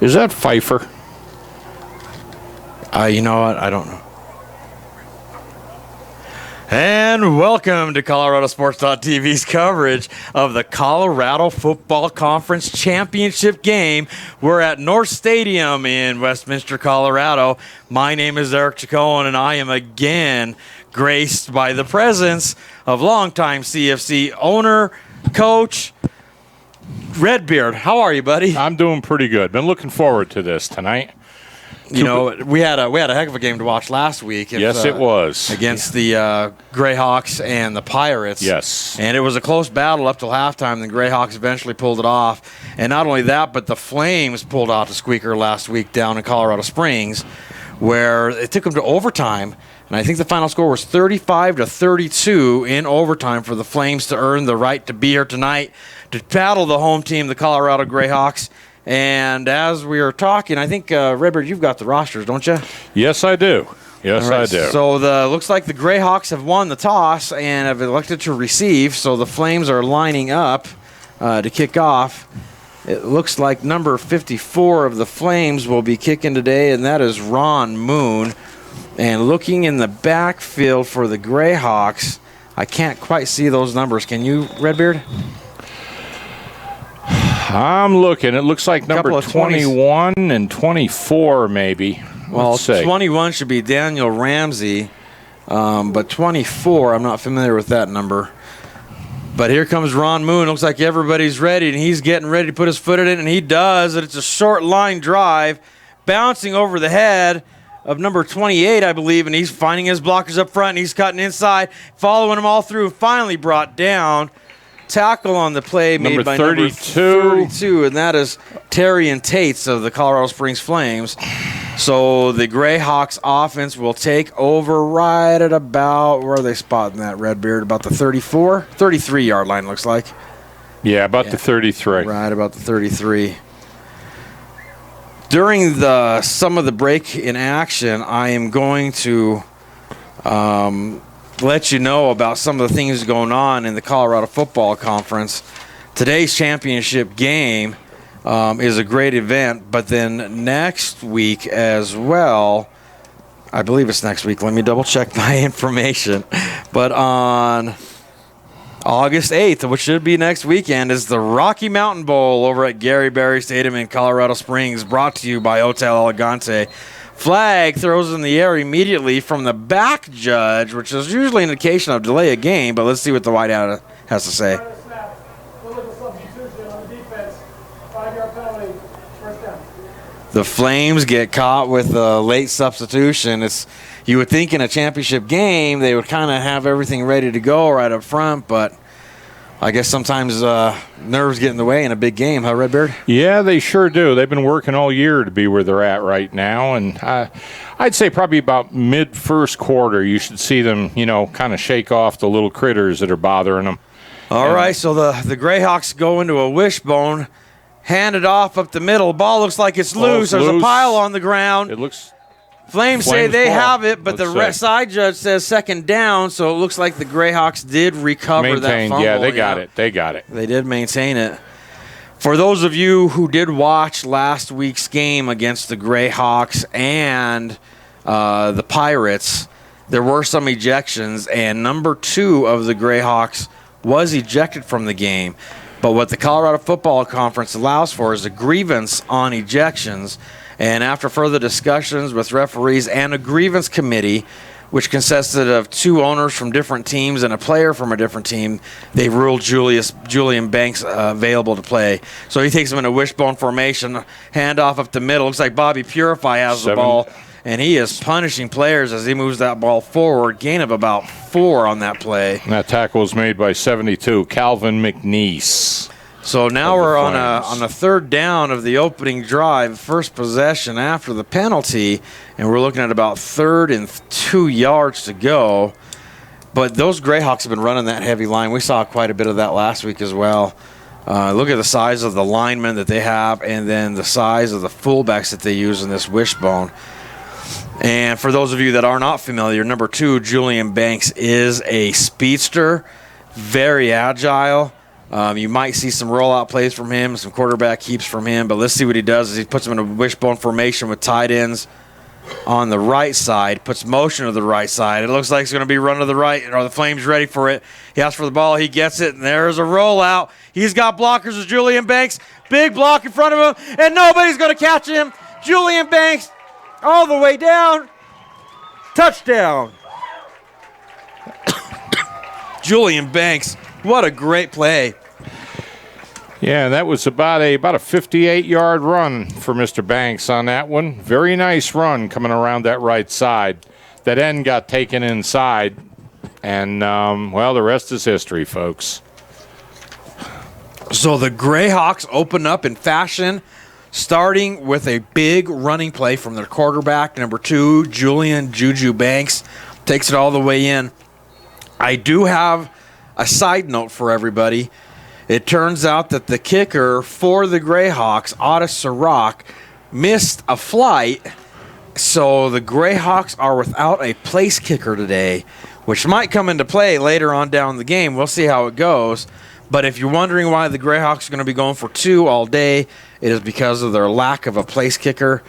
Is that Pfeiffer? You know what? I don't know. And welcome to ColoradoSports.TV's coverage of the Colorado Football Conference Championship Game. We're at North Stadium in Westminster, Colorado. My name is Eric Chacon, and I am again graced by the presence of longtime CFC owner, coach, Redbeard. How are you, buddy? I'm doing pretty good. Been looking forward to this tonight. You know, we had a heck of a game to watch last week. Yes, it was. Against the Greyhawks and the Pirates. Yes. And it was a close battle up till halftime. The Greyhawks eventually pulled it off. And not only that, but the Flames pulled out the squeaker last week down in Colorado Springs, where it took them to overtime. And I think the final score was 35-32 in overtime for the Flames to earn the right to be here tonight to battle the home team, the Colorado Greyhawks. And as we were talking, I think, Redbeard, you've got the rosters, don't you? Yes, I do. Yes, right. I do. So looks like the Greyhawks have won the toss and have elected to receive. So the Flames are lining up to kick off. It looks like number 54 of the Flames will be kicking today, and that is Ron Moon. And looking in the backfield for the Greyhawks, I can't quite see those numbers. Can you, Redbeard? I'm looking. It looks like number 21 and 24 maybe. Well, 21 should be Daniel Ramsey, but 24, I'm not familiar with that number. But here comes Ron Moon. Looks like everybody's ready, and he's getting ready to put his foot in it, and he does. And it's a short line drive, bouncing over the head of number 28, I believe, and he's finding his blockers up front, and he's cutting inside, following them all through, finally brought down. Tackle on the play made by number 32, and that is Terry and Tates of the Colorado Springs Flames. So the Greyhawks offense will take over right at about, where are they spotting that, Redbeard? About the 33-yard line, looks like. Yeah, about the 33. Right, about the 33. During some of the break in action, I am going to let you know about some of the things going on in the Colorado Football Conference. Today's championship game is a great event, but then next week as well, I believe it's next week. Let me double check my information. But on August 8th, which should be next weekend, is the Rocky Mountain Bowl over at Gary Berry Stadium in Colorado Springs, brought to you by Hotel Elegante. Flag throws in the air immediately from the back judge, which is usually an indication of delay of game, but let's see what the whiteout has to say. The Flames get caught with a late substitution. You would think in a championship game they would kind of have everything ready to go right up front, but I guess sometimes nerves get in the way in a big game, huh, Redbeard? Yeah, they sure do. They've been working all year to be where they're at right now, and I'd say probably about mid-first quarter you should see them, kind of shake off the little critters that are bothering them. All right, so the Greyhawks go into a wishbone, hand it off up the middle. Ball looks like it's loose. There's a pile on the ground. It looks... Flames say they have it, but the side judge says second down, so it looks like the Greyhawks did recover that fumble. Yeah, they got it. They got it. They did maintain it. For those of you who did watch last week's game against the Greyhawks and the Pirates, there were some ejections, and number 2 of the Greyhawks was ejected from the game. But what the Colorado Football Conference allows for is a grievance on ejections. And after further discussions with referees and a grievance committee, which consisted of 2 owners from different teams and a player from a different team, they ruled Julian Banks available to play. So he takes him in a wishbone formation, handoff up the middle. Looks like Bobby Purify has the ball, and he is punishing players as he moves that ball forward. Gain of about 4 on that play. And that tackle was made by 72, Calvin McNeese. So now we're on a third down of the opening drive, first possession after the penalty, and we're looking at about 3rd and 2 yards to go. But those Greyhawks have been running that heavy line. We saw quite a bit of that last week as well. Look at the size of the linemen that they have, and then the size of the fullbacks that they use in this wishbone. And for those of you that are not familiar, number 2, Julian Banks, is a speedster, very agile. You might see some rollout plays from him, some quarterback keeps from him, but let's see what he does as he puts them in a wishbone formation with tight ends on the right side, puts motion to the right side. It looks like it's going to be run to the right. Are the Flames ready for it? He asks for the ball. He gets it, and there's a rollout. He's got blockers as Julian Banks. Big block in front of him, and nobody's going to catch him. Julian Banks all the way down. Touchdown. Julian Banks, what a great play. Yeah, that was about a 58-yard run for Mr. Banks on that one. Very nice run coming around that right side. That end got taken inside, and, well, the rest is history, folks. So the Greyhawks open up in fashion, starting with a big running play from their quarterback, number 2, Julian Juju Banks. Takes it all the way in. I do have a side note for everybody. It turns out that the kicker for the Greyhawks, Otis Sirach, missed a flight, so the Greyhawks are without a place kicker today, which might come into play later on down the game. We'll see how it goes. But if you're wondering why the Greyhawks are going to be going for 2 all day, it is because of their lack of a place kicker.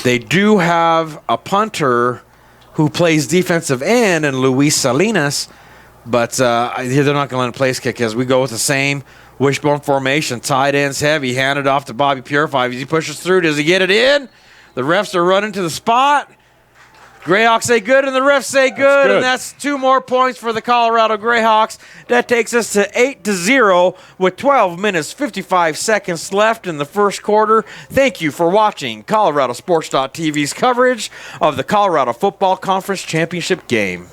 They do have a punter who plays defensive end in Luis Salinas, but they're not going to let him place kick as we go with the same wishbone formation. Tight ends heavy, handed off to Bobby Purify. As he pushes through, does he get it in? The refs are running to the spot. Greyhawks say good, and the refs say good, and that's 2 more points for the Colorado Greyhawks. That takes us to 8-0 with 12 minutes, 55 seconds left in the first quarter. Thank you for watching ColoradoSports.TV's coverage of the Colorado Football Conference Championship Game.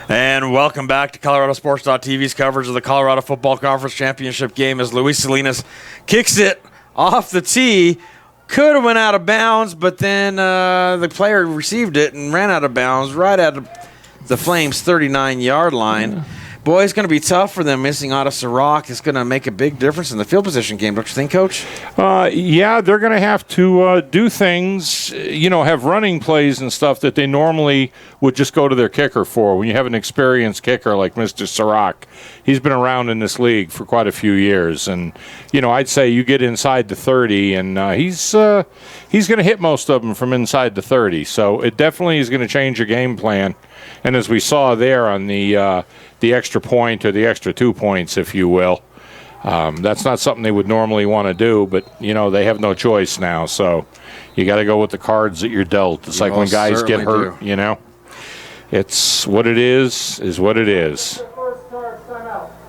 And welcome back to ColoradoSports.TV's coverage of the Colorado Football Conference Championship Game as Luis Salinas kicks it off the tee. Could have went out of bounds, but then the player received it and ran out of bounds right at the Flames' 39-yard line. Yeah. Boy, it's going to be tough for them missing Otis Sirach. It's going to make a big difference in the field position game, don't you think, Coach? Yeah, they're going to have to do things, have running plays and stuff that they normally would just go to their kicker for. When you have an experienced kicker like Mr. Sirach, he's been around in this league for quite a few years. And, I'd say you get inside the 30, and he's going to hit most of them from inside the 30. So it definitely is going to change your game plan. And as we saw there on the extra point or the extra 2 points, if you will, that's not something they would normally want to do, but, they have no choice now. So you got to go with the cards that you're dealt. It's like when guys get hurt, It's what it is what it is.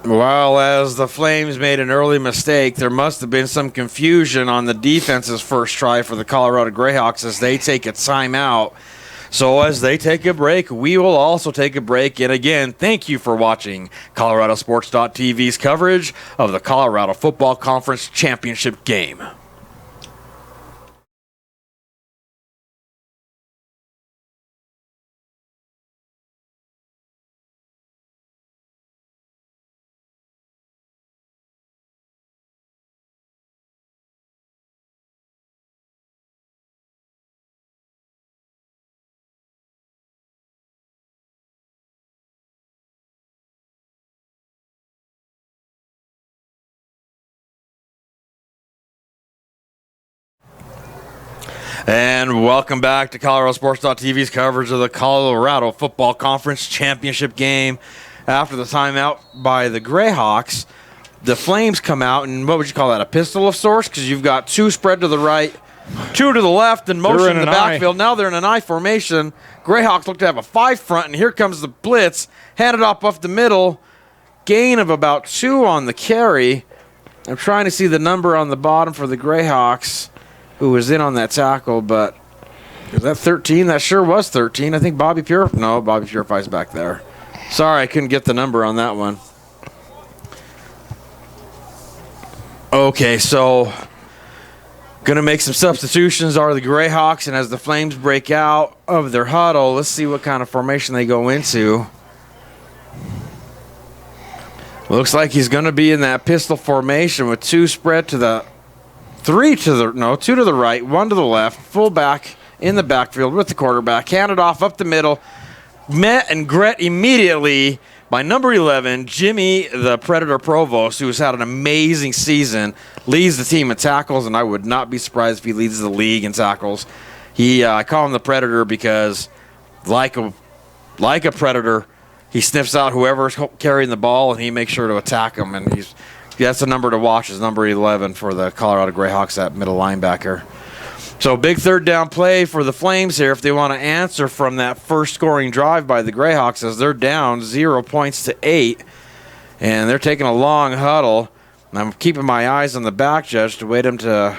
Well, as the Flames made an early mistake, there must have been some confusion on the defense's first try for the Colorado Greyhawks as they take a timeout. So as they take a break, we will also take a break. And again, thank you for watching ColoradoSports.TV's coverage of the Colorado Football Conference Championship Game. And welcome back to ColoradoSports.TV's coverage of the Colorado Football Conference Championship Game. after the timeout by the Greyhawks, the Flames come out, and what would you call that, a pistol of sorts? Because you've got 2 spread to the right, 2 to the left, and motion in the backfield. Now they're in an I formation. Greyhawks look to have a 5 front, and here comes the blitz. Handed off the middle. Gain of about 2 on the carry. I'm trying to see the number on the bottom for the Greyhawks, who was in on that tackle, but is that 13? That sure was 13. I think Bobby Purify's back there. Sorry, I couldn't get the number on that one. Okay, so going to make some substitutions are the Greyhawks, and as the Flames break out of their huddle, let's see what kind of formation they go into. Looks like he's going to be in that pistol formation with 2 spread to the 2 to the right, 1 to the left, fullback in the backfield with the quarterback, handed off up the middle, met and gret immediately by number 11, Jimmy the Predator Provost, who has had an amazing season, leads the team in tackles, and I would not be surprised if he leads the league in tackles. I call him the Predator because, like a Predator, he sniffs out whoever's carrying the ball, and he makes sure to attack him. And that's the number to watch, is number 11 for the Colorado Greyhawks, that middle linebacker. So big 3rd down play for the Flames here if they want to answer from that first scoring drive by the Greyhawks, as they're down 0 points to 8. And they're taking a long huddle. And I'm keeping my eyes on the back judge to wait them to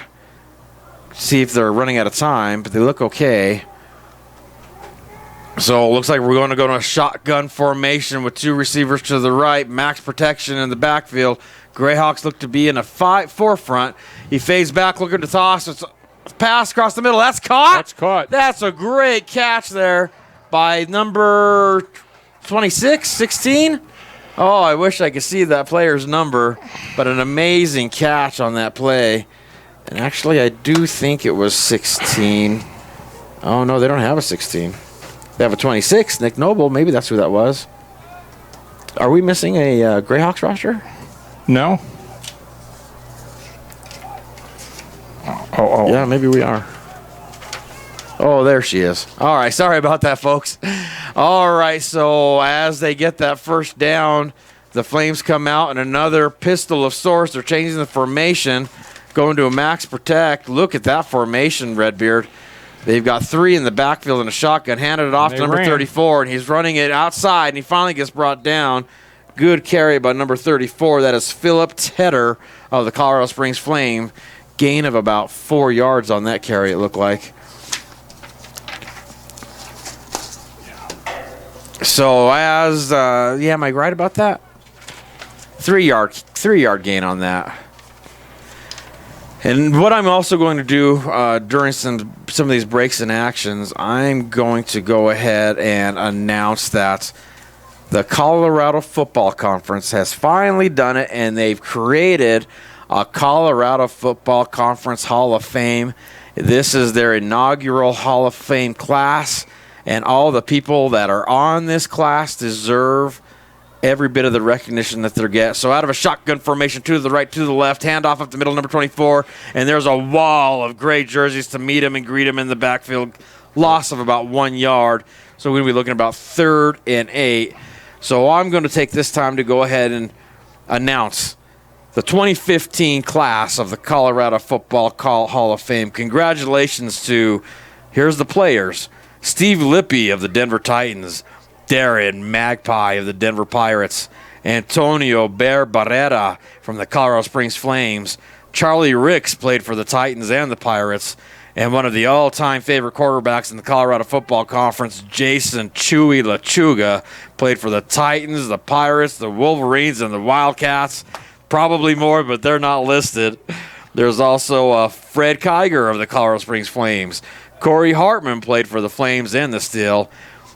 see if they're running out of time, but they look okay. So it looks like we're going to go to a shotgun formation with 2 receivers to the right, max protection in the backfield. Greyhawks look to be in a 4 front. He fades back, looking to toss. It's a pass across the middle. That's caught. That's caught. That's a great catch there by number 26, 16. Oh, I wish I could see that player's number, but an amazing catch on that play. And actually, I do think it was 16. Oh, no, they don't have a 16. They have a 26, Nick Noble. Maybe that's who that was. Are we missing a Greyhawks roster? No. Oh. Yeah, maybe we are. Oh, there she is. All right, sorry about that, folks. All right, so as they get that first down, the Flames come out, and another pistol of sorts. They're changing the formation, going to a max protect. Look at that formation, Redbeard. They've got 3 in the backfield and a shotgun. Handed it off to number 34, and he's running it outside, and he finally gets brought down. Good carry by number 34. That is Philip Tedder of the Colorado Springs Flame. Gain of about 4 yards on that carry, it looked like. So am I right about that? 3 yard gain on that. And what I'm also going to do during some of these breaks and actions, I'm going to go ahead and announce that the Colorado Football Conference has finally done it, and they've created a Colorado Football Conference Hall of Fame. This is their inaugural Hall of Fame class, and all the people that are on this class deserve every bit of the recognition that they're getting. So out of a shotgun formation, 2 to the right, 2 to the left, handoff up the middle, number 24, and there's a wall of gray jerseys to meet him and greet him in the backfield. Loss of about 1 yard. So we're going to be looking about 3rd and 8. So I'm going to take this time to go ahead and announce the 2015 class of the Colorado Football Hall of Fame. Congratulations to, here's the players, Steve Lippy of the Denver Titans, Darren Magpie of the Denver Pirates, Antonio Bear Barrera from the Colorado Springs Flames, Charlie Ricks played for the Titans and the Pirates, and one of the all-time favorite quarterbacks in the Colorado Football Conference, Jason Chewy Lachuga, played for the Titans, the Pirates, the Wolverines, and the Wildcats. Probably more, but they're not listed. There's also Fred Kiger of the Colorado Springs Flames. Corey Hartman played for the Flames and the Steel.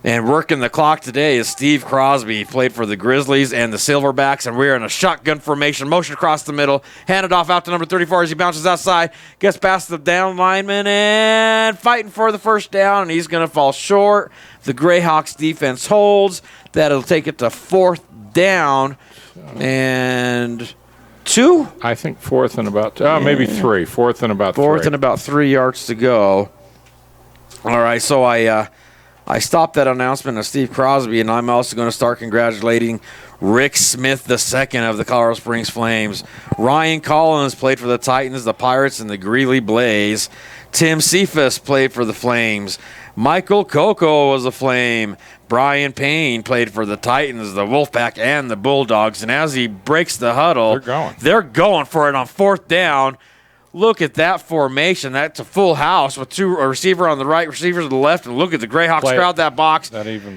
And working the clock today is Steve Crosby. He played for the Grizzlies and the Silverbacks, and we're in a shotgun formation, motion across the middle, handed off out to number 34 as he bounces outside, gets past the down lineman, and fighting for the first down, and he's going to fall short. The Greyhawks defense holds. That'll take it to 4th down and 2? I think 4th and about maybe 3. 4th and about 3. 4th and about 3 yards to go. All right, so I stopped that announcement of Steve Crosby, and I'm also going to start congratulating Rick Smith II of the Colorado Springs Flames. Ryan Collins played for the Titans, the Pirates, and the Greeley Blaze. Tim Cephas played for the Flames. Michael Coco was a Flame. Brian Payne played for the Titans, the Wolfpack, and the Bulldogs. And as he breaks the huddle, they're going for it on fourth down. Look at that formation. That's a full house with a receiver on the right, receivers on the left. And look at the Greyhawks crowd that box.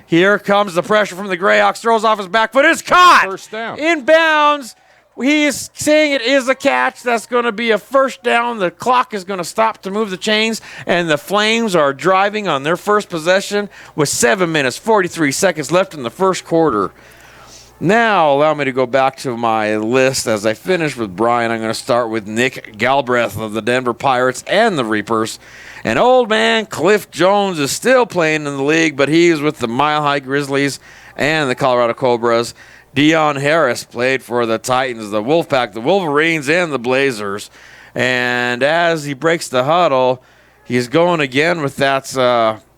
Here comes the pressure from the Greyhawks. Throws off his back foot. It's caught. First down. Inbounds. He is saying it is a catch. That's going to be a first down. The clock is going to stop to move the chains, and the Flames are driving on their first possession with 7 minutes, 43 seconds left in the first quarter. Now, allow me to go back to my list. As I finish with Brian, I'm going to start with Nick Galbraith of the Denver Pirates and the Reapers. And old man Cliff Jones is still playing in the league, but he is with the Mile High Grizzlies and the Colorado Cobras. Dion Harris played for the Titans, the Wolfpack, the Wolverines, and the Blazers. And as he breaks the huddle, he's going again with that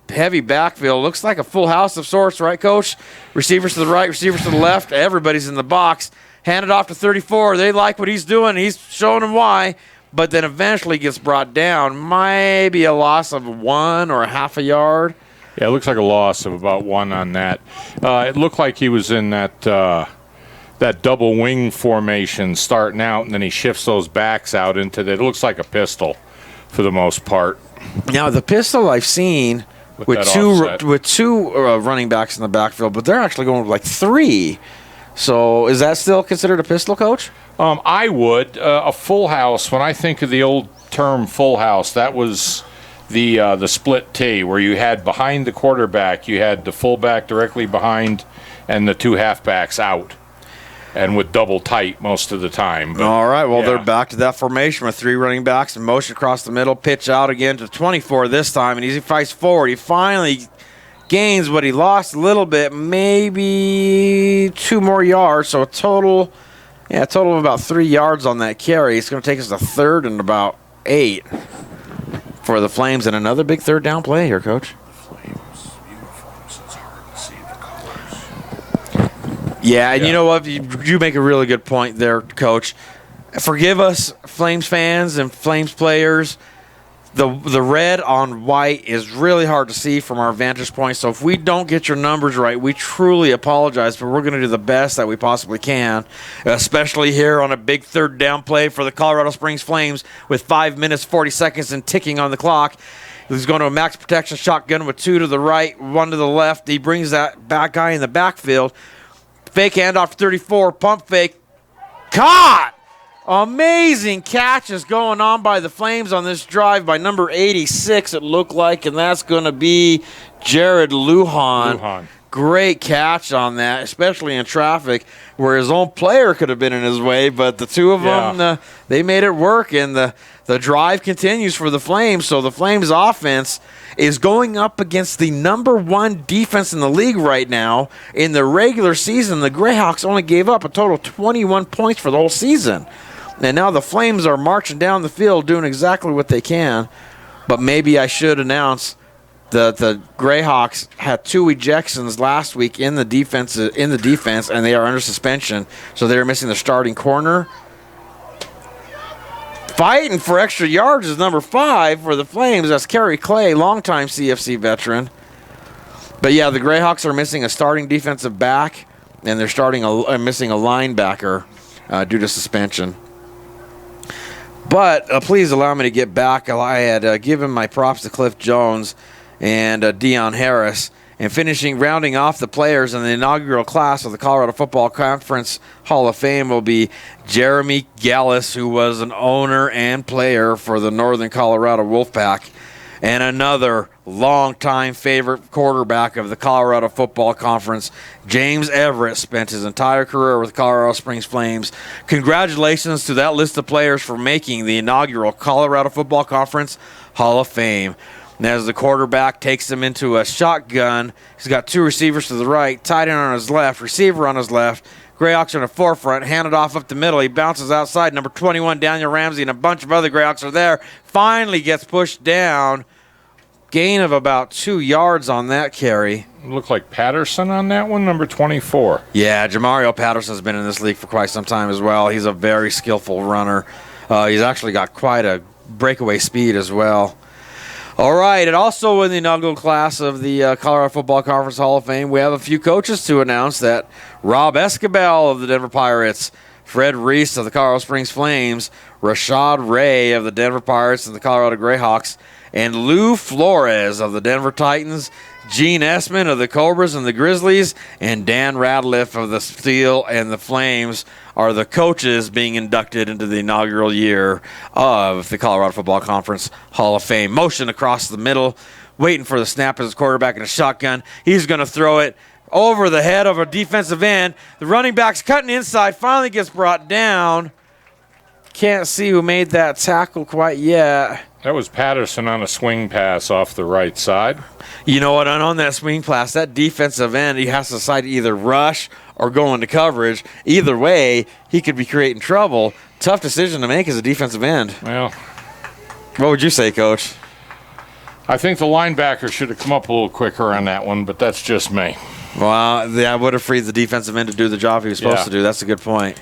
heavy backfield. Looks like a full house of sorts, right, Coach? Receivers to the right, receivers to the left. Everybody's in the box. Handed off to 34. They like what he's doing. He's showing them why. But then eventually gets brought down. Maybe a loss of 1 or a half a yard. Yeah, it looks like a loss of about 1 on that. It looked like he was in that double wing formation starting out, and then he shifts those backs out into that. It looks like a pistol for the most part. Now, the pistol I've seen with two running backs in the backfield, but they're actually going with like 3. So is that still considered a pistol, Coach? I would. A full house, when I think of the old term full house, that was the split T, where you had behind the quarterback, you had the fullback directly behind and the 2 halfbacks out, and with double tight most of the time. But, all right, well, they're back to that formation with 3 running backs and motion across the middle, pitch out again to 24 this time, and he fights forward. He finally gains what he lost a little bit, maybe 2 more yards, so a total of about 3 yards on that carry. It's going to take us to third and about 8. For the Flames, and another big third down play here, Coach. Flames uniforms, it's hard to see the colors. Yeah, and you know what? You make a really good point there, Coach. Forgive us, Flames fans and Flames players. The red on white is really hard to see from our vantage point, so if we don't get your numbers right, we truly apologize, but we're going to do the best that we possibly can, especially here on a big third down play for the Colorado Springs Flames with 5 minutes, 40 seconds and ticking on the clock. He's going to a max protection shotgun with 2 to the right, 1 to the left. He brings that back guy in the backfield. Fake handoff to 34, pump fake. Caught! Amazing catches going on by the Flames on this drive by number 86, it looked like, and that's going to be Jared Lujan. Great catch on that, especially in traffic where his own player could have been in his way, but the two of them, they made it work, and the drive continues for the Flames. So the Flames offense is going up against the number 1 defense in the league right now. In the regular season, the Greyhawks only gave up a total of 21 points for the whole season. And now the Flames are marching down the field doing exactly what they can. But maybe I should announce that the Greyhawks had 2 ejections last week in the defense, and they are under suspension. So they're missing the starting corner. Fighting for extra yards is number 5 for the Flames. That's Kerry Clay, longtime CFC veteran. But yeah, the Greyhawks are missing a starting defensive back, and they're missing a linebacker due to suspension. But please allow me to get back. I had given my props to Cliff Jones and Dion Harris. And rounding off the players in the inaugural class of the Colorado Football Conference Hall of Fame will be Jeremy Gallus, who was an owner and player for the Northern Colorado Wolfpack, and another longtime favorite quarterback of the Colorado Football Conference, James Everett, spent his entire career with the Colorado Springs Flames. Congratulations to that list of players for making the inaugural Colorado Football Conference Hall of Fame. And as the quarterback takes him into a shotgun, he's got 2 receivers to the right, tight end on his left, receiver on his left. Greyhawks on the forefront, handed off up the middle. He bounces outside. Number 21, Daniel Ramsey, and a bunch of other Greyhawks are there. Finally gets pushed down gain of about 2 yards on that carry. Looked like Patterson on that one, number 24. Yeah, Jamario Patterson's been in this league for quite some time as well. He's a very skillful runner. He's actually got quite a breakaway speed as well. All right, and also in the inaugural class of the Colorado Football Conference Hall of Fame, we have a few coaches to announce that Rob Escabel of the Denver Pirates, Fred Reese of the Colorado Springs Flames, Rashad Ray of the Denver Pirates and the Colorado Greyhawks, and Lou Flores of the Denver Titans, Gene Essman of the Cobras and the Grizzlies, and Dan Radliff of the Steel and the Flames are the coaches being inducted into the inaugural year of the Colorado Football Conference Hall of Fame. Motion across the middle, waiting for the snap as his quarterback in a shotgun. He's going to throw it over the head of a defensive end. The running back's cutting inside, finally gets brought down. Can't see who made that tackle quite yet. That was Patterson on a swing pass off the right side. You know what? On that swing pass, that defensive end, he has to decide to either rush or go into coverage. Either way, he could be creating trouble. Tough decision to make as a defensive end. Well, what would you say, Coach? I think the linebacker should have come up a little quicker on that one, but that's just me. Well, I would have freed the defensive end to do the job he was supposed to do. That's a good point.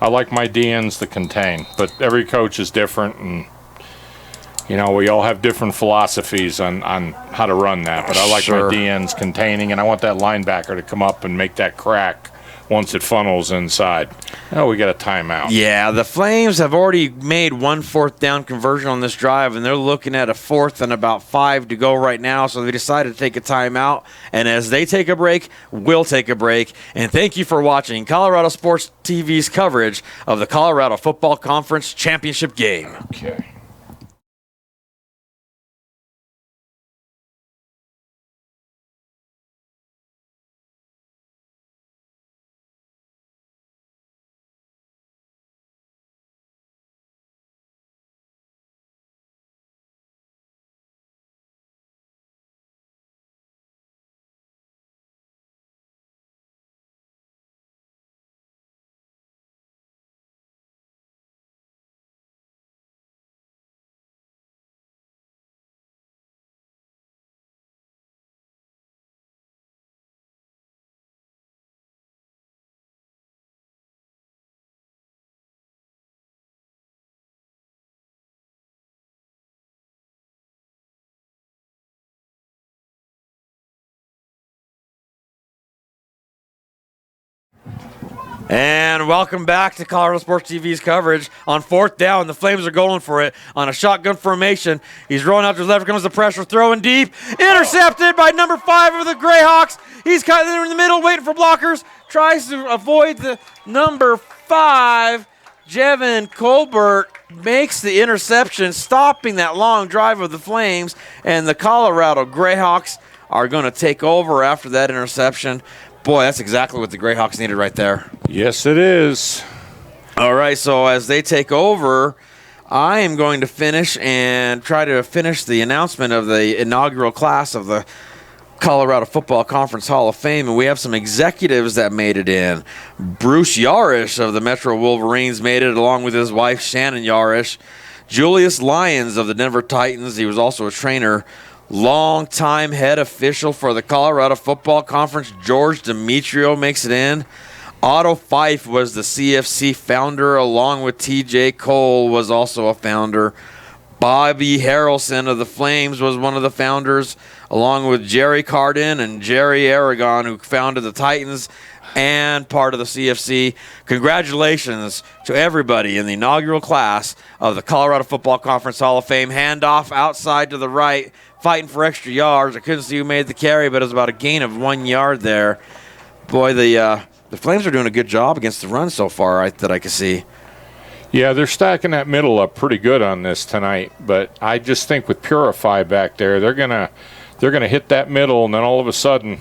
I like my DNs to contain, but every coach is different, and you know, we all have different philosophies on how to run that. But I like my DNs containing, and I want that linebacker to come up and make that crack once it funnels inside. Oh, we got a timeout. Yeah, the Flames have already made 1 4th down conversion on this drive, and they're looking at a 4th and about 5 to go right now, so they decided to take a timeout. And as they take a break, we'll take a break. And thank you for watching Colorado Sports TV's coverage of the Colorado Football Conference Championship Game. Okay. And welcome back to Colorado Sports TV's coverage. On 4th down, the Flames are going for it on a shotgun formation. He's rolling out to his left, comes the pressure, throwing deep. Intercepted by number 5 of the Greyhawks. He's cutting there in the middle, waiting for blockers. Tries to avoid the number 5. Jevin Colbert makes the interception, stopping that long drive of the Flames. And the Colorado Greyhawks are going to take over after that interception. Boy, that's exactly what the Greyhawks needed right there. Yes, it is. All right, so as they take over, I am going to finish and try to finish the announcement of the inaugural class of the Colorado Football Conference Hall of Fame, and we have some executives that made it in. Bruce Yarish of the Metro Wolverines made it, along with his wife, Shannon Yarish. Julius Lyons of the Denver Titans, he was also a trainer. Long-time head official for the Colorado Football Conference, George Demetrio, makes it in. Otto Fife was the CFC founder, along with TJ Cole was also a founder. Bobby Harrelson of the Flames was one of the founders, along with Jerry Cardin and Jerry Aragon, who founded the Titans and part of the CFC. Congratulations to everybody in the inaugural class of the Colorado Football Conference Hall of Fame. Handoff outside to the right, fighting for extra yards. I couldn't see who made the carry, but it was about a gain of 1 yard there. Boy, the Flames are doing a good job against the run so far that I can see. Yeah, they're stacking that middle up pretty good on this tonight, but I just think with Purify back there, they're gonna hit that middle, and then all of a sudden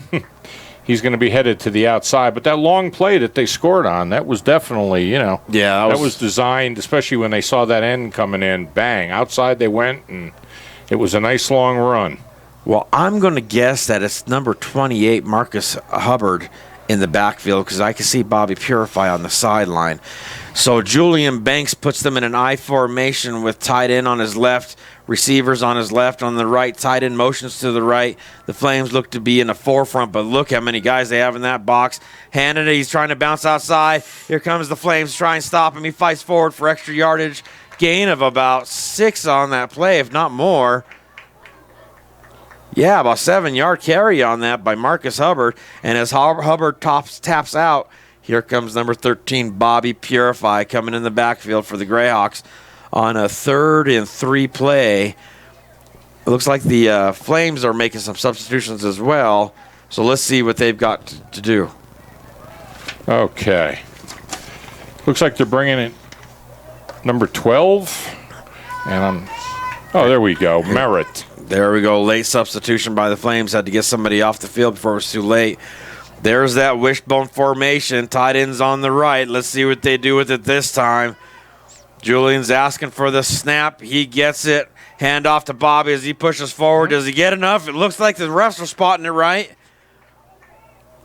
he's going to be headed to the outside. But that long play that they scored on, that was definitely, that was designed, especially when they saw that end coming in. Bang, outside they went, and it was a nice long run. Well, I'm going to guess that it's number 28, Marcus Hubbard, in the backfield, because I can see Bobby Purify on the sideline. So Julian Banks puts them in an I formation with tight end on his left, receivers on his left, on the right, tight end motions to the right. The Flames look to be in the forefront, but look how many guys they have in that box. Handed it, he's trying to bounce outside. Here comes the Flames, try and stop him. He fights forward for extra yardage. Gain of about 6 on that play, if not more. Yeah, about 7-yard carry on that by Marcus Hubbard. And as Hubbard taps out, here comes number 13, Bobby Purify, coming in the backfield for the Greyhawks on a 3rd and 3 play. It looks like the Flames are making some substitutions as well. So let's see what they've got to do. Okay. Looks like they're bringing in number 12. And there we go, Merritt. There we go. Late substitution by the Flames. Had to get somebody off the field before it was too late. There's that wishbone formation. Tight ends on the right. Let's see what they do with it this time. Julian's asking for the snap. He gets it. Hand off to Bobby as he pushes forward. Does he get enough? It looks like the refs are spotting it right.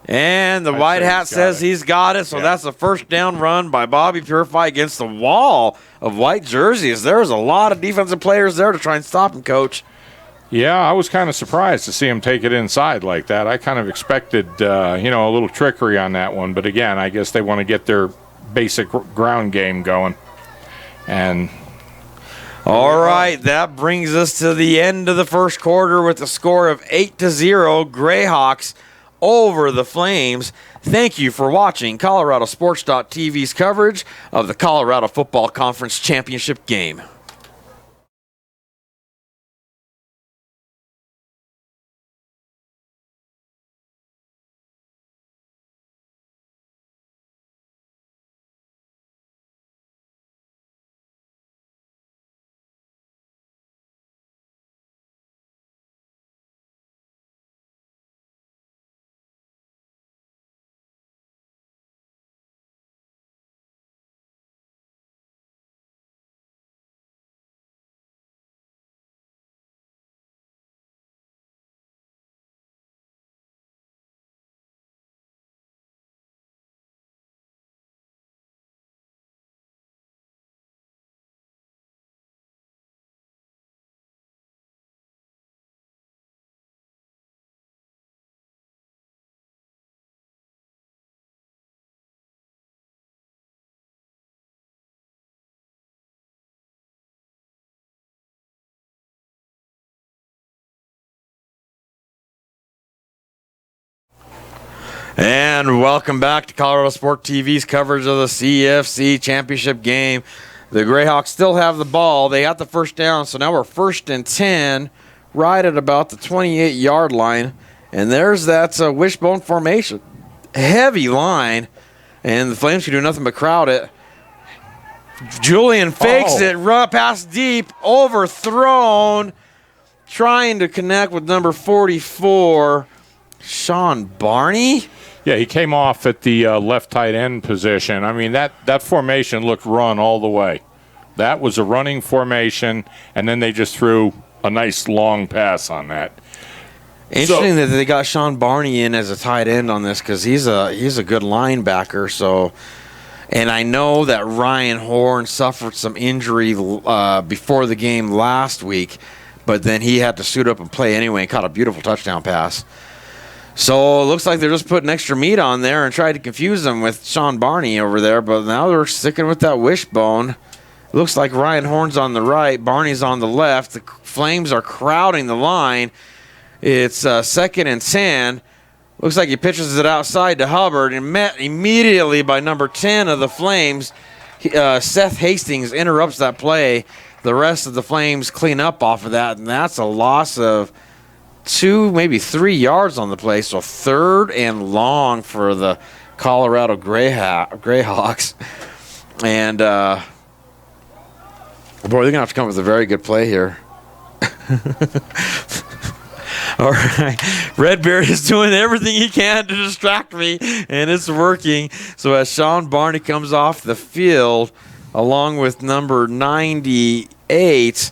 And the white hat says he's got it. So that's a first down run by Bobby Purify against the wall of white jerseys. There's a lot of defensive players there to try and stop him, Coach. Yeah, I was kind of surprised to see him take it inside like that. I kind of expected, a little trickery on that one. But again, I guess they want to get their basic ground game going. And all right, that brings us to the end of the first quarter with a score of 8-0, Greyhawks over the Flames. Thank you for watching ColoradoSports.TV's coverage of the Colorado Football Conference Championship Game. And welcome back to Colorado Sport TV's coverage of the CFC Championship Game. The Greyhawks still have the ball. They got the first down, so now we're 1st and 10, right at about the 28-yard line. And there's that wishbone formation. Heavy line, and the Flames can do nothing but crowd it. Julian fakes it, run past deep, overthrown, trying to connect with number 44, Sean Barney. Yeah, he came off at the left tight end position. I mean, that formation looked run all the way. That was a running formation, and then they just threw a nice long pass on that. Interesting that they got Sean Barney in as a tight end on this because he's a good linebacker. So, and I know that Ryan Horn suffered some injury before the game last week, but then he had to suit up and play anyway and caught a beautiful touchdown pass. So it looks like they're just putting extra meat on there and tried to confuse them with Sean Barney over there, but now they're sticking with that wishbone. It looks like Ryan Horn's on the right, Barney's on the left. The Flames are crowding the line. It's 2nd and 10. Looks like he pitches it outside to Hubbard and met immediately by number 10 of the Flames. Seth Hastings interrupts that play. The rest of the Flames clean up off of that, and that's a loss of 2, maybe 3 yards on the play. So 3rd and long for the Colorado Greyhawks. And, boy, they're going to have to come up with a very good play here. All right. Redbeard is doing everything he can to distract me, and it's working. So as Sean Barney comes off the field, along with number 98,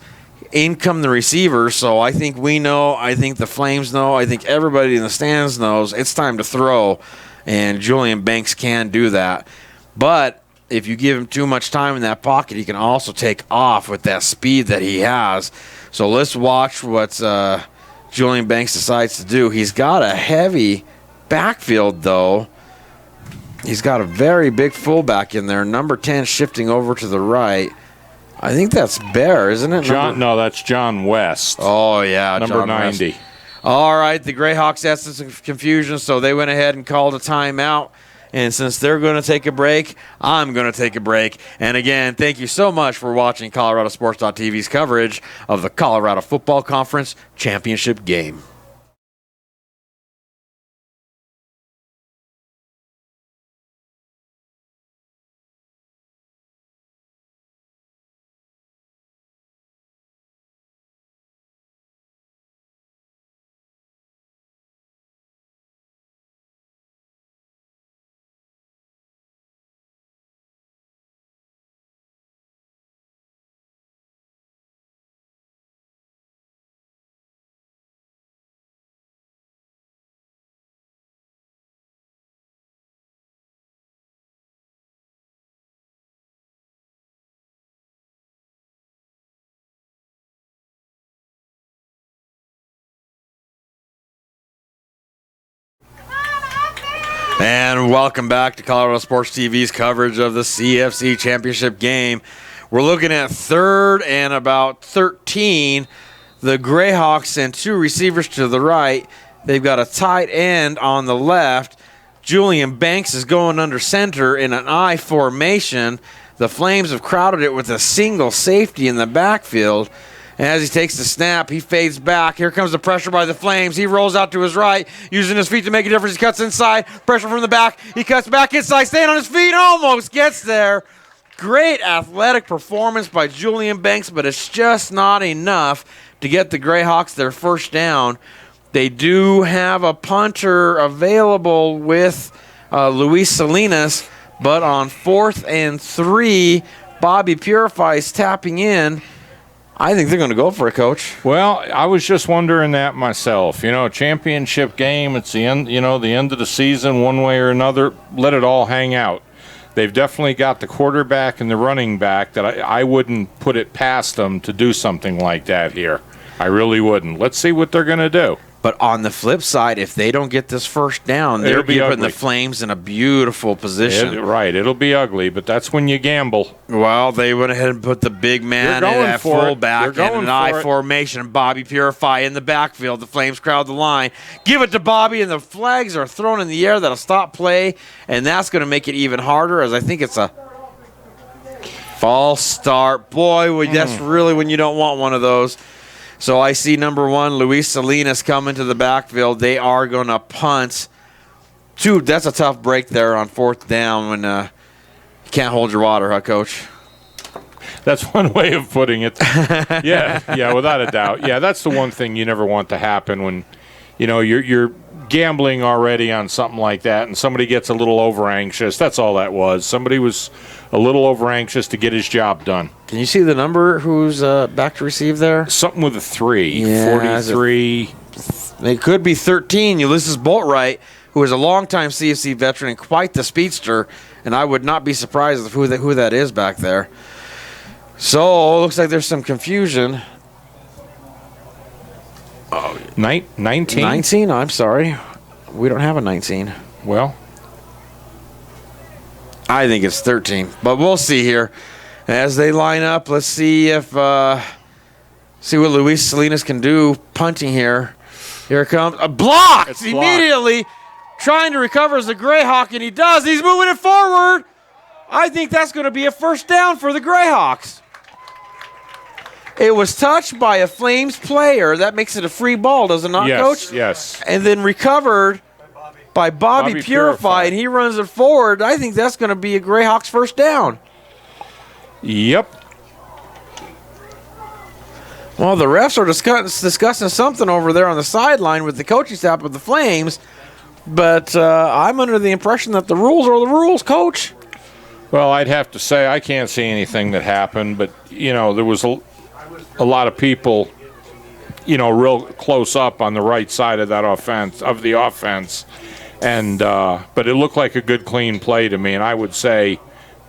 in come the receivers. So I think we know, I think the Flames know, I think everybody in the stands knows it's time to throw, and Julian Banks can do that. But if you give him too much time in that pocket, he can also take off with that speed that he has. So let's watch what Julian Banks decides to do. He's got a heavy backfield, though. He's got a very big fullback in there. Number 10 shifting over to the right. I think that's Bear, isn't it? No, that's John West. Oh, yeah. Number John 90. West. All right, the Greyhawks had some confusion, so they went ahead and called a timeout. And since they're going to take a break, I'm going to take a break. And again, thank you so much for watching ColoradoSports.TV's coverage of the Colorado Football Conference Championship Game. And welcome back to Colorado Sports TV's coverage of the CFC Championship Game. We're looking at 3rd and about 13. The Greyhawks send 2 receivers to the right. They've got a tight end on the left. Julian Banks is going under center in an I formation. The Flames have crowded it with a single safety in the backfield. And as he takes the snap, he fades back. Here comes the pressure by the Flames. He rolls out to his right, using his feet to make a difference. He cuts inside. Pressure from the back. He cuts back inside, staying on his feet. Almost gets there. Great athletic performance by Julian Banks, but it's just not enough to get the Greyhawks their first down. They do have a punter available with Luis Salinas, but on 4th and 3, Bobby Purify is tapping in. I think they're going to go for it, Coach. Well, I was just wondering that myself. Championship game, it's the end, the end of the season one way or another. Let it all hang out. They've definitely got the quarterback and the running back that I wouldn't put it past them to do something like that here. I really wouldn't. Let's see what they're going to do. But on the flip side, if they don't get this first down, they're putting the Flames in a beautiful position. Right, it'll be ugly, but that's when you gamble. Well, they went ahead and put the big man at fullback in an I formation. Bobby Purify in the backfield. The Flames crowd the line. Give it to Bobby, and the flags are thrown in the air. That'll stop play, and that's going to make it even harder, as I think it's a false start. Boy, that's really when you don't want one of those. So I see number 1, Luis Salinas, coming to the backfield. They are going to punt. Dude, that's a tough break there on 4th down when you can't hold your water, huh, Coach? That's one way of putting it. Yeah, without a doubt. Yeah, that's the one thing you never want to happen when, you're gambling already on something like that and somebody gets a little over-anxious. That's all that was. Somebody was a little over-anxious to get his job done. Can you see the number who's back to receive there? Something with a 3. Yeah, 43. It could be 13. Ulysses Boltright, who is a longtime CFC veteran and quite the speedster, and I would not be surprised who that is back there. So, looks like there's some confusion. 19? 19? I'm sorry. We don't have a 19. Well, I think it's 13, but we'll see here. As they line up, let's see if see what Luis Salinas can do punting here. Here it comes. A block! It's immediately trying to recover as a Greyhawk, and he does. He's moving it forward. I think that's going to be a first down for the Greyhawks. It was touched by a Flames player. That makes it a free ball, does it not, Coach? Yes. And then recovered by Bobby Purify, and he runs it forward. I think that's going to be a Greyhawks first down. Yep. Well, the refs are discussing something over there on the sideline with the coaching staff of the Flames, but I'm under the impression that the rules are the rules, Coach. Well, I'd have to say I can't see anything that happened, but, there was a lot of people, real close up on the right side of that offense. And but it looked like a good, clean play to me, and I would say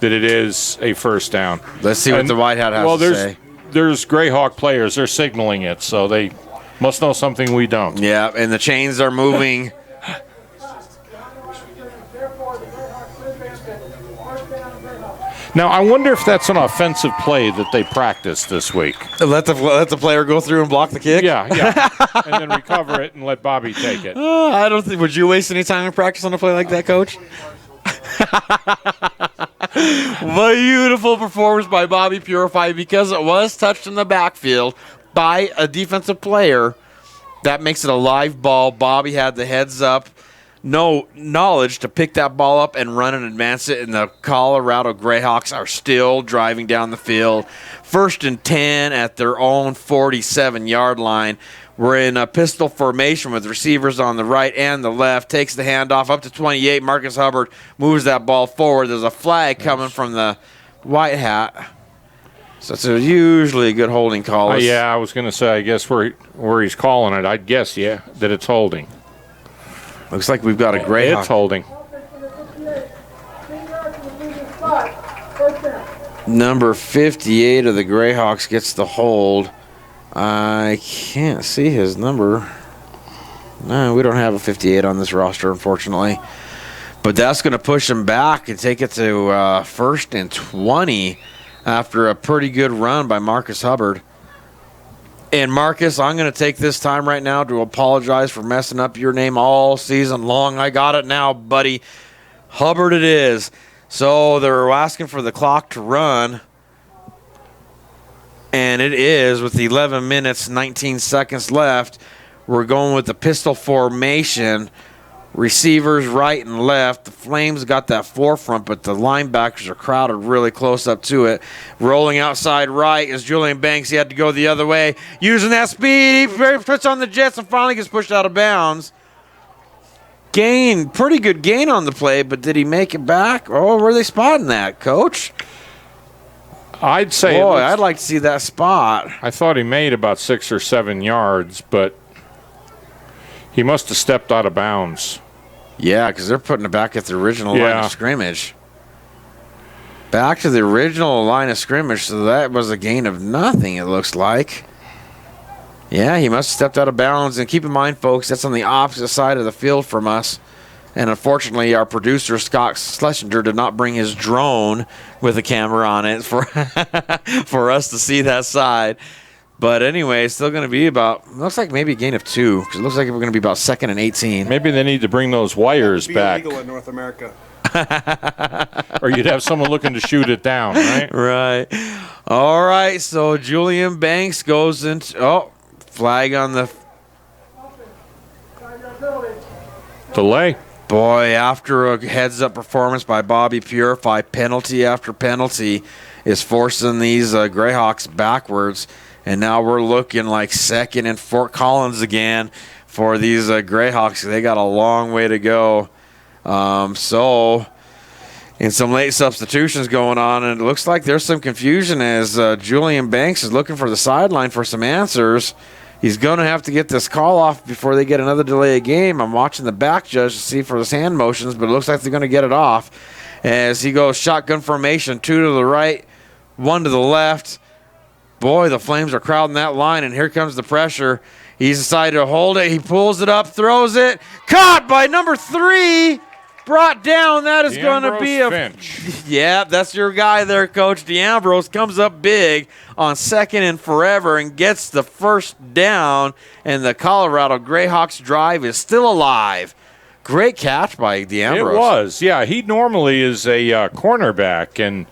that it is a first down. Let's see what the white hat has to say. There's Greyhawk players. They're signaling it, so they must know something we don't. Yeah, and the chains are moving. Now, I wonder if that's an offensive play that they practiced this week. Let the player go through and block the kick? Yeah. And then recover it and let Bobby take it. I don't think. Would you waste any time in practice on a play like that, Coach? Beautiful performance by Bobby Purify because it was touched in the backfield by a defensive player. That makes it a live ball. Bobby had the heads up. No knowledge to pick that ball up and run and advance it, and the Colorado Greyhawks are still driving down the field. 1st and 10 at their own 47-yard line. We're in a pistol formation with receivers on the right and the left. Takes the handoff up to 28. Marcus Hubbard moves that ball forward. There's a flag coming from the white hat. So it's usually a good holding call. Yeah, I was going to say, I guess where he's calling it, I'd guess, that it's holding. Looks like we've got a Greyhawk. It's holding. Number 58 of the Greyhawks gets the hold. I can't see his number. No, we don't have a 58 on this roster, unfortunately. But that's going to push him back and take it to 1st and 20 after a pretty good run by Marcus Hubbard. And Marcus, I'm going to take this time right now to apologize for messing up your name all season long. I got it now, buddy. Hubbard it is. So they're asking for the clock to run. And it is with 11 minutes, 19 seconds left. We're going with the pistol formation. Receivers right and left. The Flames got that forefront, but the linebackers are crowded really close up to it. Rolling outside right is Julian Banks. He had to go the other way. Using that speed, he puts on the Jets and finally gets pushed out of bounds. Pretty good gain on the play, but did he make it back? Oh, where are they spotting that, Coach? I'd say... Boy, I'd like to see that spot. I thought he made about 6 or 7 yards, but he must have stepped out of bounds. Yeah, because they're putting it back at the original line of scrimmage. Back to the original line of scrimmage, so that was a gain of nothing, it looks like. Yeah, he must have stepped out of bounds. And keep in mind, folks, that's on the opposite side of the field from us. And unfortunately, our producer, Scott Schlesinger, did not bring his drone with a camera on it for us to see that side. But anyway, it's still going to be looks like maybe a gain of 2, because it looks like we're going to be about 2nd and 18. Maybe they need to bring those wires back. Illegal in North America. Or you'd have someone looking to shoot it down, right? Right. All right, so Julian Banks goes into, flag on the delay. Boy, after a heads-up performance by Bobby Purify, penalty after penalty is forcing these Greyhawks backwards. And now we're looking like 2nd and Fort Collins again for these Greyhawks. They got a long way to go. And some late substitutions going on, and it looks like there's some confusion as Julian Banks is looking for the sideline for some answers. He's going to have to get this call off before they get another delay of game. I'm watching the back judge to see for his hand motions, but it looks like they're going to get it off as he goes shotgun formation, 2 to the right, 1 to the left. Boy, the Flames are crowding that line, and here comes the pressure. He's decided to hold it. He pulls it up, throws it. Caught by number 3. Brought down. That is going to be a Finch. Yeah, that's your guy there, Coach. D'Ambrose comes up big on 2nd and forever and gets the first down, and the Colorado Greyhawks drive is still alive. Great catch by D'Ambrose. It was, yeah. He normally is a cornerback, and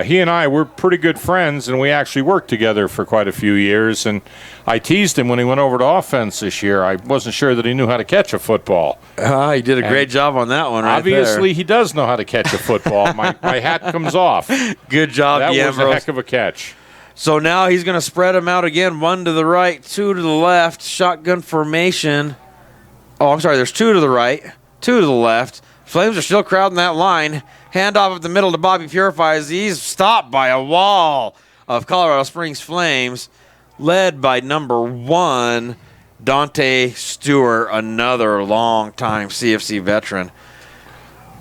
he and I were pretty good friends, and we actually worked together for quite a few years. And I teased him when he went over to offense this year. I wasn't sure that he knew how to catch a football. He did a great job on that one right Obviously, there. he does know how to catch a football. my hat comes off. Good job, That D'Ambrose. was a heck of a catch. So now he's going to spread them out again. 1 to the right, 2 to the left. Shotgun formation. Oh, I'm sorry. There's 2 to the right, 2 to the left. Flames are still crowding that line. Handoff up the middle to Bobby Purify as he's stopped by a wall of Colorado Springs Flames, led by number 1, Dante Stewart, another long-time CFC veteran.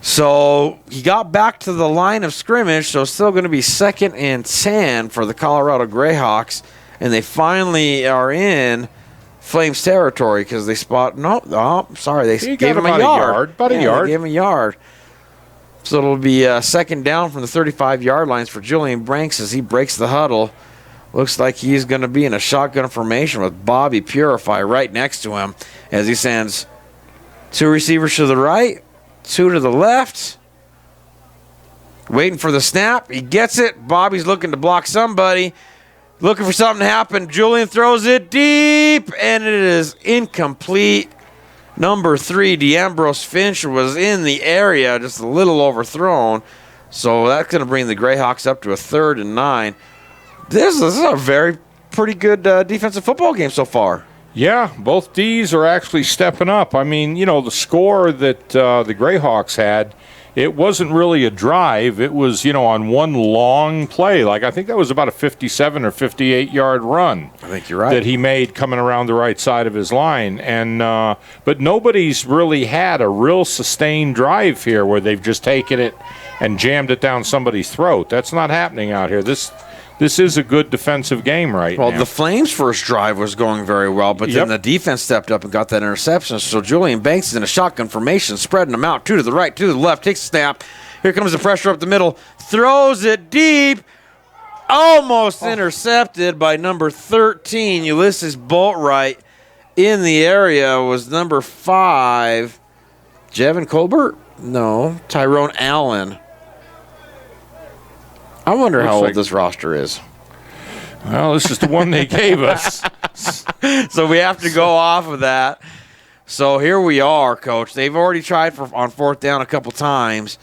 So he got back to the line of scrimmage, so it's still going to be 2nd and 10 for the Colorado Greyhawks, and they finally are in Flames territory because they they gave him a yard. About a yard. They gave him a yard. So it'll be 2nd down from the 35-yard lines for Julian Branks as he breaks the huddle. Looks like he's going to be in a shotgun formation with Bobby Purify right next to him as he sends 2 receivers to the right, 2 to the left. Waiting for the snap. He gets it. Bobby's looking to block somebody. Looking for something to happen. Julian throws it deep, and it is incomplete. Number 3, DeAmbrose Finch, was in the area, just a little overthrown. So that's going to bring the Greyhawks up to a 3rd and 9. This is a pretty good defensive football game so far. Yeah, both Ds are actually stepping up. I mean, the score that the Greyhawks had, it wasn't really a drive. It was, on one long play. Like, I think that was about a 57 or 58-yard run. I think you're right. That he made coming around the right side of his line. And but nobody's really had a real sustained drive here where they've just taken it and jammed it down somebody's throat. That's not happening out here. This is a good defensive game now. Well, the Flames' first drive was going very well, but then the defense stepped up and got that interception. So Julian Banks is in a shotgun formation, spreading them out, 2 to the right, 2 to the left, takes a snap. Here comes the pressure up the middle, throws it deep, almost intercepted by number 13, Ulysses Boatwright. In the area was number 5, Jevin Colbert? No, Tyrone Allen. I wonder how old this roster is. Well, this is the one they gave us. So we have to go off of that. So here we are, Coach. They've already tried on 4th down a couple times.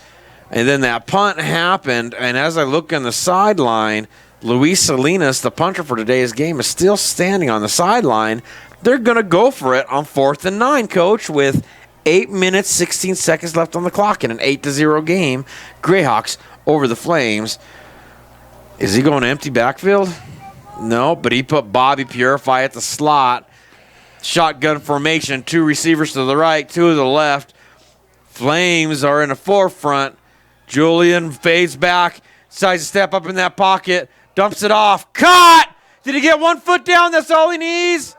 And then that punt happened. And as I look on the sideline, Luis Salinas, the punter for today's game, is still standing on the sideline. They're going to go for it on 4th and 9, Coach, with 8 minutes, 16 seconds left on the clock in an 8-0 game. Greyhawks over the Flames. Is he going to empty backfield? No, but he put Bobby Purify at the slot. Shotgun formation, 2 receivers to the right, 2 to the left. Flames are in the forefront. Julian fades back, decides to step up in that pocket, dumps it off. Caught! Did he get 1 foot down? That's all he needs?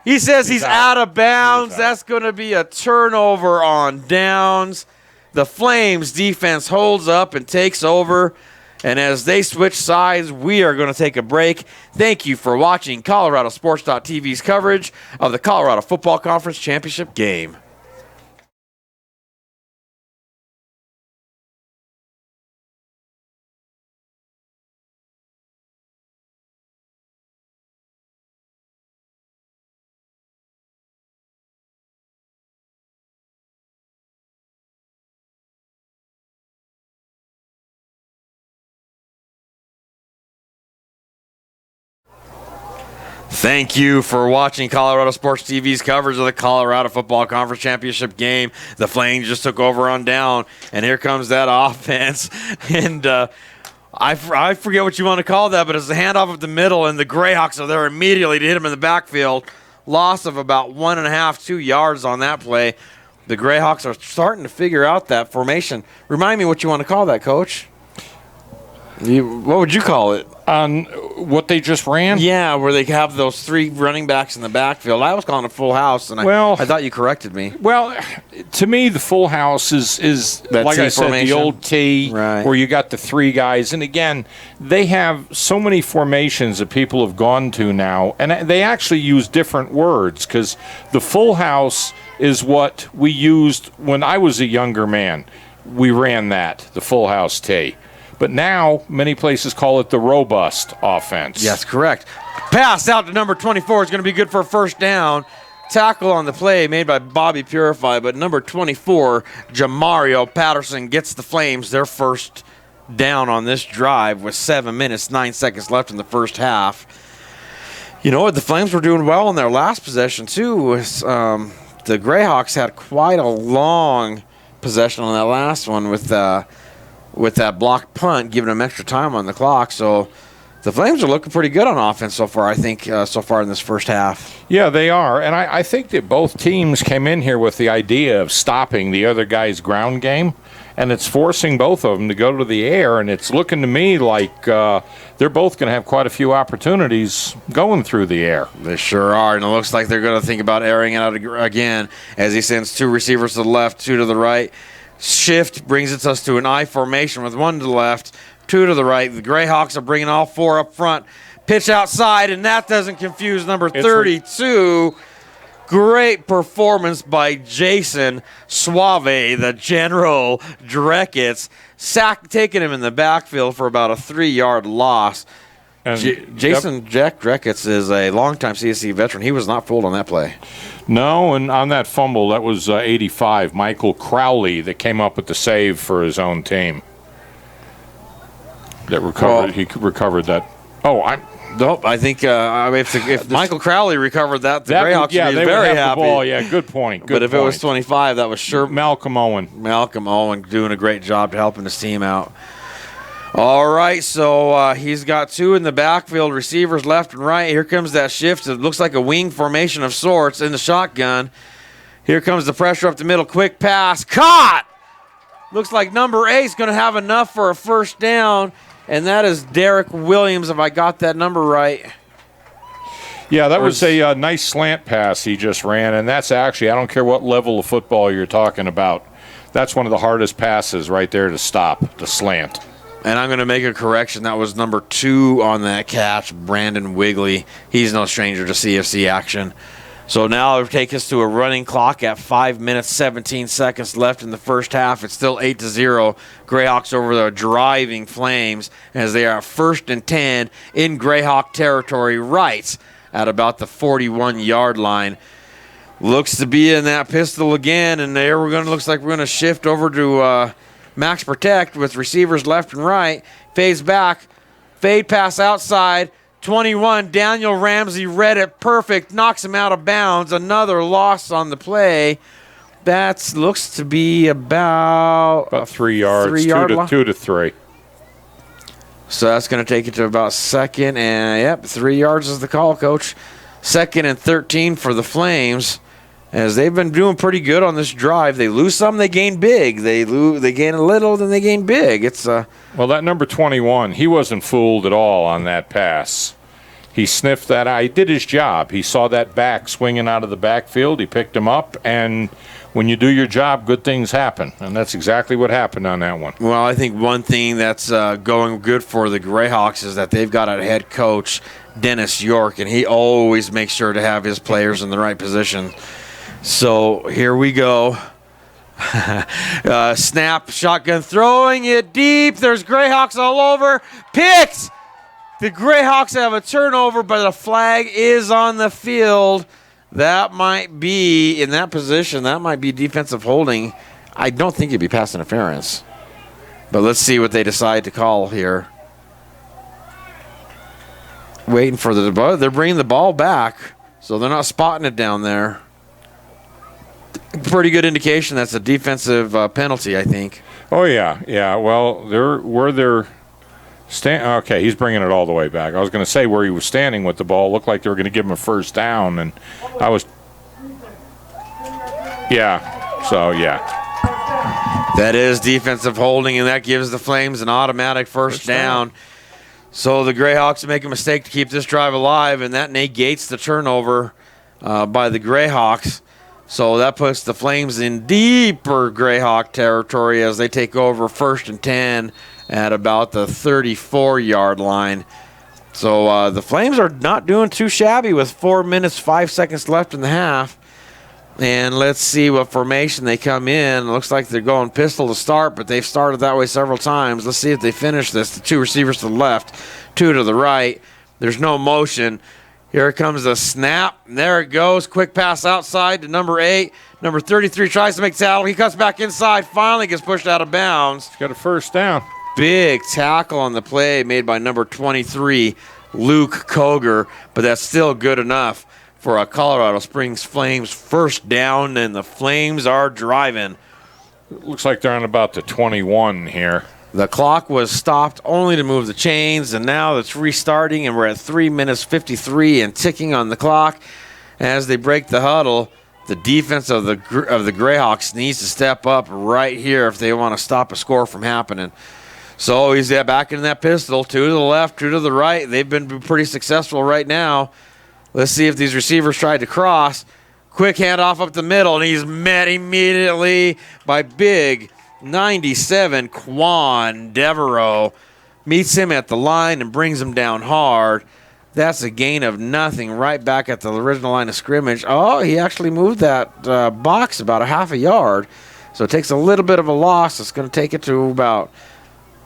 He says he's out of bounds. That's going to be a turnover on downs. The Flames defense holds up and takes over. And as they switch sides, we are going to take a break. Thank you for watching ColoradoSports.TV's coverage of the Colorado Football Conference Championship Game. Thank you for watching Colorado Sports TV's coverage of the Colorado Football Conference Championship Game. The Flames just took over on down, and here comes that offense. And I forget what you want to call that, but it's a handoff up the middle, and the Greyhawks are there immediately to hit him in the backfield. Loss of about 1.5, 2 yards on that play. The Greyhawks are starting to figure out that formation. Remind me what you want to call that, Coach. What would you call it? On what they just ran? Yeah, where they have those 3 running backs in the backfield. I was calling it full house, and I thought you corrected me. Well, to me, the full house is that like T I said, formation? the old T, right, where you got the 3 guys. And again, they have so many formations that people have gone to now, and they actually use different words because the full house is what we used when I was a younger man. We ran that, the full house T. But now, many places call it the robust offense. Yes, correct. Pass out to number 24 is going to be good for a first down. Tackle on the play made by Bobby Purify, but number 24, Jamario Patterson, gets the Flames their first down on this drive with 7 minutes, 9 seconds left in the first half. You know what? The Flames were doing well in their last possession, too. The Greyhawks had quite a long possession on that last one with that blocked punt, giving them extra time on the clock. So the Flames are looking pretty good on offense so far, I think, so far in this first half. Yeah, they are. And I think that both teams came in here with the idea of stopping the other guy's ground game, and it's forcing both of them to go to the air, and it's looking to me like they're both going to have quite a few opportunities going through the air. They sure are, and it looks like they're going to think about airing it out again as he sends 2 receivers to the left, 2 to the right. Shift brings us to an I formation with 1 to the left, 2 to the right. The Greyhawks are bringing all 4 up front. Pitch outside, and that doesn't confuse number 32. Great performance by Jason Suave, the General Dreckitz, taking him in the backfield for about a 3-yard loss. And Jason Jack Dreckitz is a longtime CSC veteran. He was not fooled on that play. No, and on that fumble, that was 85, Michael Crowley, that came up with the save for his own team. That recovered. He recovered that. Nope, I think if Michael Crowley recovered that, the Greyhawks would be very happy. The ball. Yeah, good point. But if it was 25, that was sure. Malcolm Owen doing a great job to helping his team out. All right, so he's got 2 in the backfield, receivers left and right. Here comes that shift. It looks like a wing formation of sorts in the shotgun. Here comes the pressure up the middle. Quick pass. Caught! Looks like number 8 is going to have enough for a first down, and that is Derek Williams, if I got that number right. Yeah, that was a nice slant pass he just ran, and that's actually, I don't care what level of football you're talking about, that's one of the hardest passes right there to stop, the slant. And I'm going to make a correction. That was number 2 on that catch, Brandon Wigley. He's no stranger to CFC action. So now it'll take us to a running clock at 5 minutes, 17 seconds left in the first half. It's still 8-0. Greyhawks over the driving Flames as they are 1st and 10 in Greyhawk territory right at about the 41-yard line. Looks to be in that pistol again, and there looks like we're going to shift over to Max Protect with receivers left and right. Fades back. Fade pass outside. 21, Daniel Ramsey read it perfect. Knocks him out of bounds. Another loss on the play. That looks to be about 3 yards. 2 to 3. So that's going to take it to about 2nd. And, 3 yards is the call, Coach. 2nd and 13 for the Flames. As they've been doing pretty good on this drive. They lose some, they gain big. They gain a little, then they gain big. It's well, that number 21, he wasn't fooled at all on that pass. He sniffed that. He did his job. He saw that back swinging out of the backfield. He picked him up, and when you do your job, good things happen. And that's exactly what happened on that one. Well, I think one thing that's going good for the Greyhawks is that they've got a head coach, Dennis York, and he always makes sure to have his players in the right position. So here we go. Snap, shotgun, throwing it deep. There's Greyhawks all over. Picked! The Greyhawks have a turnover, but a flag is on the field. That might be, in that position, that might be defensive holding. I don't think it'd be pass interference. But let's see what they decide to call here. Waiting for they're bringing the ball back, so they're not spotting it down there. Pretty good indication that's a defensive penalty, I think. Oh, yeah. Well, okay, he's bringing it all the way back. I was going to say where he was standing with the ball looked like they were going to give him a first down, and I was... Yeah, so, yeah. That is defensive holding, and that gives the Flames an automatic first down. So the Greyhawks make a mistake to keep this drive alive, and that negates the turnover by the Greyhawks. So that puts the Flames in deeper Greyhawk territory as they take over 1st and 10 at about the 34-yard line. So the Flames are not doing too shabby with 4 minutes, 5 seconds left in the half. And let's see what formation they come in. It looks like they're going pistol to start, but they've started that way several times. Let's see if they finish this. The 2 receivers to the left, 2 to the right. There's no motion. Here comes the snap. And there it goes. Quick pass outside to number 8. Number 33 tries to make tackle. He cuts back inside. Finally gets pushed out of bounds. He's got a first down. Big tackle on the play made by number 23, Luke Koger. But that's still good enough for a Colorado Springs Flames first down, and the Flames are driving. It looks like they're on about the 21 here. The clock was stopped only to move the chains, and now it's restarting, and we're at 3 minutes 53 and ticking on the clock. As they break the huddle, the defense of the Greyhawks needs to step up right here if they want to stop a score from happening. So he's back in that pistol, 2 to the left, 2 to the right. They've been pretty successful right now. Let's see if these receivers tried to cross. Quick handoff up the middle, and he's met immediately by big 97 Quan Devereaux. Meets him at the line and brings him down hard. That's a gain of nothing right back at the original line of scrimmage. Oh, he actually moved that box about a half a yard. So it takes a little bit of a loss. It's going to take it to about...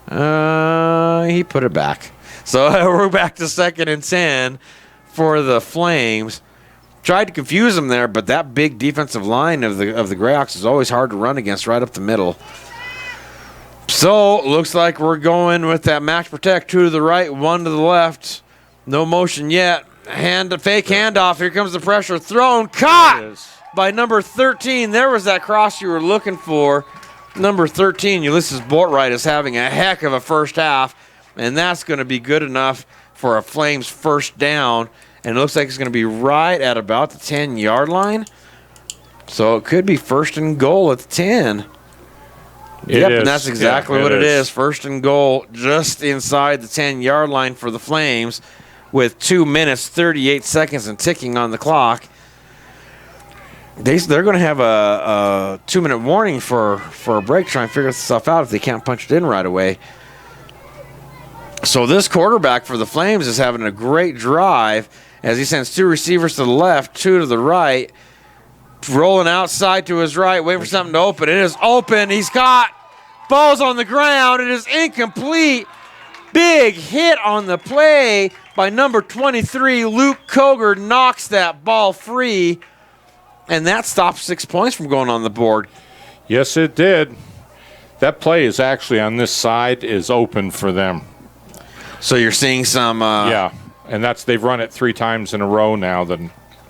he put it back. So we're back to 2nd and 10 for the Flames. Tried to confuse them there, but that big defensive line of the Greyhawks is always hard to run against right up the middle. So looks like we're going with that match protect, 2 to the right, 1 to the left. No motion yet. Fake handoff. Here comes the pressure. Thrown. Caught by number 13. There was that cross you were looking for. Number 13, Ulysses Bortright, is having a heck of a first half, and that's going to be good enough for a Flames first down. And it looks like it's going to be right at about the 10-yard line. So it could be 1st and goal at the 10. Yep, and that's exactly what it is. 1st and goal just inside the 10-yard line for the Flames with 2 minutes, 38 seconds and ticking on the clock. They're going to have a 2-minute warning for a break, try and figure this stuff out if they can't punch it in right away. So this quarterback for the Flames is having a great drive as he sends 2 receivers to the left, 2 to the right, rolling outside to his right, waiting for something to open. It is open. He's caught. Ball's on the ground. It is incomplete. Big hit on the play by number 23. Luke Koger knocks that ball free, and that stops 6 points from going on the board. Yes, it did. That play is actually on this side is open for them. So you're seeing some... yeah, and they've run it 3 times in a row now.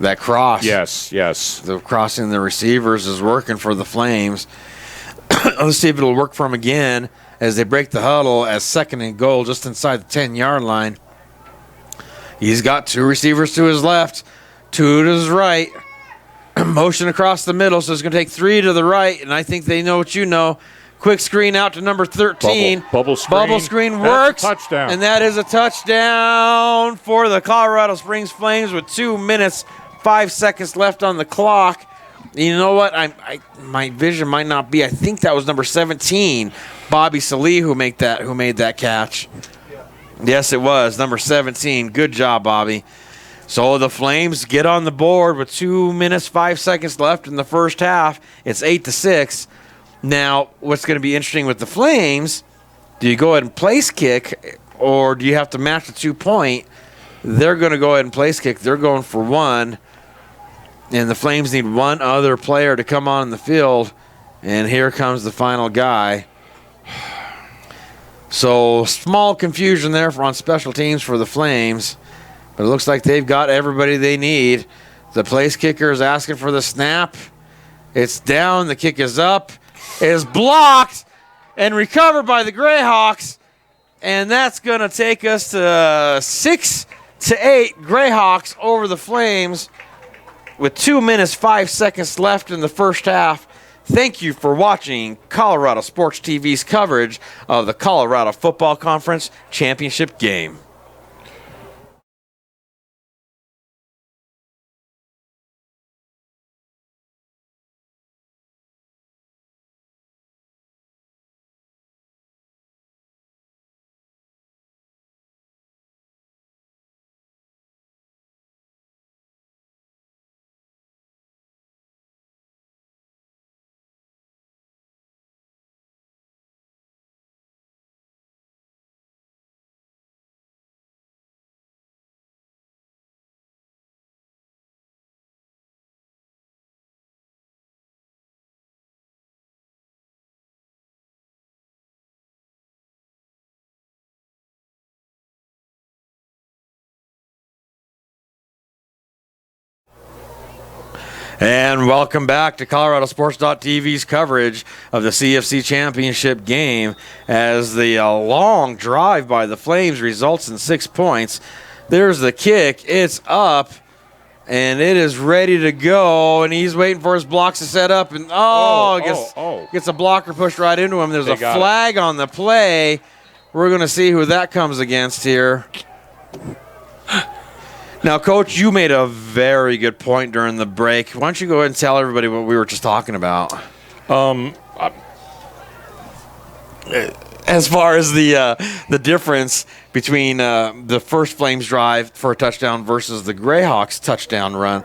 That cross. Yes. The crossing the receivers is working for the Flames. Let's see if it'll work for them again as they break the huddle as 2nd and goal just inside the 10-yard line. He's got 2 receivers to his left, 2 to his right. Motion across the middle, so it's going to take 3 to the right, and I think they know what you know. Quick screen out to number 13. Bubble screen works. Touchdown. And that is a touchdown for the Colorado Springs Flames with 2 minutes, 5 seconds left on the clock. You know what? My vision might not be. I think that was number 17, Bobby Salee, who made that catch. Yes, it was number 17. Good job, Bobby. So the Flames get on the board with 2 minutes, 5 seconds left in the first half. It's 8-6. Now, what's going to be interesting with the Flames, do you go ahead and place kick, or do you have to match the 2-point? They're going to go ahead and place kick. They're going for 1, and the Flames need 1 other player to come on the field, and here comes the final guy. So, small confusion there on special teams for the Flames, but it looks like they've got everybody they need. The place kicker is asking for the snap. It's down. The kick is up. It is blocked and recovered by the Greyhawks, and that's going to take us to 6-8 Greyhawks over the Flames with 2 minutes, 5 seconds left in the first half. Thank you for watching Colorado Sports TV's coverage of the Colorado Football Conference Championship Game. And welcome back to ColoradoSports.TV's coverage of the CFC Championship game as the long drive by the Flames results in 6 points. There's the kick. It's up, and it is ready to go, and he's waiting for his blocks to set up, and gets a blocker pushed right into him. There's a flag on the play. We're going to see who that comes against here. Now, Coach, you made a very good point during the break. Why don't you go ahead and tell everybody what we were just talking about? As far as the difference between the first Flames drive for a touchdown versus the Greyhawks touchdown run.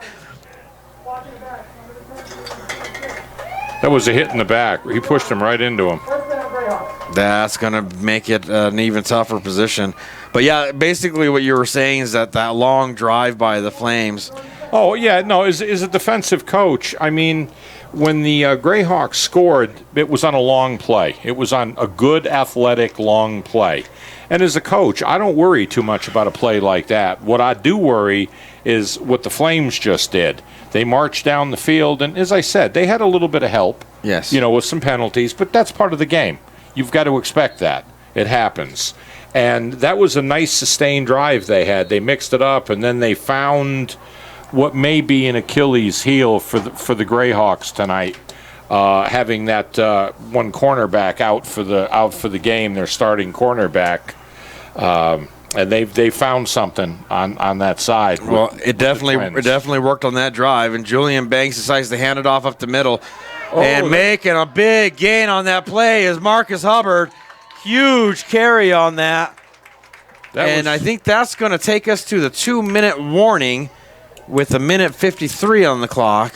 That was a hit in the back. He pushed him right into him. That's going to make it an even tougher position. But, yeah, basically what you were saying is that long drive by the Flames. Oh, yeah, no, as a defensive coach, I mean, when the Greyhawks scored, it was on a long play. It was on a good, athletic, long play. And as a coach, I don't worry too much about a play like that. What I do worry is what the Flames just did. They marched down the field, and as I said, they had a little bit of help. Yes. With some penalties, but that's part of the game. You've got to expect that. It happens. And that was a nice sustained drive they had. They mixed it up, and then they found what may be an Achilles heel for the Greyhawks tonight, having that one cornerback out for the game, their starting cornerback. And they found something on that side. Well, it definitely worked on that drive, and Julian Banks decides to hand it off up the middle. And making a big gain on that play is Marcus Hubbard. Huge carry on that. I think that's going to take us to the 2-minute warning with 1:53 on the clock.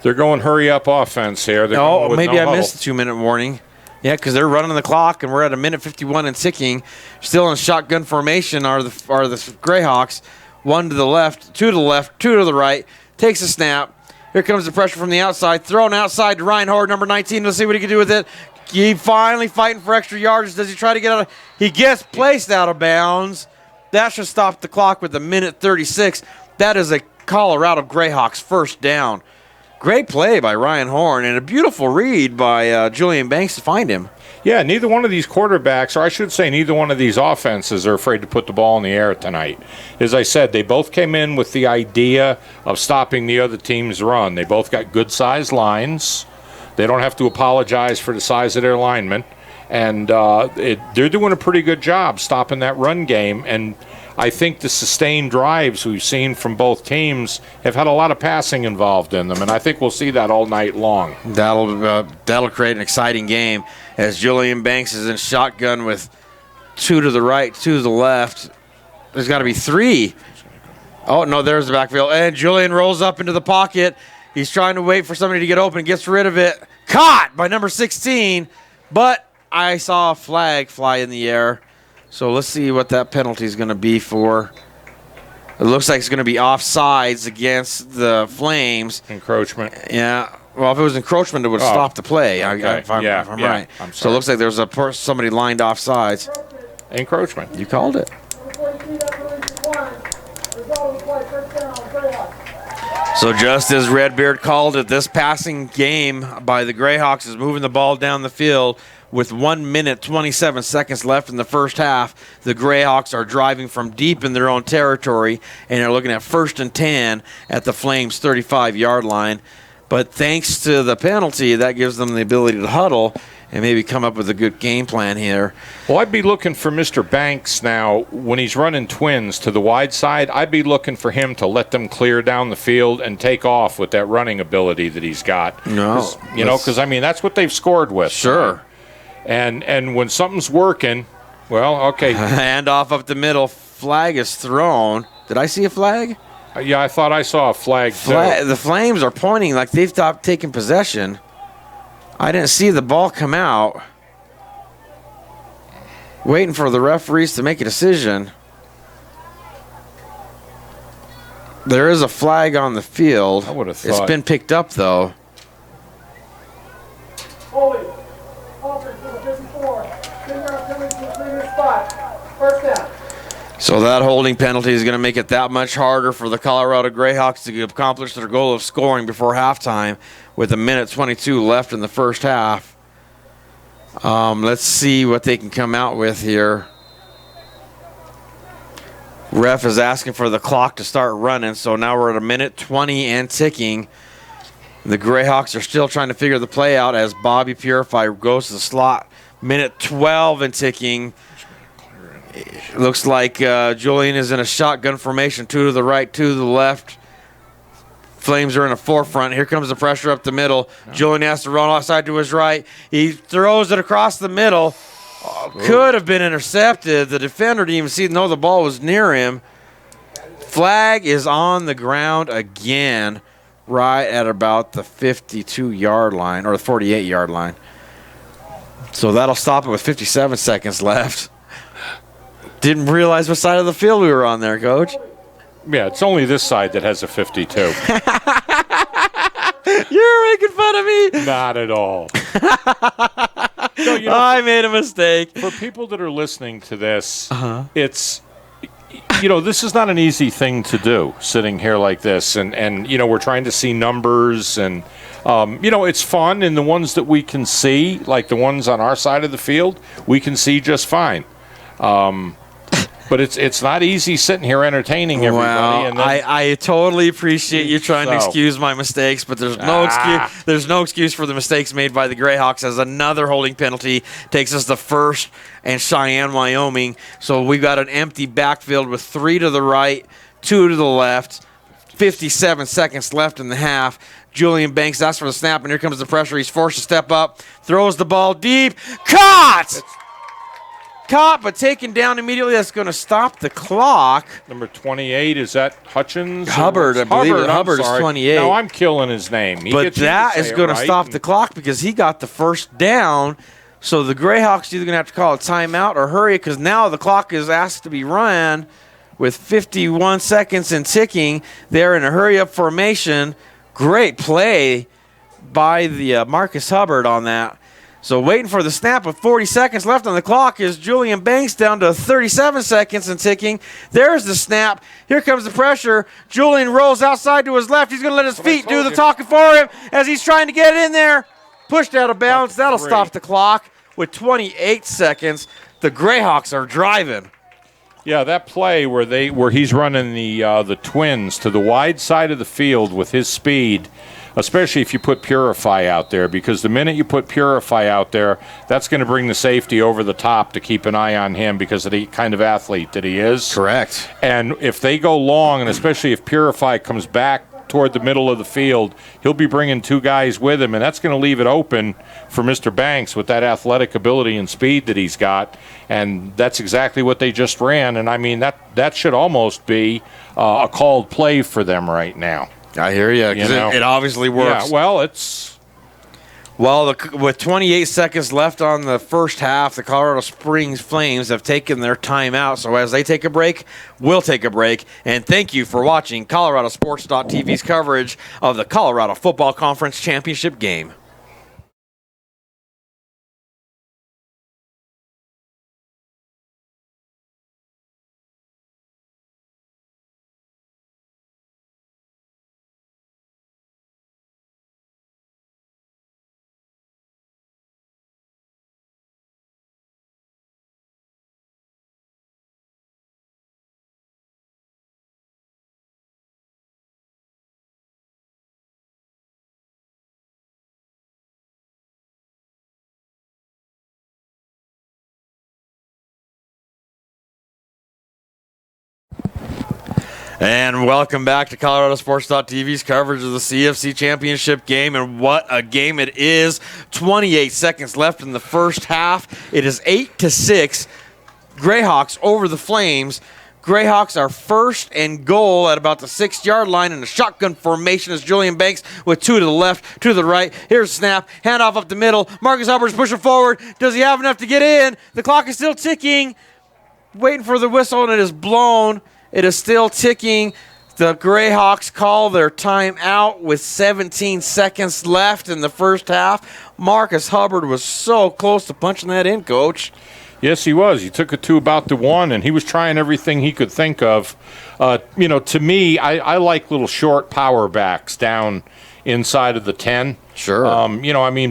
They're going hurry-up offense here. Maybe I missed the 2-minute warning. Yeah, because they're running the clock, and we're at 1:51 and ticking. Still in shotgun formation are the Greyhawks. 1 to the left, 2 to the left, 2 to the right. Takes a snap. Here comes the pressure from the outside. Thrown outside to Ryan Horde, number 19. Let's see what he can do with it. He finally fighting for extra yards. Does he try to get out? He gets placed out of bounds. That should stop the clock with 1:36. That is a Colorado Greyhawks first down. Great play by Ryan Horn and a beautiful read by Julian Banks to find him. Yeah, neither one of these quarterbacks, or I should say neither one of these offenses are afraid to put the ball in the air tonight. As I said, they both came in with the idea of stopping the other team's run. They both got good-sized lines. They don't have to apologize for the size of their linemen. And they're doing a pretty good job stopping that run game. And I think the sustained drives we've seen from both teams have had a lot of passing involved in them, and I think we'll see that all night long. That'll create an exciting game as Julian Banks is in shotgun with 2 to the right, 2 to the left. There's got to be 3. Oh, no, there's the backfield. And Julian rolls up into the pocket. He's trying to wait for somebody to get open, gets rid of it. Caught by number 16, but I saw a flag fly in the air. So let's see what that penalty is going to be for. It looks like it's going to be offsides against the Flames. Encroachment. Yeah. Well, if it was encroachment, it would stop the play. Okay. If I'm right. So it looks like there's somebody lined offsides. Encroachment. You called it. So just as Redbeard called it, this passing game by the Greyhawks is moving the ball down the field. With 1 minute, 27 seconds left in the first half, the Greyhawks are driving from deep in their own territory, and they're looking at 1st and 10 at the Flames' 35-yard line. But thanks to the penalty, that gives them the ability to huddle and maybe come up with a good game plan here. Well, I'd be looking for Mr. Banks now when he's running twins to the wide side. I'd be looking for him to let them clear down the field and take off with that running ability that he's got. Because, I mean, that's what they've scored with. Sure. And when something's working, well, okay. Handoff up the middle. Flag is thrown. Did I see a flag? Yeah, I thought I saw a flag, too. The Flames are pointing like they've stopped taking possession. I didn't see the ball come out. Waiting for the referees to make a decision. There is a flag on the field. I would have thought. It's been picked up, though. So So that holding penalty is going to make it that much harder for the Colorado Greyhawks to accomplish their goal of scoring before halftime with 1:22 left in the first half. Let's see what they can come out with here. Ref is asking for the clock to start running, so now we're at 1:20 and ticking. The Greyhawks are still trying to figure the play out as Bobby Purify goes to the slot. 1:12 and ticking. It looks like Julian is in a shotgun formation, 2 to the right, 2 to the left. Flames are in a forefront. Here comes the pressure up the middle. No. Julian has to run outside to his right. He throws it across the middle. Could have been intercepted. The defender didn't even know the ball was near him. Flag is on the ground again, right at about the 52-yard line, or the 48-yard line. So that'll stop it with 57 seconds left. Didn't realize what side of the field we were on there, Coach. Yeah, it's only this side that has a 52. You're making fun of me. Not at all. No, I made a mistake. For people that are listening to this, it's, this is not an easy thing to do, sitting here like this. And we're trying to see numbers and, it's fun. And the ones that we can see, like the ones on our side of the field, we can see just fine. But it's not easy sitting here entertaining everybody. Well, and then, I totally appreciate you trying to excuse my mistakes, but there's no excuse. There's no excuse for the mistakes made by the Greyhawks, as another holding penalty takes us to first and Cheyenne, Wyoming. So we've got an empty backfield with 3 to the right, 2 to the left. 57 seconds left in the half. Julian Banks asks for the snap, and here comes the pressure. He's forced to step up, throws the ball deep, caught, but taken down immediately. That's going to stop the clock. Number 28, is that Hutchins? Hubbard, I believe it. Hubbard is 28. No, I'm killing his name. But that is going to stop the clock because he got the first down. So the Greyhawks are either going to have to call a timeout or hurry, because now the clock is asked to be run with 51 seconds and ticking. They're in a hurry-up formation. Great play by the Marcus Hubbard on that. So waiting for the snap with 40 seconds left on the clock is Julian Banks, down to 37 seconds and ticking. There's the snap. Here comes the pressure. Julian rolls outside to his left. He's going to let his feet do the talking for him as he's trying to get in there. Pushed out of bounds. That'll stop the clock with 28 seconds. The Greyhawks are driving. Yeah, that play where he's running the twins to the wide side of the field with his speed, especially if you put Purify out there, because the minute you put Purify out there, that's going to bring the safety over the top to keep an eye on him because of the kind of athlete that he is. Correct. And if they go long, and especially if Purify comes back toward the middle of the field, he'll be bringing 2 guys with him, and that's going to leave it open for Mr. Banks with that athletic ability and speed that he's got. And that's exactly what they just ran. And, I mean, that should almost be a called play for them right now. I hear you, because it obviously works. Yeah, well, it's... Well, with 28 seconds left on the first half, the Colorado Springs Flames have taken their timeout. So as they take a break, we'll take a break. And thank you for watching ColoradoSports.TV's coverage of the Colorado Football Conference Championship Game. And welcome back to ColoradoSports.TV's coverage of the CFC Championship Game. And what a game it is. 28 seconds left in the first half. It is 8-6. Greyhawks over the Flames. Greyhawks are first and goal at about the 6-yard line in a shotgun formation as Julian Banks with 2 to the left, 2 to the right. Here's a snap. Handoff up the middle. Marcus Hubbard's pushing forward. Does he have enough to get in? The clock is still ticking. Waiting for the whistle, and it is blown. It is still ticking. The Greyhawks call their timeout with 17 seconds left in the first half. Marcus Hubbard was so close to punching that in, Coach. Yes, he was. He took it to about the 1, and he was trying everything he could think of. To me, I like little short power backs down inside of the 10. Sure.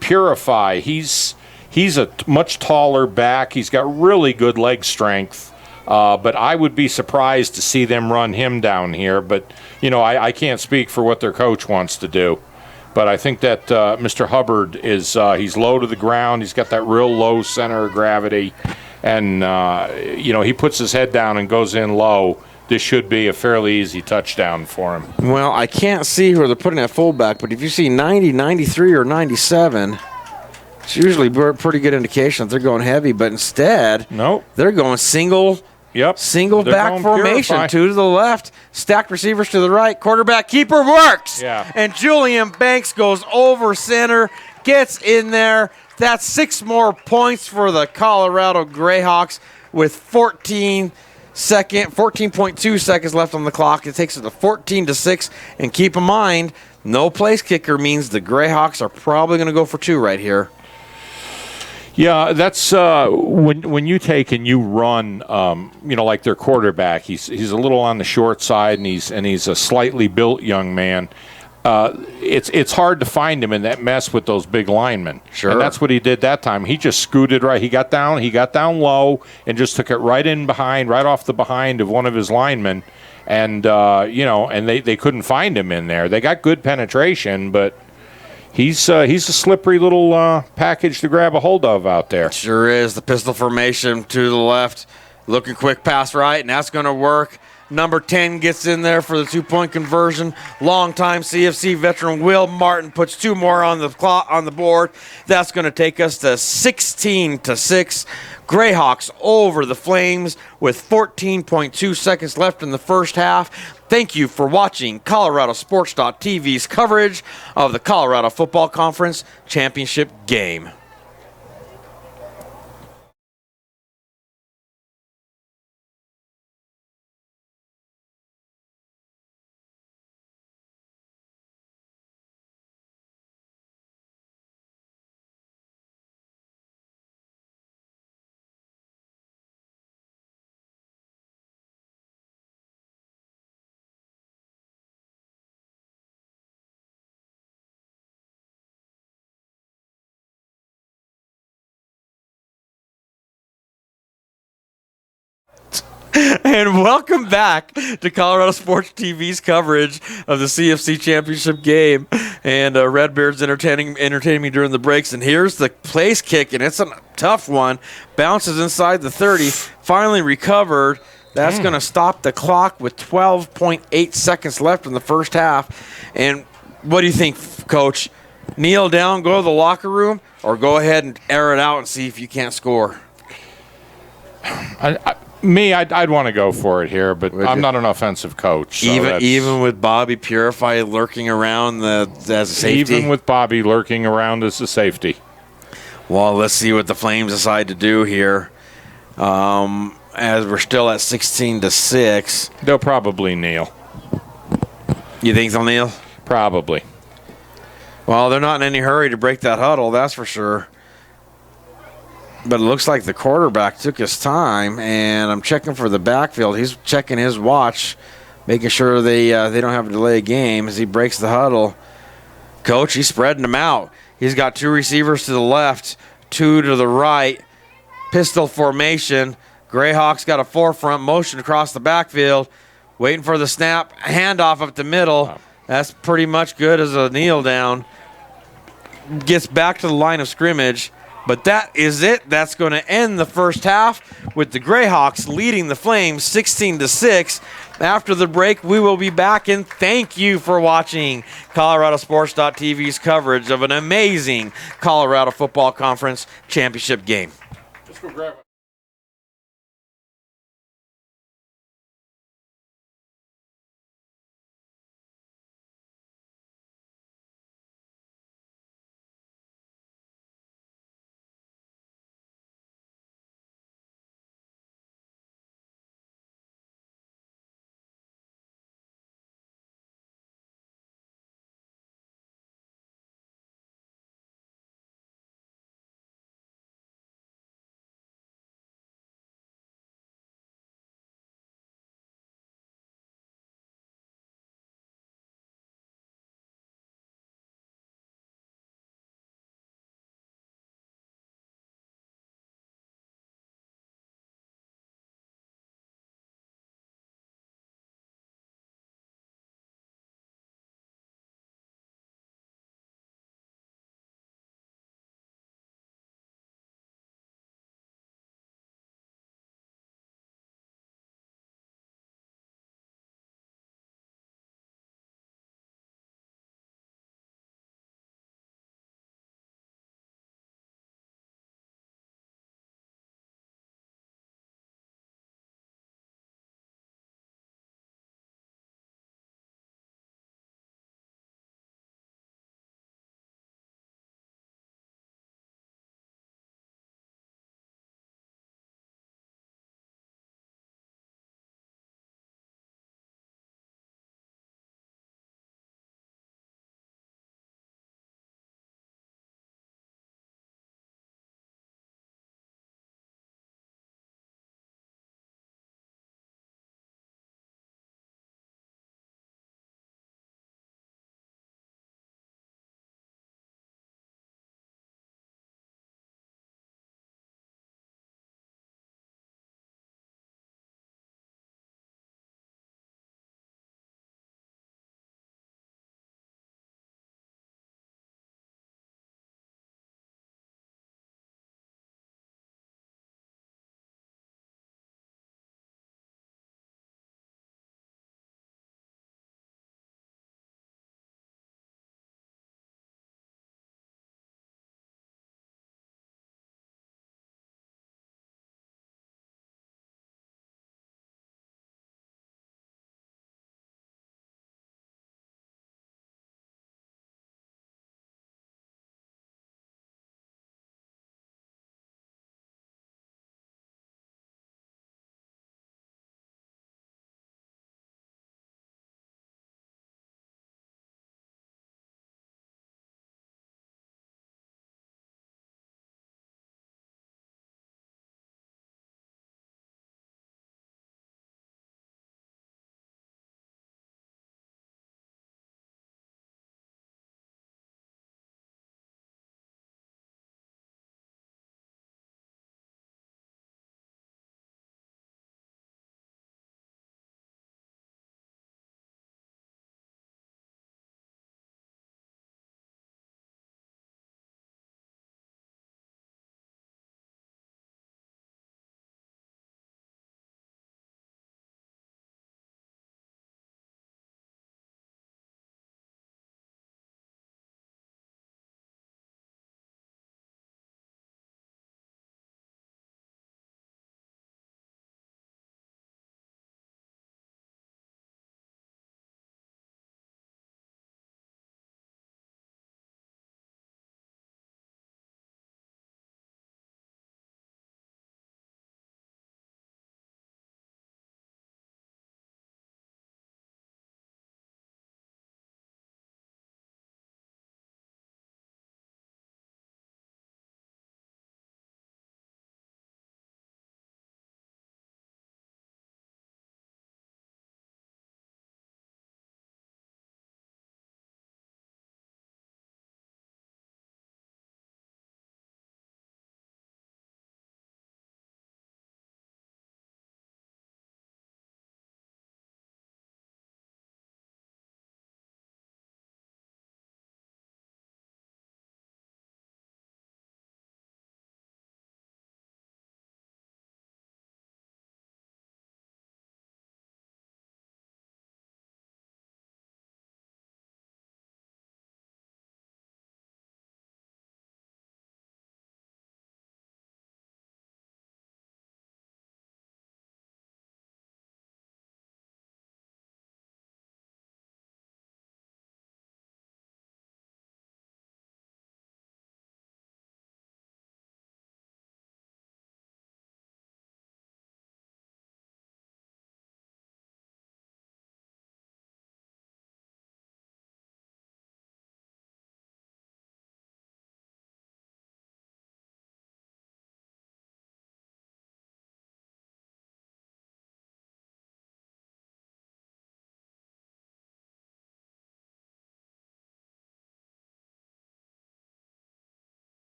Purify. He's a much taller back. He's got really good leg strength. But I would be surprised to see them run him down here. But, I can't speak for what their coach wants to do. But I think that Mr. Hubbard is he's low to the ground. He's got that real low center of gravity. And, he puts his head down and goes in low. This should be a fairly easy touchdown for him. Well, I can't see where they're putting that fullback, but if you see 90, 93, or 97, it's usually a pretty good indication that they're going heavy. But instead, nope, they're going single. Yep. Single back formation, Purify. 2 to the left, stacked receivers to the right, quarterback keeper works. Yeah. And Julian Banks goes over center, gets in there. That's 6 more points for the Colorado Greyhawks with 14.2 seconds left on the clock. It takes it to 14-6. And keep in mind, no place kicker means the Greyhawks are probably going to go for 2 right here. Yeah, that's when you take and you run, like their quarterback. He's a little on the short side, and he's a slightly built young man. It's hard to find him in that mess with those big linemen. Sure, and that's what he did that time. He just scooted right. He got down low, and just took it right in behind, right off the behind of one of his linemen, and and they couldn't find him in there. They got good penetration, but. He's a slippery little package to grab a hold of out there. Sure is. The pistol formation to the left. Looking quick pass right, and that's going to work. Number 10 gets in there for the 2-point conversion. Longtime CFC veteran Will Martin puts 2 more on the board. That's going to take us to 16-6. Greyhawks over the Flames with 14.2 seconds left in the first half. Thank you for watching ColoradoSports.TV's coverage of the Colorado Football Conference Championship Game. And welcome back to Colorado Sports TV's coverage of the CFC Championship Game. And Redbeard's entertaining me during the breaks. And here's the place kick, and it's a tough one. Bounces inside the 30, finally recovered. That's going to stop the clock with 12.8 seconds left in the first half. And what do you think, Coach? Kneel down, go to the locker room, or go ahead and air it out and see if you can't score? I'd want to go for it here, but I'm not an offensive coach. So even with Bobby Purify lurking around as a safety? Even with Bobby lurking around as a safety. Well, let's see what the Flames decide to do here. As we're still at 16-6. They'll probably kneel. You think they'll kneel? Probably. Well, they're not in any hurry to break that huddle, that's for sure. But it looks like the quarterback took his time, and I'm checking for the backfield. He's checking his watch, making sure they don't have a delay game as he breaks the huddle. Coach, he's spreading them out. He's got 2 receivers to the left, 2 to the right. Pistol formation. Greyhawks got a forefront motion across the backfield, waiting for the snap. Handoff up the middle. Wow. That's pretty much good as a kneel down. Gets back to the line of scrimmage. But that is it. That's going to end the first half with the Greyhawks leading the Flames 16-6. After the break, we will be back, and thank you for watching ColoradoSports.TV's coverage of an amazing Colorado Football Conference Championship Game. Let's go grab it.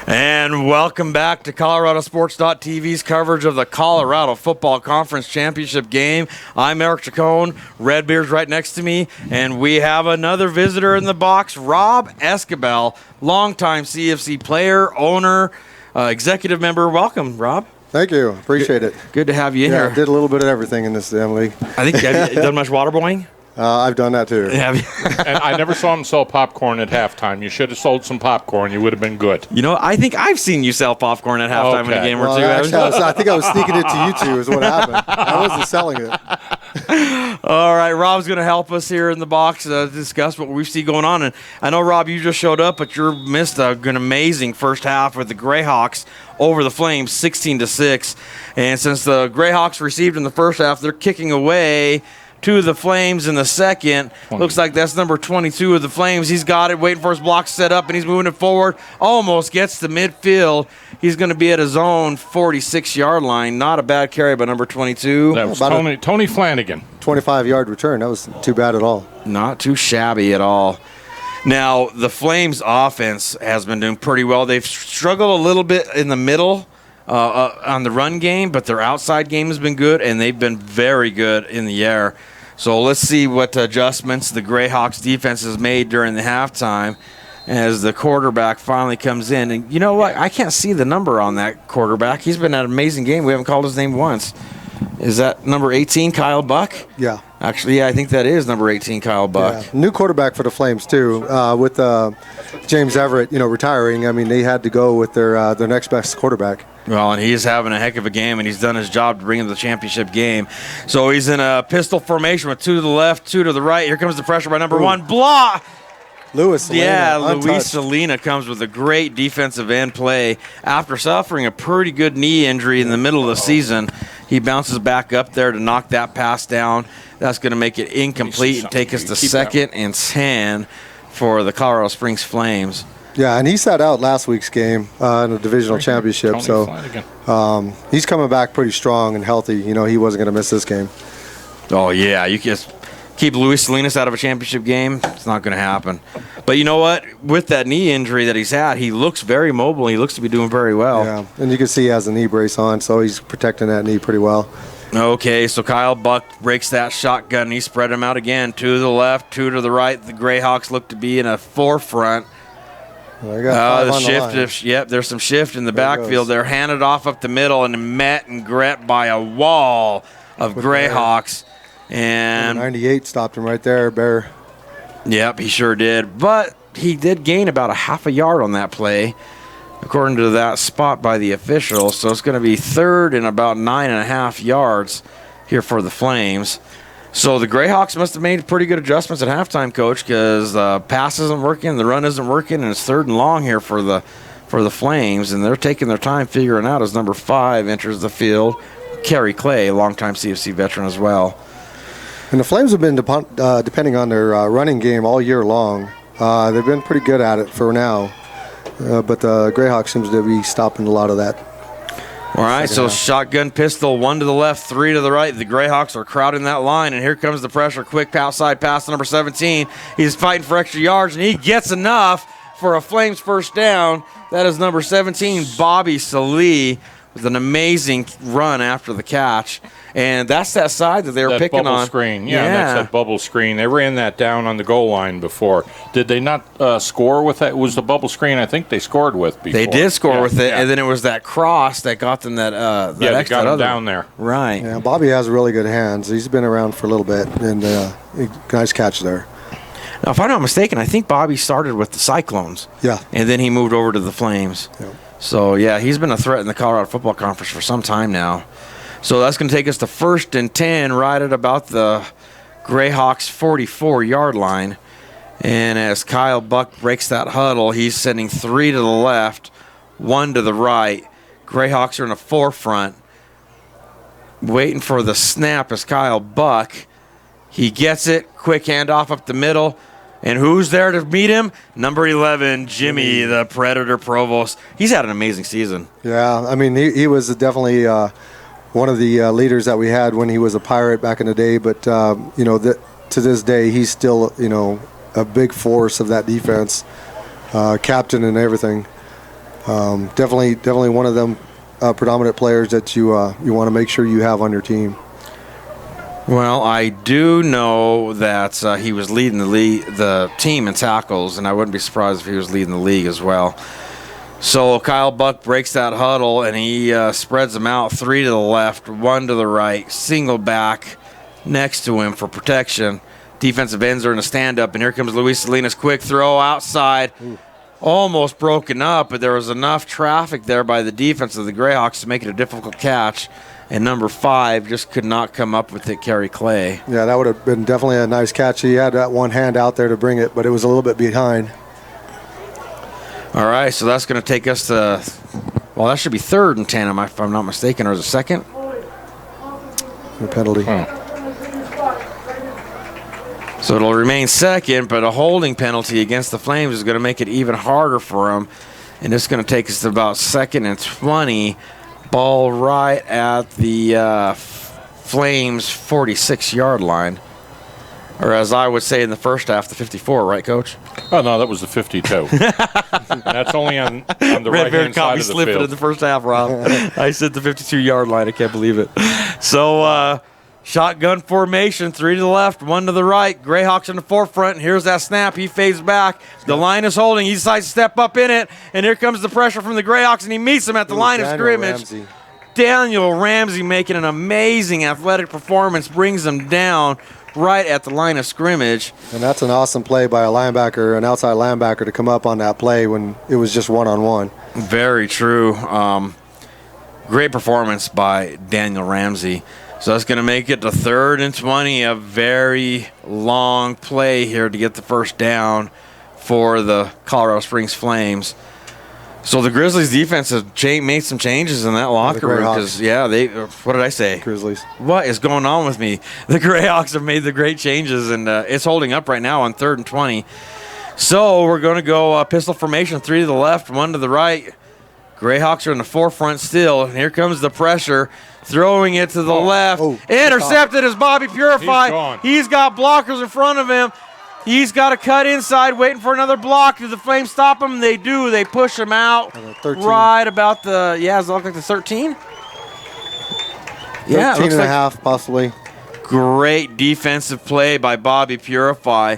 And welcome back to ColoradoSports.TV's coverage of the Colorado Football Conference Championship Game. I'm Eric Chacon. Redbeard's right next to me. And we have another visitor in the box, Rob Escabel, longtime CFC player, owner, executive member. Welcome, Rob. Thank you. Appreciate it. Good to have you in here. I did a little bit of everything in this damn league. I think, have you done much waterboarding? I've done that too. Have you? And I never saw him sell popcorn at halftime. You should have sold some popcorn. You would have been good. You know, I think I've seen you sell popcorn at halftime in a game or two. Actually, I think I was sneaking it to you two is what happened. I wasn't selling it. All right, Rob's going to help us here in the box discuss what we see going on. And I know, Rob, you just showed up, but you missed an amazing first half with the Greyhawks over the Flames, 16-6. And since the Greyhawks received in the first half, they're kicking away to the Flames in the second. 20. Looks like that's number 22 of the Flames. He's got it, waiting for his block set up, and he's moving it forward. Almost gets to midfield. He's going to be at his own 46-yard line. Not a bad carry by number 22. That was Tony Flanagan. 25-yard return. That was too bad at all. Not too shabby at all. Now, the Flames' offense has been doing pretty well. They've struggled a little bit in the middle on the run game, but their outside game has been good, and they've been very good in the air. So let's see what adjustments the Greyhawks defense has made during the halftime as the quarterback finally comes in. And you know what? I can't see the number on that quarterback. He's been at an amazing game. We haven't called his name once. Is that number 18, Kyle Buck? Yeah. Actually, yeah, I think that is number 18, Kyle Buck. Yeah. New quarterback for the Flames too. With James Everett, retiring. I mean, they had to go with their next best quarterback. Well, and he's having a heck of a game, and he's done his job to bring him to the championship game. So he's in a pistol formation with 2 to the left, 2 to the right. Here comes the pressure by number 1. Blah! Luis Salina comes with a great defensive end play. After suffering a pretty good knee injury in the middle of the season, he bounces back up there to knock that pass down. That's going to make it incomplete and take us to 2nd and 10 for the Colorado Springs Flames. Yeah, and he sat out last week's game in the divisional championship. So he's coming back pretty strong and healthy. He wasn't going to miss this game. Oh, yeah. You just keep Luis Salinas out of a championship game, it's not going to happen. But you know what? With that knee injury that he's had, he looks very mobile. He looks to be doing very well. Yeah, and you can see he has a knee brace on, so he's protecting that knee pretty well. Okay, so Kyle Buck breaks that shotgun. He spread him out again. 2 to the left, 2 to the right. The Greyhawks look to be in a forefront. There's some shift in the backfield. They're handed off up the middle and met and gret by a wall of Greyhawks. And 98 stopped him right there, Bear. Yep, he sure did. But he did gain about a half a yard on that play, according to that spot by the official. So it's going to be 3rd and about 9.5 yards here for the Flames. So the Greyhawks must have made pretty good adjustments at halftime, Coach, because the pass isn't working, the run isn't working, and it's 3rd and long here for the Flames, and they're taking their time figuring out as number 5 enters the field. Kerry Clay, a longtime CFC veteran as well. And the Flames have been depending on their running game all year long. They've been pretty good at it for now, but the Greyhawks seems to be stopping a lot of that. All right, so shotgun pistol, 1 to the left, 3 to the right. The Greyhawks are crowding that line, and here comes the pressure. Quick outside pass to number 17. He's fighting for extra yards, and he gets enough for a Flames first down. That is number 17, Bobby Salee, with an amazing run after the catch. And that's that side that they were picking on. That bubble screen. Yeah, that's that bubble screen. They ran that down on the goal line before. Did they not score with that? It was the bubble screen I think they scored with before. They did score with it, and then it was that cross that got them that they got him down there. Right. Yeah, Bobby has really good hands. He's been around for a little bit, and nice catch there. Now, if I'm not mistaken, I think Bobby started with the Cyclones. Yeah. And then he moved over to the Flames. Yeah. So, yeah, he's been a threat in the Colorado Football Conference for some time now. So that's going to take us to 1st and 10 right at about the Greyhawks 44-yard line. And as Kyle Buck breaks that huddle, he's sending 3 to the left, 1 to the right. Greyhawks are in the forefront. Waiting for the snap is Kyle Buck. He gets it. Quick handoff up the middle. And who's there to meet him? Number 11, Jimmy, the Predator Provost. He's had an amazing season. Yeah, I mean, he was definitely one of the leaders that we had when he was a Pirate back in the day. But, to this day, he's still, a big force of that defense, captain and everything. Definitely one of them predominant players that you want to make sure you have on your team. Well, I do know that he was leading the team in tackles, and I wouldn't be surprised if he was leading the league as well. So Kyle Buck breaks that huddle, and he spreads them out, 3 to the left, 1 to the right, single back next to him for protection. Defensive ends are in a stand-up, and here comes Luis Salinas. Quick throw outside. Ooh. Almost broken up, but there was enough traffic there by the defense of the Greyhawks to make it a difficult catch. And number 5 just could not come up with it, Kerry Clay. Yeah, that would have been definitely a nice catch. He had that one hand out there to bring it, but it was a little bit behind. All right, so that's going to take us to, well, that should be 3rd and 10, if I'm not mistaken, or is it 2nd? A penalty. So it'll remain 2nd, but a holding penalty against the Flames is going to make it even harder for them. And it's going to take us to about 2nd and 20. Ball right at the Flames' 46-yard line. Or as I would say in the first half, the 54, right, Coach? Oh, no, that was the 52. That's only on the right-hand side of the slipping field. in the first half, Rob. I said the 52-yard line. I can't believe it. So shotgun formation, 3 to the left, 1 to the right. Greyhawks in the forefront. And here's that snap. He fades back. The line is holding. He decides to step up in it. And here comes the pressure from the Greyhawks, and he meets him at the line of scrimmage. Daniel Ramsey making an amazing athletic performance, brings him down right at the line of scrimmage. And that's an awesome play by a linebacker, an outside linebacker, to come up on that play when it was just one-on-one. Very true. Great performance by Daniel Ramsey. So that's going to make it to 3rd and 20, a very long play here to get the first down for the Colorado Springs Flames. So the Grizzlies defense has made some changes in that locker room because, what did I say? Grizzlies. What is going on with me? The Greyhawks have made the great changes, and it's holding up right now on 3rd and 20. So we're going to go pistol formation, 3 to the left, 1 to the right. Greyhawks are in the forefront still, and here comes the pressure. Throwing it to the left. Intercepted as Bobby Purify. He's got blockers in front of him. He's got to cut inside, waiting for another block. Do the Flames stop him? They do. They push him out right about the, does it look like the 13? 13 and a half, possibly. Great defensive play by Bobby Purify.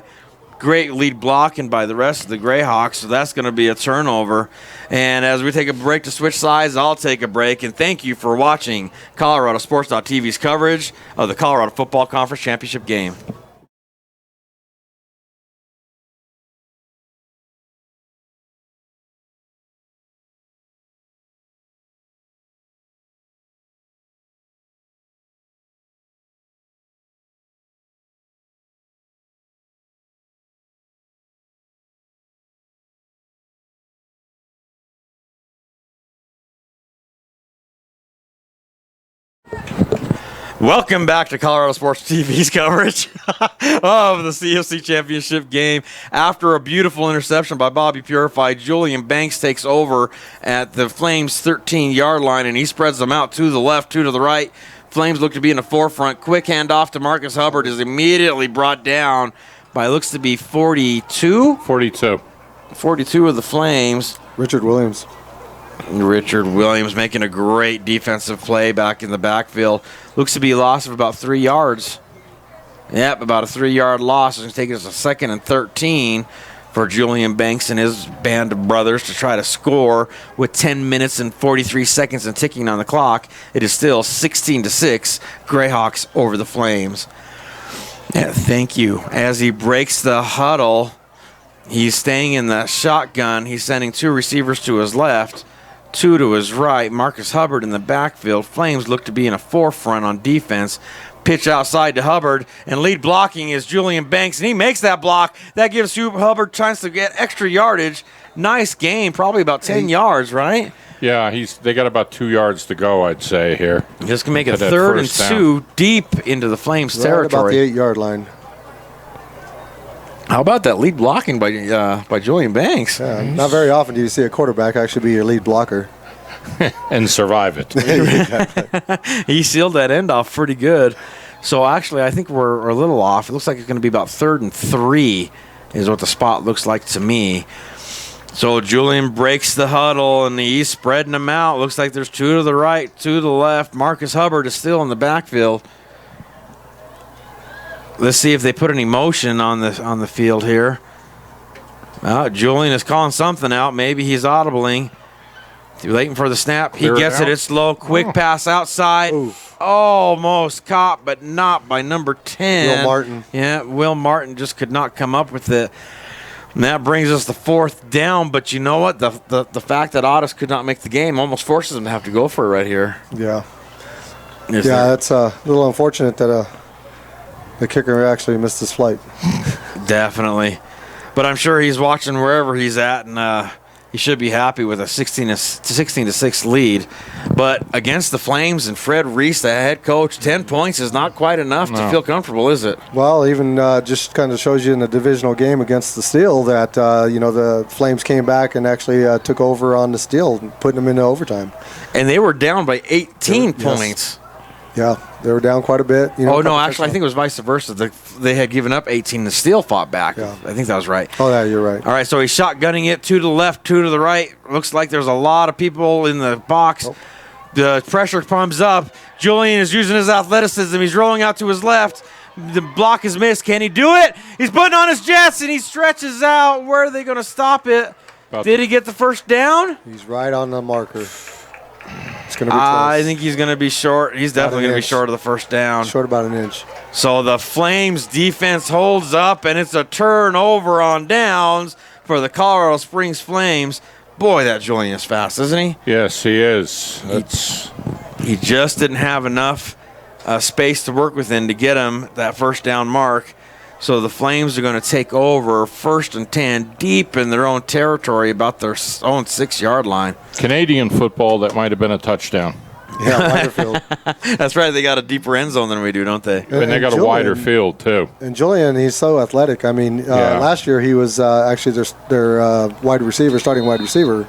Great lead blocking by the rest of the Greyhawks, so that's going to be a turnover. And as we take a break to switch sides, I'll take a break. And thank you for watching ColoradoSports.TV's coverage of the Colorado Football Conference Championship Game. Welcome back to Colorado Sports TV's coverage of the CFC Championship Game. After a beautiful interception by Bobby Purify, Julian Banks takes over at the Flames' 13-yard line, and he spreads them out 2 to the left, 2 to the right. Flames look to be in the forefront. Quick handoff to Marcus Hubbard is immediately brought down by looks to be 42? 42. 42 of the Flames. Richard Williams making a great defensive play back in the backfield. Looks to be a loss of about 3 yards. Yep, about a 3-yard loss. It's going to take us a 2nd and 13 for Julian Banks and his band of brothers to try to score with 10 minutes and 43 seconds and ticking on the clock. It is still 16-6, Greyhawks over the Flames. Yeah, thank you. As he breaks the huddle, he's staying in the shotgun. He's sending 2 receivers to his left, 2 to his right. Marcus Hubbard in the backfield. Flames look to be in a forefront on defense. Pitch outside to Hubbard, and lead blocking is Julian Banks, and he makes that block. That gives Hubbard a chance to get extra yardage. Nice game, probably about 10 yards, right? Yeah, they got about 2 yards to go, I'd say, here. Just can make it 3rd and 2 deep into the Flames' territory. About the 8-yard line. How about that lead blocking by Julian Banks? Yeah, not very often do you see a quarterback actually be your lead blocker. And survive it. He sealed that end off pretty good. So actually, I think we're a little off. It looks like it's going to be about 3rd and 3 is what the spot looks like to me. So Julian breaks the huddle, and he's spreading them out. Looks like there's 2 to the right, 2 to the left. Marcus Hubbard is still in the backfield. Let's see if they put any motion on the field here. Julian is calling something out. Maybe he's audibling. Waiting for the snap. He gets it. It's low. Quick pass outside. Ooh. Almost caught, but not by number 10. Will Martin. Yeah, Will Martin just could not come up with it. And that brings us to 4th down. But you know what? The fact that Otis could not make the game almost forces him to have to go for it right here. Yeah. That's a little unfortunate that the kicker actually missed his flight. Definitely. But I'm sure he's watching wherever he's at, and he should be happy with a 16-6 lead. But against the Flames and Fred Reese, the head coach, 10 points is not quite enough to feel comfortable, is it? Well, even just kind of shows you in a divisional game against the Steel that, the Flames came back and actually took over on the Steel, putting them into overtime. And they were down by 18 points. Yeah, they were down quite a bit. Actually, I think it was vice versa. They had given up 18. The Steel fought back. Yeah. I think that was right. Oh, yeah, you're right. All right, so he's shotgunning it, 2 to the left, 2 to the right. Looks like there's a lot of people in the box. Oh. The pressure pumps up. Julian is using his athleticism. He's rolling out to his left. The block is missed. Can he do it? He's putting on his jets, and he stretches out. Where are they going to stop it? Did he get the first down? He's right on the marker. It's going to be close. I think he's going to be short. He's definitely going to be short of the first down. Short about an inch. So the Flames defense holds up, and it's a turnover on downs for the Colorado Springs Flames. Boy, that Julian is fast, isn't he? Yes, he is. He just didn't have enough space to work within to get him that first down mark. So the Flames are going to take over 1st and 10 deep in their own territory, about their own 6-yard line. Canadian football, that might have been a touchdown. Yeah, wider field. That's right. They got a deeper end zone than we do, don't they? And they got a wider field, too. And Julian, he's so athletic. I mean, last year he was actually their starting wide receiver,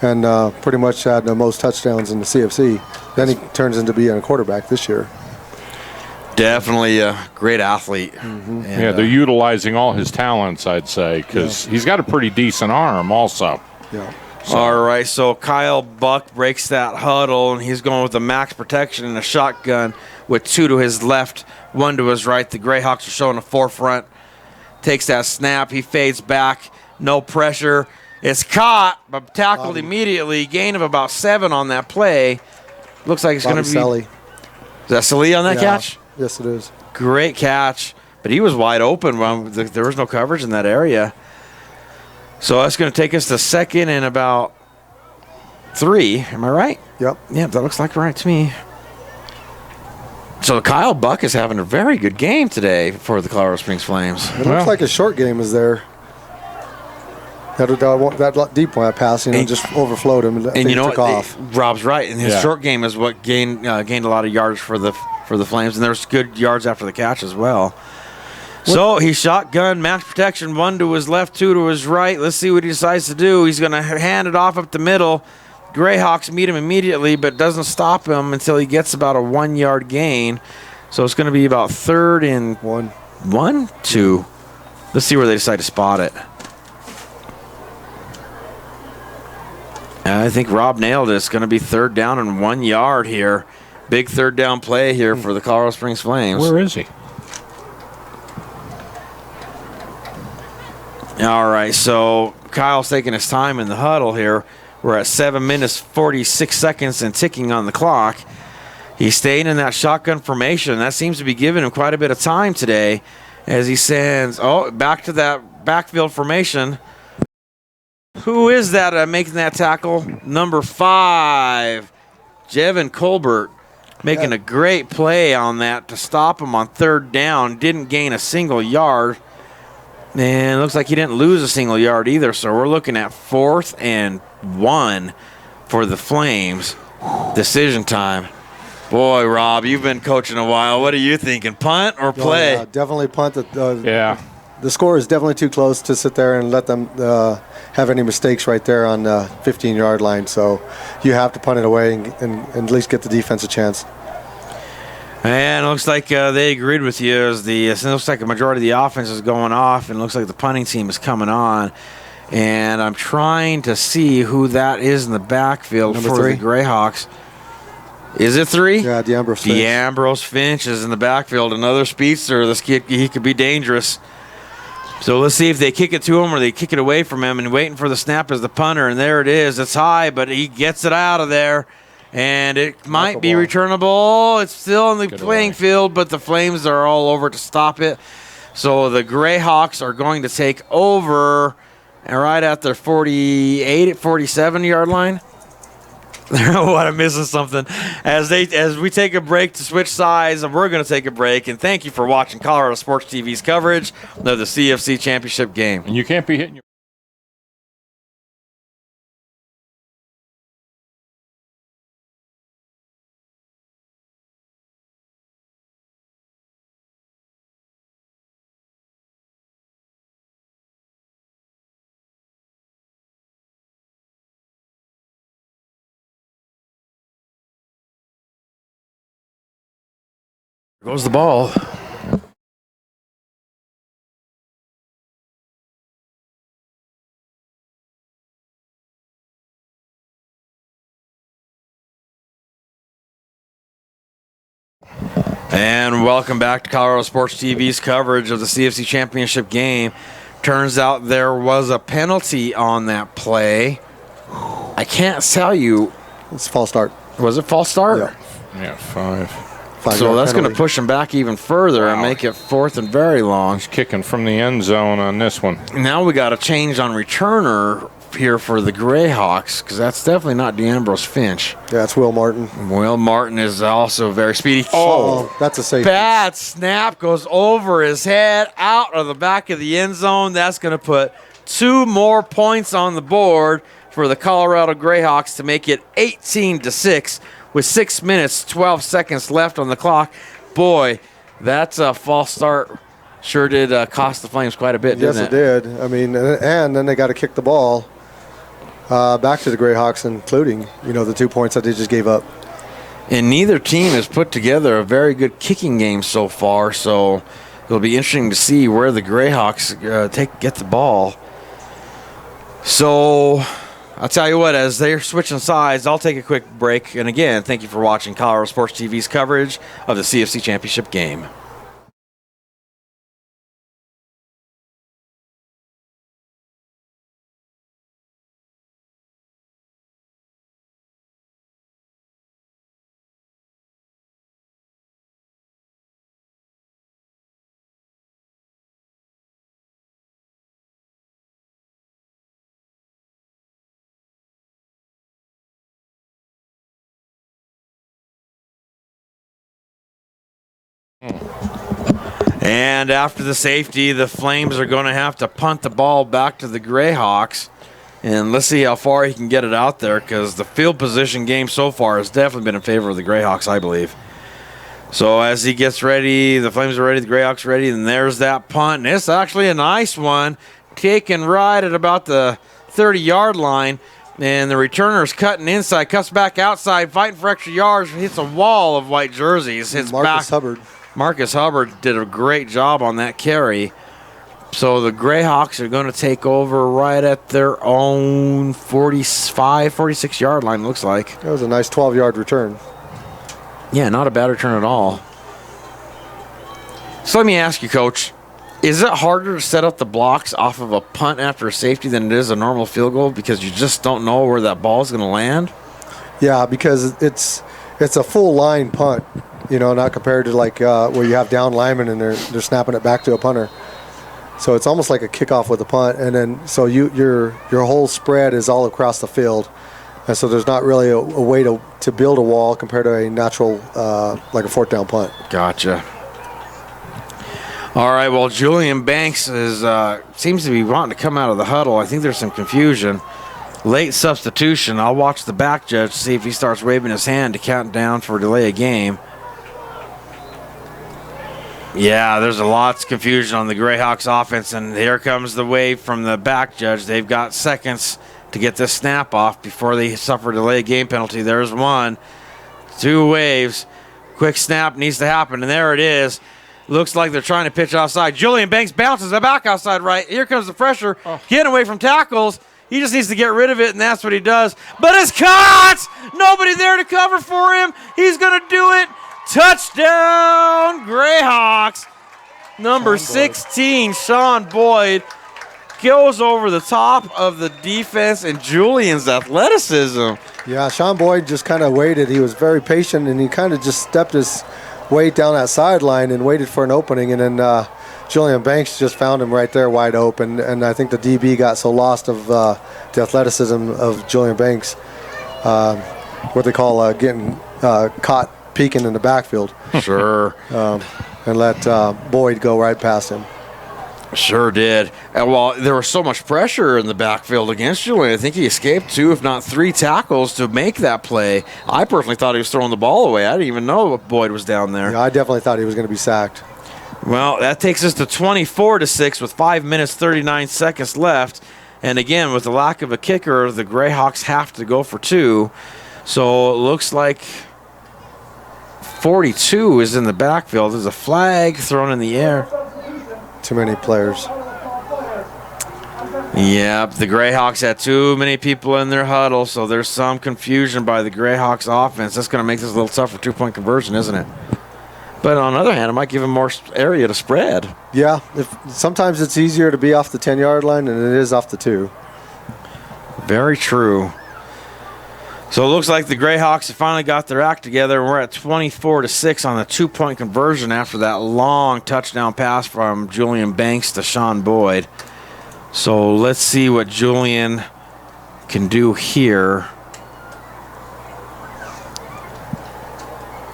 and pretty much had the most touchdowns in the CFC. Then he turns into being a quarterback this year. Definitely a great athlete. Mm-hmm. And, they're utilizing all his talents, I'd say, because he's got a pretty decent arm also. Yeah. So. All right, so Kyle Buck breaks that huddle, and he's going with the max protection and a shotgun with 2 to his left, 1 to his right. The Greyhawks are showing a forefront. Takes that snap. He fades back. No pressure. It's caught, but tackled immediately. Gain of about 7 on that play. Looks like it's going to be... Sully. Is that Sully on that catch? Yes, it is. Great catch, but he was wide open. There was no coverage in that area. So that's going to take us to 2nd and about 3. Am I right? Yep. Yeah, that looks like right to me. So Kyle Buck is having a very good game today for the Colorado Springs Flames. It looks like a short game is there. That deep one pass, just overflowed him. And you know took what? Off. Rob's right. And his short game is what gained a lot of yards for the Flames, and there's good yards after the catch as well. So he shotgun, max protection, 1 to his left, 2 to his right. Let's see what he decides to do. He's going to hand it off up the middle. Greyhawks meet him immediately, but doesn't stop him until he gets about a 1-yard gain. So it's going to be about 3rd and 1, 2. Let's see where they decide to spot it. I think Rob nailed it. It's going to be 3rd down and 1 yard here. Big 3rd down play here for the Colorado Springs Flames. Where is he? All right, so Kyle's taking his time in the huddle here. We're at 7 minutes, 46 seconds and ticking on the clock. He's staying in that shotgun formation. That seems to be giving him quite a bit of time today as he sends back to that backfield formation. Who is that making that tackle? Number 5, Jevin Colbert, making a great play on that to stop him on 3rd down. Didn't gain a single yard. And it looks like he didn't lose a single yard either. So we're looking at 4th and 1 for the Flames. Decision time. Boy, Rob, you've been coaching a while. What are you thinking, punt or play? Yeah, definitely punt. The score is definitely too close to sit there and let them have any mistakes right there on the 15-yard line. So you have to punt it away and at least get the defense a chance. And it looks like they agreed with you. It looks like a majority of the offense is going off, and it looks like the punting team is coming on. And I'm trying to see who that is in the backfield Number for 3. the Greyhawks. Is it 3? Yeah, DeAmbrose Finch. DeAmbrose Finch is in the backfield. Another speedster. This kid, he could be dangerous. So let's see if they kick it to him or they kick it away from him, and waiting for the snap as the punter. And there it is. It's high, but he gets it out of there. And it might be returnable. It's still in the playing field, but the Flames are all over to stop it. So the Greyhawks are going to take over right at their 47-yard line. What, I'm missing something. As we take a break to switch sides, and we're going to take a break. And thank you for watching Colorado Sports TV's coverage of the CFC Championship Game. And you can't be hitting your... There goes the ball. And welcome back to Colorado Sports TV's coverage of the CFC Championship Game. Turns out there was a penalty on that play. I can't tell you. It's a false start. Was it false start? Yeah, 5. So that's going to push him back even further and make it 4th and very long. He's kicking from the end zone on this one. Now we got a change on returner here for the Greyhawks, because that's definitely not DeAmbrose Finch. Yeah, it's Will Martin. Will Martin is also very speedy. Oh, that's a safety. Bad snap goes over his head, out of the back of the end zone. That's going to put 2 more points on the board for the Colorado Greyhawks to make it 18-6 with 6 minutes, 12 seconds left on the clock. Boy, that's a false start. Sure did cost the Flames quite a bit, didn't it? Yes, it did. I mean, and then they got to kick the ball back to the Greyhawks, including, the 2 points that they just gave up. And neither team has put together a very good kicking game so far, so it'll be interesting to see where the Greyhawks get the ball. So I'll tell you what, as they're switching sides, I'll take a quick break. And again, thank you for watching Colorado Sports TV's coverage of the CFC Championship Game. And after the safety, the Flames are going to have to punt the ball back to the Greyhawks. And let's see how far he can get it out there, because the field position game so far has definitely been in favor of the Greyhawks, I believe. So as he gets ready, the Flames are ready, the Greyhawks are ready, and there's that punt. And it's actually a nice one, taken right at about the 30-yard line. And the returner's cutting inside, cuts back outside, fighting for extra yards, hits a wall of white jerseys. Hits Marcus Hubbard did a great job on that carry. So the Greyhawks are going to take over right at their own 46-yard line, looks like. That was a nice 12-yard return. Yeah, not a bad return at all. So let me ask you, Coach, is it harder to set up the blocks off of a punt after a safety than it is a normal field goal, because you just don't know where that ball is going to land? Yeah, because it's a full line punt, not compared to where you have down linemen and they're snapping it back to a punter. So it's almost like a kickoff with a punt, and then so your whole spread is all across the field, and so there's not really a way to build a wall compared to a natural like a 4th down punt. Gotcha. All right, well, Julian Banks seems to be wanting to come out of the huddle. I think there's some confusion. Late substitution. I'll watch the back judge to see if he starts waving his hand to count down for delay of game. Yeah, there's a lot of confusion on the Greyhawks offense, and here comes the wave from the back judge. They've got seconds to get this snap off before they suffer a delay of game penalty. There's 1, 2 waves. Quick snap needs to happen, and there it is. Looks like they're trying to pitch offside. Julian Banks bounces it back outside right. Here comes the pressure. Getting away from tackles. He just needs to get rid of it, and that's what he does. But it's caught! Nobody there to cover for him. He's going to do it. Touchdown, Greyhawks. Number 16, Sean Boyd, goes over the top of the defense and Julian's athleticism. Yeah, Sean Boyd just kind of waited. He was very patient, and he kind of just stepped his weight down that sideline and waited for an opening, and then Julian Banks just found him right there wide open, and I think the DB got so lost of the athleticism of Julian Banks, what they call getting caught peeking in the backfield. Sure. And let Boyd go right past him. Sure did. And while there was so much pressure in the backfield against Julian, I think he escaped 2, if not 3 tackles to make that play. I personally thought he was throwing the ball away. I didn't even know Boyd was down there. Yeah, I definitely thought he was going to be sacked. Well, that takes us to 24-6 with 5 minutes, 39 seconds left. And again, with the lack of a kicker, the Greyhawks have to go for 2. So it looks like 42 is in the backfield. There's a flag thrown in the air. Too many players. Yep, the Greyhawks had too many people in their huddle, so there's some confusion by the Greyhawks offense. That's going to make this a little tough for 2-point conversion, isn't it? But on the other hand, it might give them more area to spread. Yeah, sometimes it's easier to be off the 10-yard line than it is off the 2. Very true. So it looks like the Greyhawks have finally got their act together. We're at 24-6 on the 2-point conversion after that long touchdown pass from Julian Banks to Sean Boyd. So let's see what Julian can do here.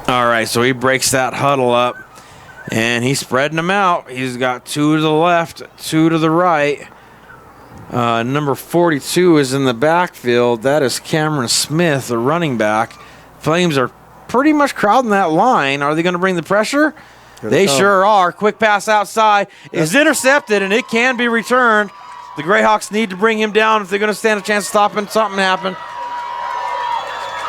All right, so he breaks that huddle up, and he's spreading them out. He's got 2 to the left, 2 to the right. Number 42 is in the backfield. That is Cameron Smith, the running back. Flames are pretty much crowding that line. Are they going to bring the pressure? They sure are. Quick pass outside is intercepted, and it can be returned. The Greyhawks need to bring him down if they're going to stand a chance of stopping something happen.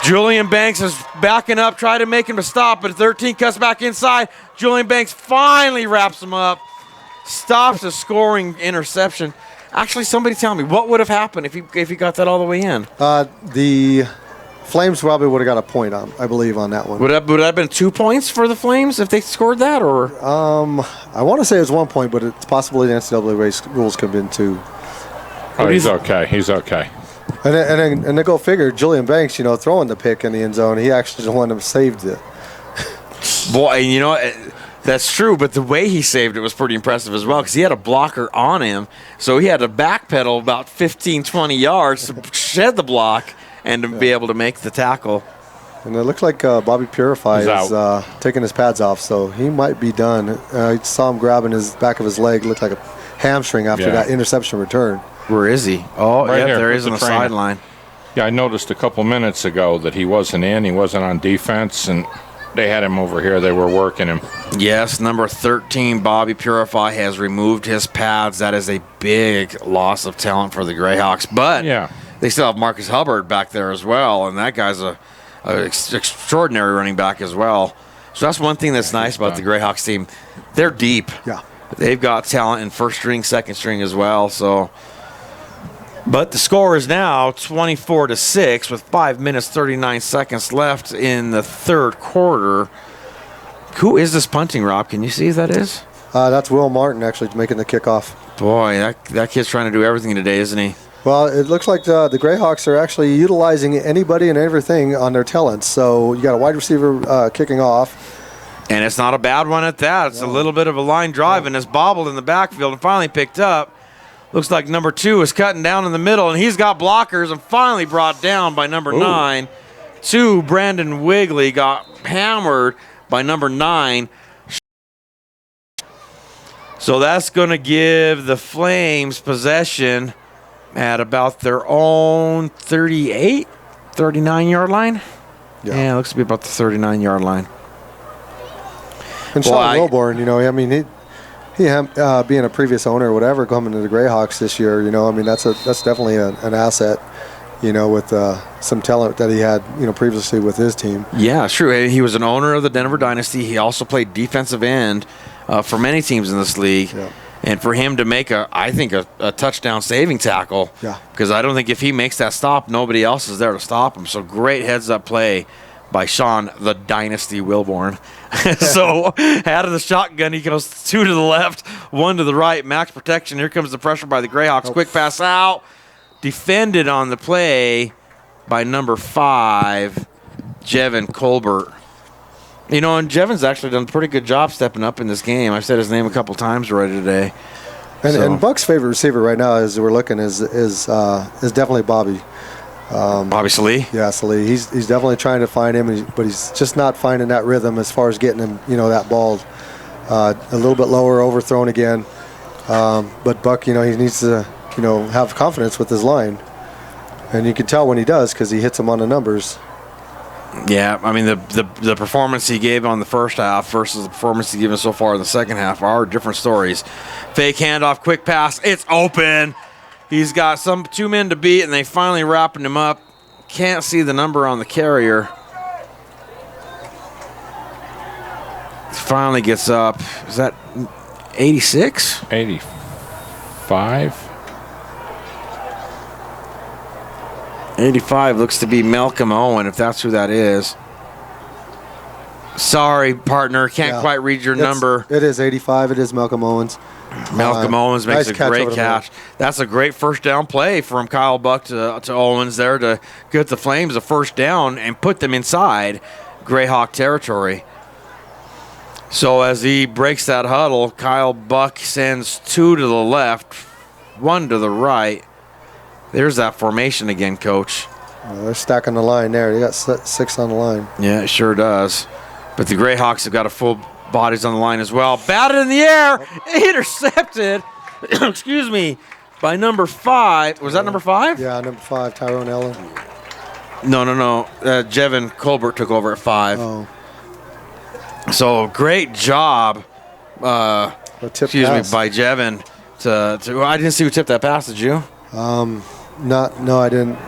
Julian Banks is backing up, trying to make him to stop, but 13 cuts back inside. Julian Banks finally wraps him up, stops a scoring interception. Actually, somebody tell me, what would have happened if he got that all the way in? The Flames probably would have got a point, I believe, on that one. Would that have been 2 points for the Flames if they scored that? Or I want to say it was 1 point, but it's possibly the NCAA rules could have been 2. Oh, he's okay. He's okay. And then go figure, Julian Banks, throwing the pick in the end zone, he actually the one that saved it. Boy, that's true, but the way he saved it was pretty impressive as well because he had a blocker on him, so he had to backpedal about 15, 20 yards to shed the block and to be able to make the tackle. And it looks like Bobby Purify is taking his pads off, so he might be done. I saw him grabbing his back of his leg, looked like a hamstring after that interception return. Where is he? Oh, right here, there he is on the sideline. Yeah, I noticed a couple minutes ago that he wasn't in. He wasn't on defense, and they had him over here. They were working him. Yes, number 13, Bobby Purify, has removed his pads. That is a big loss of talent for the Greyhawks. But they still have Marcus Hubbard back there as well, and that guy's a extraordinary running back as well. So that's one thing that's nice about the Greyhawks team. They're deep. Yeah. They've got talent in first string, second string as well. So, but the score is now 24-6 with 5 minutes, 39 seconds left in the third quarter. Who is this punting, Rob? Can you see who that is? That's Will Martin actually making the kickoff. Boy, that kid's trying to do everything today, isn't he? Well, it looks like the Greyhawks are actually utilizing anybody and everything on their talents. So you got a wide receiver kicking off. And it's not a bad one at that. It's a little bit of a line drive, and it's bobbled in the backfield and finally picked up. Looks like number 2 is cutting down in the middle, and he's got blockers and finally brought down by number 9. 2, Brandon Wigley, got hammered by number 9. So that's going to give the Flames possession at about their own 39-yard line. Yeah, it looks to be about the 39-yard line. And Sean Wilborn, he being a previous owner or whatever, coming to the Greyhawks this year, that's definitely an asset, with some talent that he had, previously with his team. Yeah, true. He was an owner of the Denver Dynasty. He also played defensive end for many teams in this league. Yeah. And for him to make I think a touchdown saving tackle, because I don't think if he makes that stop, nobody else is there to stop him. So great heads-up play by Sean the Dynasty Wilborn. So out of the shotgun, he goes 2 to the left, 1 to the right, max protection. Here comes the pressure by the Greyhawks. Quick pass out, defended on the play by number 5, Jevin Colbert. You know, and Jevin's actually done a pretty good job stepping up in this game. I've said his name a couple times already today. And Buck's favorite receiver right now, as we're looking, is definitely Bobby. Bobby Salee? Yeah, Salee. He's definitely trying to find him, but he's just not finding that rhythm as far as getting him, that ball a little bit lower, overthrown again. But Buck, he needs to, have confidence with his line. And you can tell when he does because he hits him on the numbers. Yeah, I mean, the performance he gave on the first half versus the performance he's given so far in the second half are different stories. Fake handoff, quick pass. It's open. He's got 2 men to beat, and they finally wrapping him up. Can't see the number on the carrier. Finally gets up. Is that 86? 85. 85 looks to be Malcolm Owen, if that's who that is. Sorry, partner. Can't quite read your number. It is 85. It is Malcolm Owens. Malcolm Owens makes nice a great catch. That's a great first down play from Kyle Buck to Owens there to get the Flames a first down and put them inside Greyhawk territory. So as he breaks that huddle, Kyle Buck sends 2 to the left, 1 to the right. There's that formation again, Coach. They're stacking the line there. They got 6 on the line. Yeah, it sure does. But the Greyhawks have got a full bodies on the line as well. Batted in the air, intercepted. Excuse me, by number 5. Was that number 5? Yeah, number 5, Tyrone Allen. No. Jevin Colbert took over at 5. Oh. So great job. By Jevin to. I didn't see who tipped that pass. Did you? No, I didn't.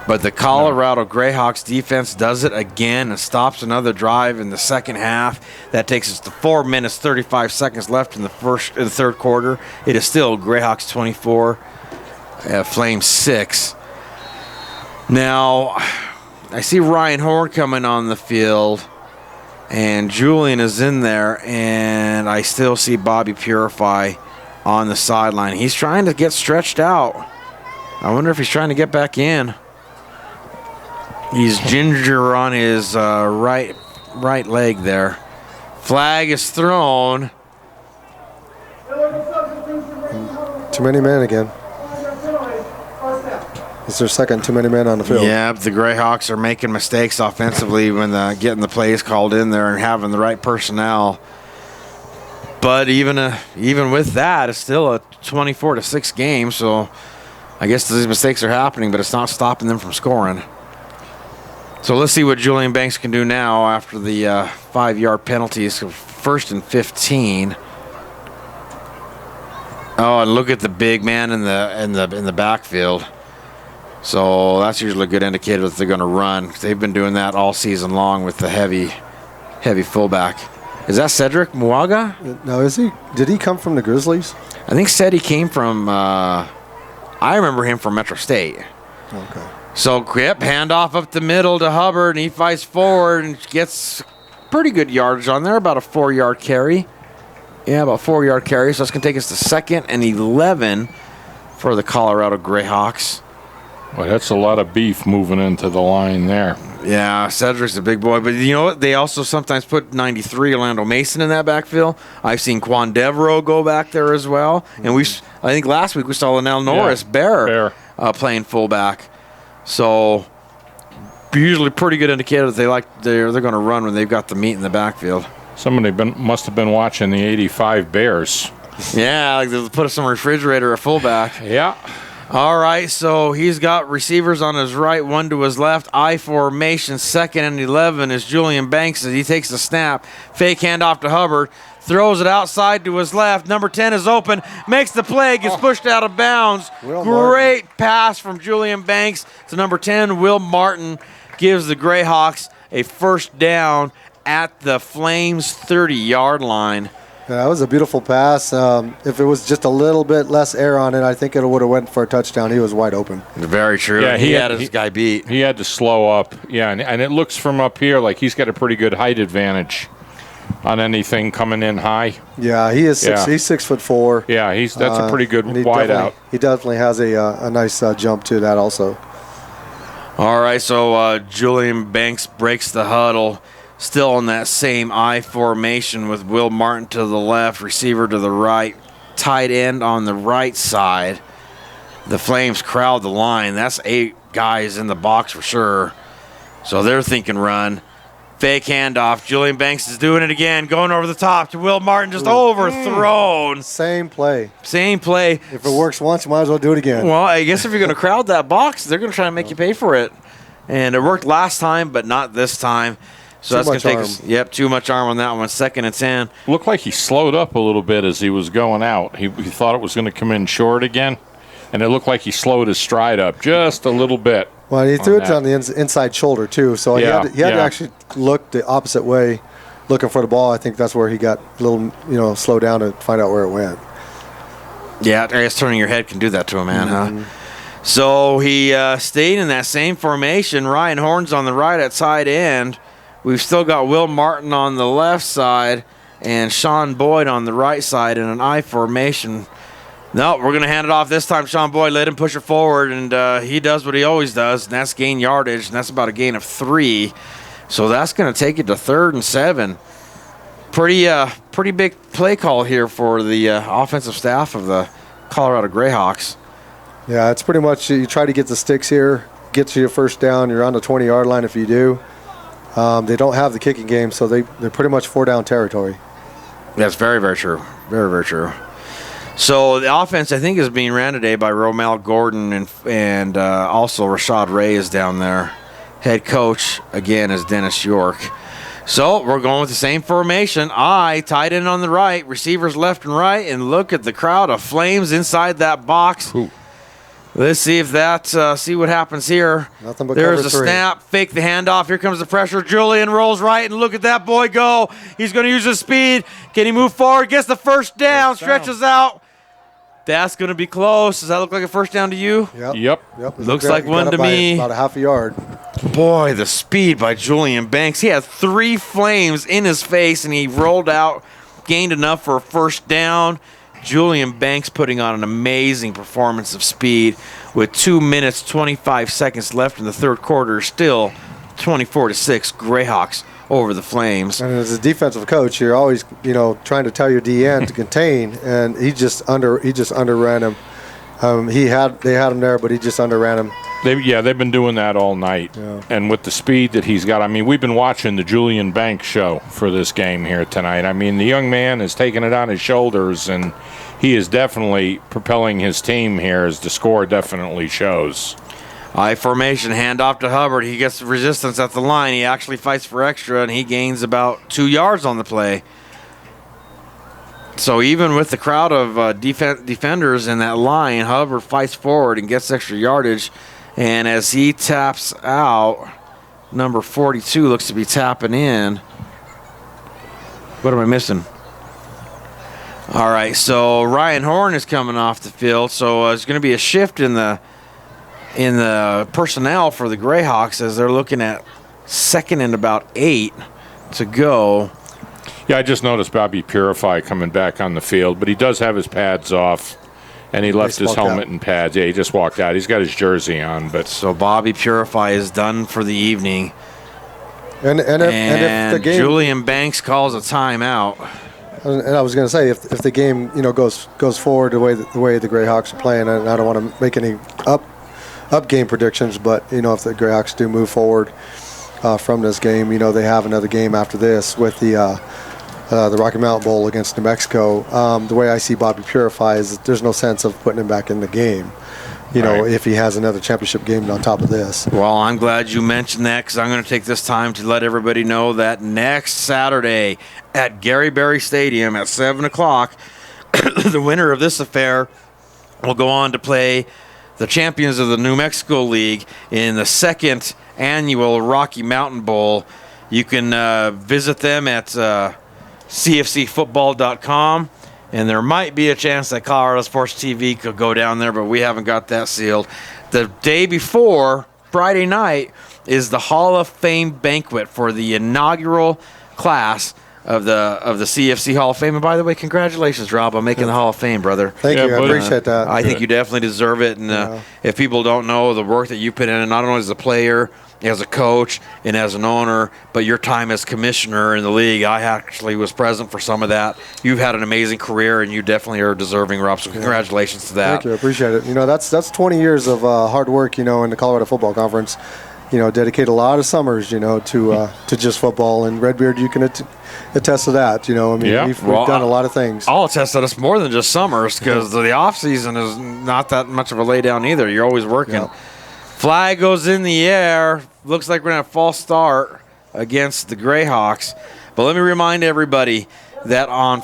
But the Colorado Greyhawks defense does it again and stops another drive in the second half. That takes us to 4 minutes, 35 seconds left in the third quarter. It is still Greyhawks 24, Flames 6. Now, I see Ryan Horn coming on the field, and Julian is in there, and I still see Bobby Purify on the sideline. He's trying to get stretched out. I wonder if he's trying to get back in. He's ginger on his right leg there. Flag is thrown. Too many men again. It's their second too many men on the field. Yeah, the Greyhawks are making mistakes offensively when getting the plays called in there and having the right personnel. But even with that, it's still a 24-6 game. So I guess these mistakes are happening, but it's not stopping them from scoring. So let's see what Julian Banks can do now after the 5-yard penalties. 1st and 15. Oh, and look at the big man in the backfield. So that's usually a good indicator that they're going to run. They've been doing that all season long with the heavy fullback. Is that Cedric Muaga? No, is he? Did he come from the Grizzlies? I think said he came from. I remember him from Metro State. Okay. So Quip, handoff up the middle to Hubbard, and he fights forward and gets pretty good yardage on there, about a 4-yard carry. Yeah, about 4-yard carry. So that's going to take us to 2nd and 11 for the Colorado Greyhawks. Well, that's a lot of beef moving into the line there. Yeah, Cedric's a big boy. But you know what? They also sometimes put 93 Orlando Mason in that backfield. I've seen Quan Devereaux go back there as well. And I think last week we saw Linnell Norris, Bear. Playing fullback. So usually pretty good indicator that they're going to run when they've got the meat in the backfield. Somebody must have been watching the 85 Bears. Yeah, like they put some refrigerator at fullback. Yeah. All right, so he's got receivers on his right, 1 to his left. I formation, 2nd and 11 is Julian Banks as he takes the snap. Fake handoff to Hubbard. Throws it outside to his left. Number 10 is open. Makes the play. Gets pushed out of bounds. Great pass from Julian Banks to number 10. Will Martin gives the Greyhawks a first down at the Flames 30-yard line. Yeah, that was a beautiful pass. If it was just a little bit less air on it, I think it would have went for a touchdown. He was wide open. Very true. Yeah, he had his guy beat. He had to slow up. Yeah, and it looks from up here like he's got a pretty good height advantage on anything coming in high. Yeah, he is. He's 6'4". Yeah, that's a pretty good wide out. He definitely has a nice jump to that also. All right, so Julian Banks breaks the huddle. Still in that same I formation with Will Martin to the left, receiver to the right, tight end on the right side. The Flames crowd the line. That's 8 guys in the box for sure. So they're thinking run. Fake handoff. Julian Banks is doing it again, going over the top to Will Martin, just overthrown. Same play. Same play. If it works once, you might as well do it again. Well, I guess if you're going to crowd that box, they're going to try and make you pay for it. And it worked last time, but not this time. So that's going to take us, too much arm on that one. 2nd and 10. Looked like he slowed up a little bit as he was going out. He thought it was going to come in short again, and it looked like he slowed his stride up just a little bit. Well, he threw it on the inside shoulder, too, so he had to actually look the opposite way, looking for the ball. I think that's where he got a little, slowed down to find out where it went. Yeah, I guess turning your head can do that to a man, huh? So he stayed in that same formation. Ryan Horn's on the right at side end. We've still got Will Martin on the left side and Sean Boyd on the right side in an I formation. No, we're going to hand it off this time. Sean Boyd, let him push it forward, and he does what he always does, and that's gain yardage, and that's about a gain of 3. So that's going to take it to 3rd and 7. Pretty big play call here for the offensive staff of the Colorado Greyhawks. Yeah, it's pretty much you try to get the sticks here, get to your first down. You're on the 20-yard line if you do. They don't have the kicking game, so they're pretty much 4-down territory. That's very, very true. Very, very true. So the offense, I think, is being ran today by Romel Gordon and also Rashad Ray is down there. Head coach, again, is Dennis York. So we're going with the same formation. Tight end on the right, receivers left and right, and look at the crowd of Flames inside that box. Ooh. Let's see if see what happens here. Nothing but There's cover a 3. snap, fake the handoff. Here comes the pressure. Julian rolls right, and look at that boy go. He's going to use his speed. Can he move forward? Gets the first down, stretches out. That's going to be close. Does that look like a first down to you? Yep. Looks like one to me. About a half a yard. Boy, the speed by Julian Banks. He had 3 Flames in his face, and he rolled out, gained enough for a first down. Julian Banks putting on an amazing performance of speed with 2 minutes, 25 seconds left in the third quarter. Still 24-6, Greyhawks over the Flames. And as a defensive coach, you're always, trying to tell your DN to contain, and he just underran him. They had him there, but he just underran him. They've been doing that all night. Yeah. And with the speed that he's got, we've been watching the Julian Banks show for this game here tonight. The young man is taking it on his shoulders, and he is definitely propelling his team here, as the score definitely shows. I formation, handoff to Hubbard. He gets resistance at the line. He actually fights for extra, and he gains about 2 yards on the play. So even with the crowd of defenders in that line, Hubbard fights forward and gets extra yardage. And as he taps out, number 42 looks to be tapping in. What am I missing? All right, so Ryan Horn is coming off the field. So there's going to be a shift in the personnel for the Greyhawks as they're looking at 2nd and about 8 to go. Yeah, I just noticed Bobby Purify coming back on the field, but he does have his pads off, and he left his helmet and pads. Yeah, he just walked out. He's got his jersey on. But so Bobby Purify is done for the evening. And if the game, Julian Banks calls a timeout. And I was going to say, if the game goes forward the way the Greyhawks are playing, and I don't want to make any up game predictions, but if the Greyhawks do move forward from this game, they have another game after this with the Rocky Mountain Bowl against New Mexico. The way I see Bobby Purify is that there's no sense of putting him back in the game, if he has another championship game on top of this. Well, I'm glad you mentioned that, because I'm going to take this time to let everybody know that next Saturday at Gary Berry Stadium at 7 o'clock, the winner of this affair will go on to play the champions of the New Mexico League in the 2nd annual Rocky Mountain Bowl. You can visit them at CFCfootball.com. And there might be a chance that Colorado Sports TV could go down there, but we haven't got that sealed. The day before, Friday night, is the Hall of Fame banquet for the inaugural class of the CFC Hall of Fame. And by the way, congratulations, Rob, on making the Hall of Fame, brother. Thank you. I appreciate that. I think you definitely deserve it. And if people don't know the work that you put in, not only as a player, as a coach, and as an owner, but your time as commissioner in the league, I actually was present for some of that. You've had an amazing career, and you definitely are deserving, Rob. So congratulations to that. Thank you. I appreciate it. That's 20 years of hard work, in the Colorado Football Conference. Dedicate a lot of summers, to just football. And Redbeard, you can attest to that. We've done a lot of things. I'll attest that it's more than just summers, because the off season is not that much of a lay down either. You're always working. Yeah. Flag goes in the air. Looks like we're going to have a false start against the Greyhawks. But let me remind everybody that on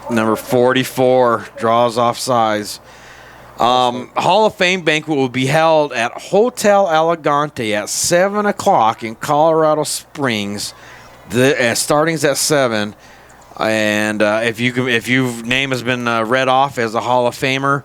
number 44 draws offsides. Hall of Fame banquet will be held at Hotel Elegante at 7 o'clock in Colorado Springs. Starting's at 7. And if your name has been read off as a Hall of Famer,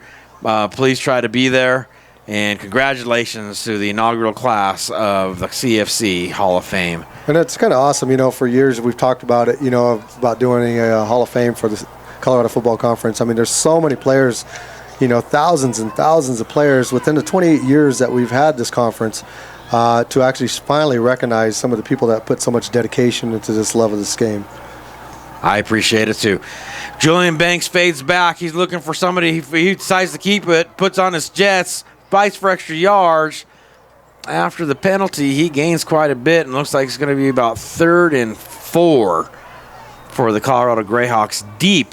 please try to be there. And congratulations to the inaugural class of the CFC Hall of Fame. And it's kind of awesome, for years we've talked about it, about doing a Hall of Fame for the Colorado Football Conference. There's so many players, thousands and thousands of players within the 28 years that we've had this conference to actually finally recognize some of the people that put so much dedication into this love of this game. I appreciate it too. Julian Banks fades back. He's looking for somebody. He decides to keep it, puts on his jets, fights for extra yards. After the penalty, he gains quite a bit, and looks like it's going to be about 3rd and 4 for the Colorado Greyhawks deep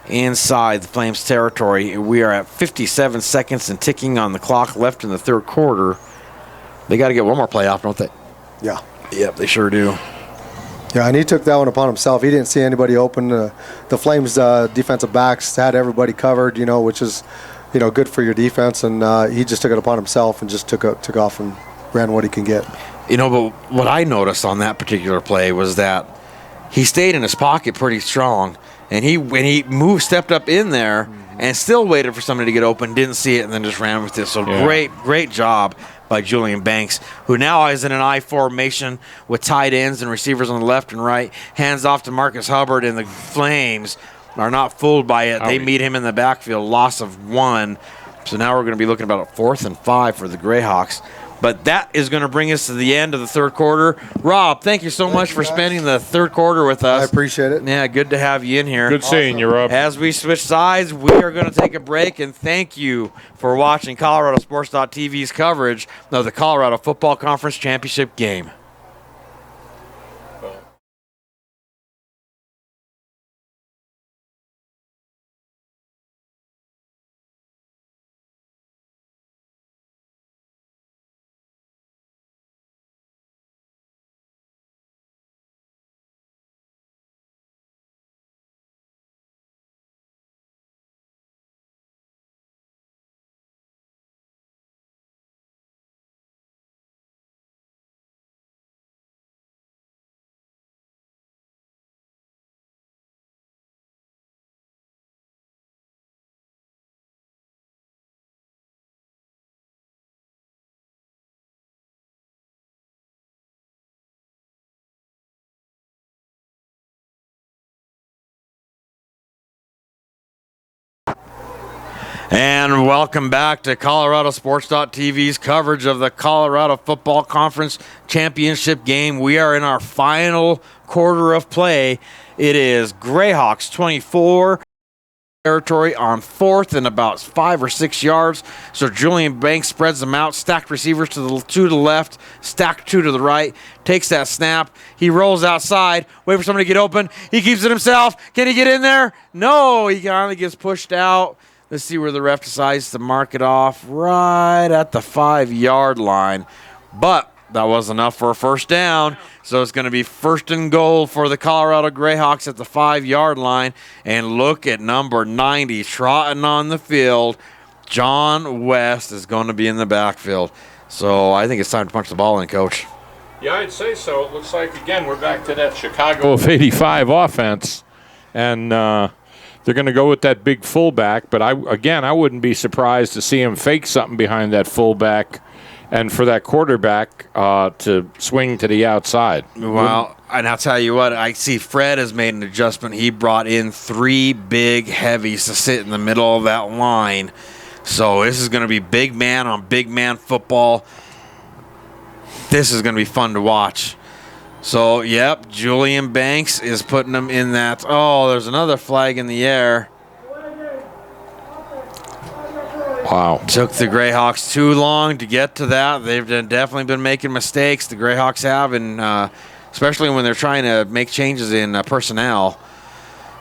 inside the Flames territory. We are at 57 seconds and ticking on the clock left in the third quarter. They got to get one more play off, don't they? Yeah. Yep, they sure do. Yeah, and he took that one upon himself. He didn't see anybody open. The Flames defensive backs had everybody covered, which is good for your defense, and he just took it upon himself and just took off and ran what he can get. But what I noticed on that particular play was that he stayed in his pocket pretty strong, and when he stepped up in there and still waited for somebody to get open, didn't see it, and then just ran with it. So great job by Julian Banks, who now is in an I formation with tight ends and receivers on the left and right. Hands off to Marcus Hubbard, and the Flames are not fooled by it. They meet him in the backfield, loss of 1. So now we're going to be looking about a 4th and 5 for the Greyhawks. But that is going to bring us to the end of the third quarter. Rob, thank you so much for spending the third quarter with us. I appreciate it. Yeah, good to have you in here. Good seeing you, Rob. As we switch sides, we are going to take a break, and thank you for watching ColoradoSports.TV's coverage of the Colorado Football Conference Championship Game. And welcome back to ColoradoSports.TV's coverage of the Colorado Football Conference Championship Game. We are in our final quarter of play. It is Greyhawks 24 territory on 4th and about 5 or 6 yards. So Julian Banks spreads them out, stacked receivers to the left, stacked 2 to the right, takes that snap. He rolls outside, wait for somebody to get open. He keeps it himself. Can he get in there? No, he finally gets pushed out. Let's see where the ref decides to mark it off, right at the 5-yard line. But that was enough for a first down. So it's going to be 1st and goal for the Colorado Greyhawks at the 5-yard line. And look at number 90 trotting on the field. John West is going to be in the backfield. So I think it's time to punch the ball in, Coach. Yeah, I'd say so. It looks like, again, we're back to that Chicago of 85 offense. And they're going to go with that big fullback. But, I wouldn't be surprised to see him fake something behind that fullback and for that quarterback to swing to the outside. Well, and I'll tell you what, I see Fred has made an adjustment. He brought in 3 big heavies to sit in the middle of that line. So this is going to be big man on big man football. This is going to be fun to watch. So, yep, Julian Banks is putting them in that. Oh, there's another flag in the air. Wow. Took the Greyhawks too long to get to that. They've definitely been making mistakes. The Greyhawks have, and especially when they're trying to make changes in personnel.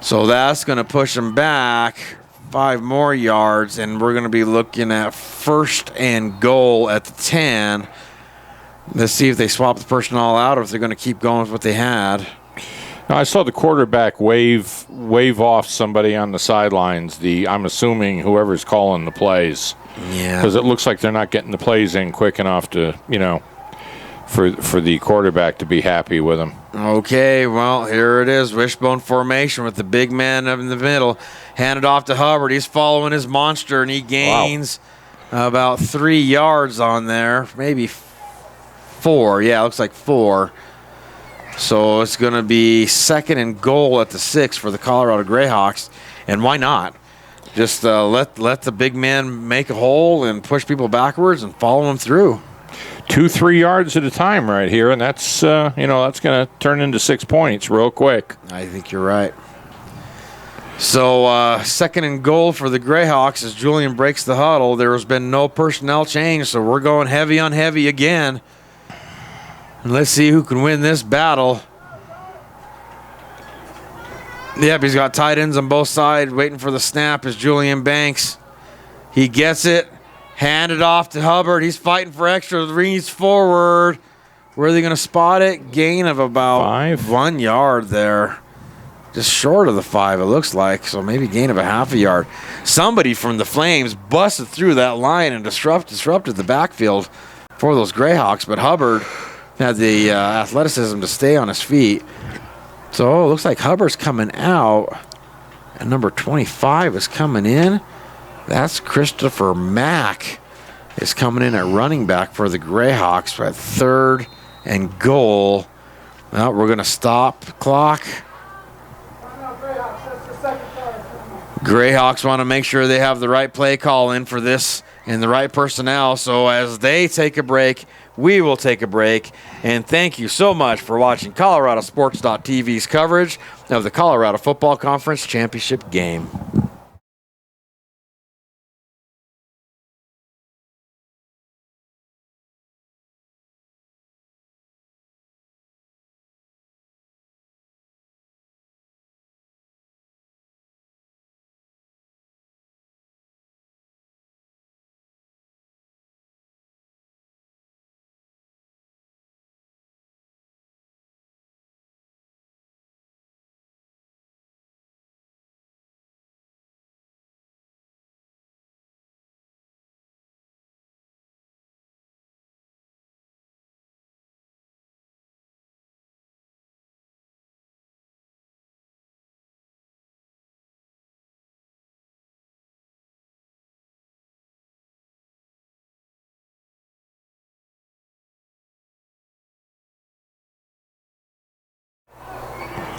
So that's going to push them back 5 more yards, and we're going to be looking at 1st and goal at the 10. Let's see if they swap the personnel out or if they're going to keep going with what they had. Now, I saw the quarterback wave off somebody on the sidelines. I'm assuming whoever's calling the plays. Yeah. Because it looks like they're not getting the plays in quick enough to, for the quarterback to be happy with them. Okay, well, here it is. Wishbone formation with the big man up in the middle. Handed off to Hubbard. He's following his monster, and he gains about 3 yards on there. Maybe 4. Yeah, it looks like 4. So it's going to be 2nd and goal at the 6 for the Colorado Greyhawks. And why not? Just let the big man make a hole and push people backwards and follow them through. 2-3 yards at a time right here, and that's that's going to turn into 6 points real quick. I think you're right. So 2nd and goal for the Greyhawks as Julian breaks the huddle. There has been no personnel change, so we're going heavy on heavy again. And let's see who can win this battle. Yep, he's got tight ends on both sides. Waiting for the snap is Julian Banks. He gets it. Handed off to Hubbard. He's fighting for extra. Reads forward. Where are they going to spot it? Gain of about 5. 1 yard there. Just short of the 5, it looks like. So maybe gain of a half a yard. Somebody from the Flames busted through that line and disrupted the backfield for those Greyhawks. But Hubbard had the athleticism to stay on his feet. So it looks like Hubbard's coming out. And number 25 is coming in. That's Christopher Mack is coming in at running back for the Greyhawks at 3rd and goal. Well, we're going to stop the clock. Greyhawks want to make sure they have the right play call in for this and the right personnel. So as they take a break, we will take a break. And thank you so much for watching ColoradoSports.TV's coverage of the Colorado Football Conference Championship Game.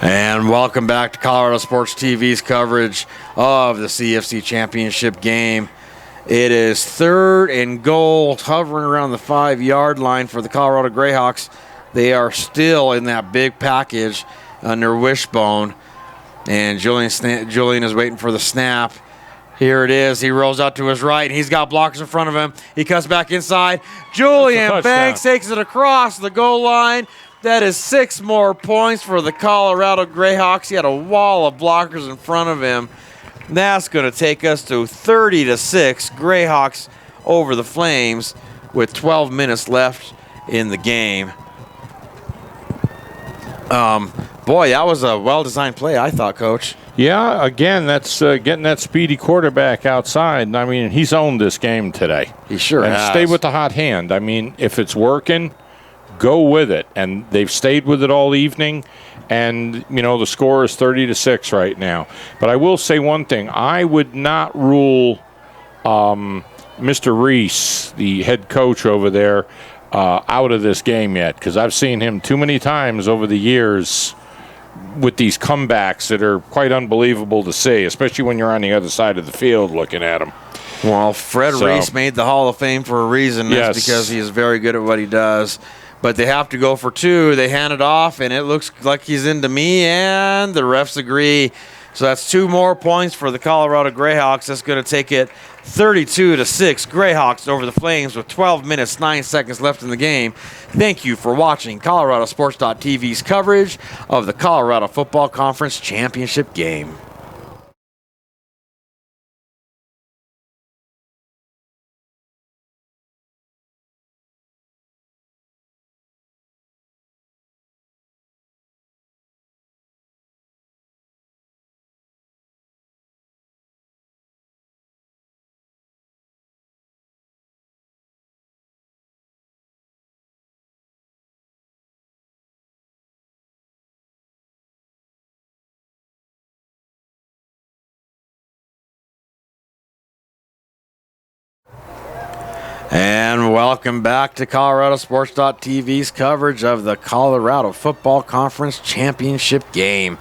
And welcome back to Colorado Sports TV's coverage of the CFC Championship Game. It is 3rd and goal, hovering around the 5-yard line for the Colorado Greyhawks. They are still in that big package under Wishbone. And Julian is waiting for the snap. Here it is. He rolls out to his right. He's got blockers in front of him. He cuts back inside. Julian Banks takes it across the goal line. That is 6 more points for the Colorado Greyhawks. He had a wall of blockers in front of him. That's going to take us to 30-6. Greyhawks over the Flames with 12 minutes left in the game. Boy, that was a well-designed play, I thought, Coach. Yeah, again, that's getting that speedy quarterback outside. I mean, he's owned this game today. He sure has. And stay with the hot hand. I mean, if it's working, go with it. And they've stayed with it all evening. And, the score is 30-6 right now. But I will say one thing. I would not rule Mr. Reese, the head coach over there, out of this game yet, because I've seen him too many times over the years with these comebacks that are quite unbelievable to see, especially when you're on the other side of the field looking at them. Well, Fred Reese made the Hall of Fame for a reason. That's because he is very good at what he does. But they have to go for two. They hand it off, and it looks like he's into me, and the refs agree. So that's 2 more points for the Colorado Greyhawks. That's going to take it 32-6. Greyhawks over the Flames with 12 minutes, 9 seconds left in the game. Thank you for watching ColoradoSports.TV's coverage of the Colorado Football Conference Championship Game. And welcome back to ColoradoSports.TV's coverage of the Colorado Football Conference Championship Game.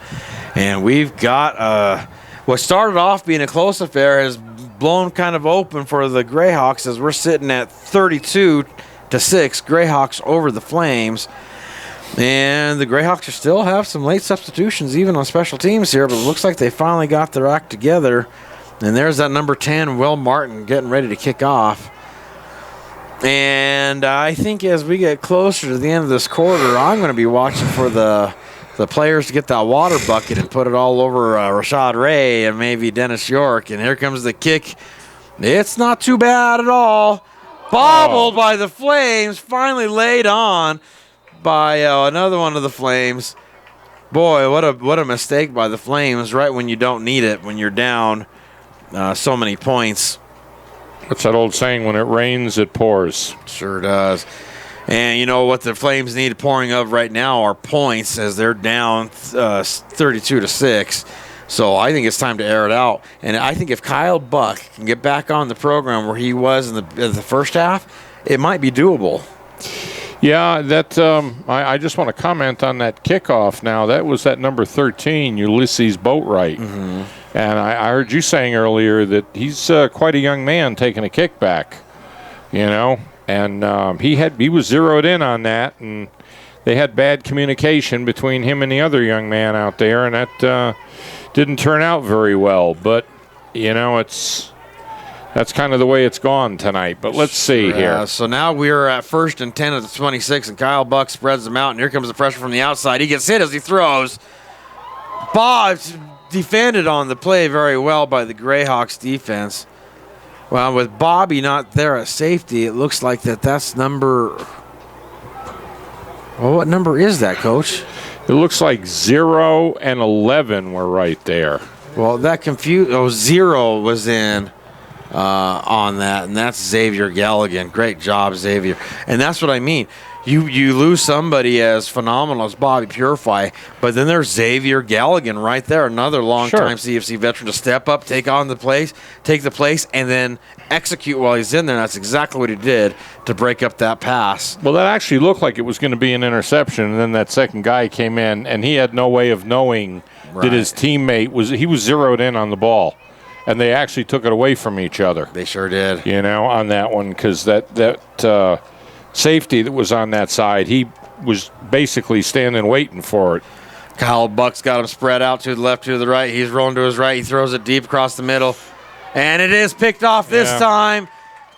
And we've got what started off being a close affair has blown kind of open for the Greyhawks as we're sitting at 32-6. Greyhawks over the Flames. And the Greyhawks still have some late substitutions even on special teams here, but it looks like they finally got their act together. And there's that number 10, Will Martin, getting ready to kick off. And I think as we get closer to the end of this quarter, I'm going to be watching for the players to get that water bucket and put it all over Rashad Ray and maybe Dennis York. And here comes the kick. It's not too bad at all. Bobbled by the Flames, finally laid on by another one of the Flames. Boy, what a mistake by the Flames right when you don't need it, when you're down so many points. What's that old saying? When it rains, it pours. Sure does. And you know what the Flames need pouring of right now are points as they're down 32-6. So I think it's time to air it out. And I think if Kyle Buck can get back on the program where he was in the first half, it might be doable. Yeah, that I just want to comment on that kickoff now. That was that number 13, Ulysses Boatwright. Mm-hmm. And I heard you saying earlier that he's quite a young man taking a kickback, and he was zeroed in on that, and they had bad communication between him and the other young man out there, and that didn't turn out very well. But, that's kind of the way it's gone tonight. But let's see here. So now we're at 1st and 10 at the 26, and Kyle Buck spreads them out, and here comes the pressure from the outside. He gets hit as he throws. Bob's defended on the play very well by the Greyhawks defense. Well, with Bobby not there at safety, it looks like that's number... Well, what number is that, Coach? It looks like 0 and 11 were right there. Well, that confused... 0 was in on that, and that's Xavier Galligan. Great job, Xavier. And that's what I mean. You lose somebody as phenomenal as Bobby Purify, but then there's Xavier Galligan right there, another long-time CFC veteran to step up, take the place, and then execute while he's in there. That's exactly what he did to break up that pass. Well, that actually looked like it was going to be an interception, and then that second guy came in, and he had no way of knowing that his teammate was zeroed in on the ball. And they actually took it away from each other. They sure did. On that one, because that safety that was on that side, he was basically standing waiting for it. Kyle Buck's got him spread out to the left, to the right. He's rolling to his right. He throws it deep across the middle. And it is picked off this time.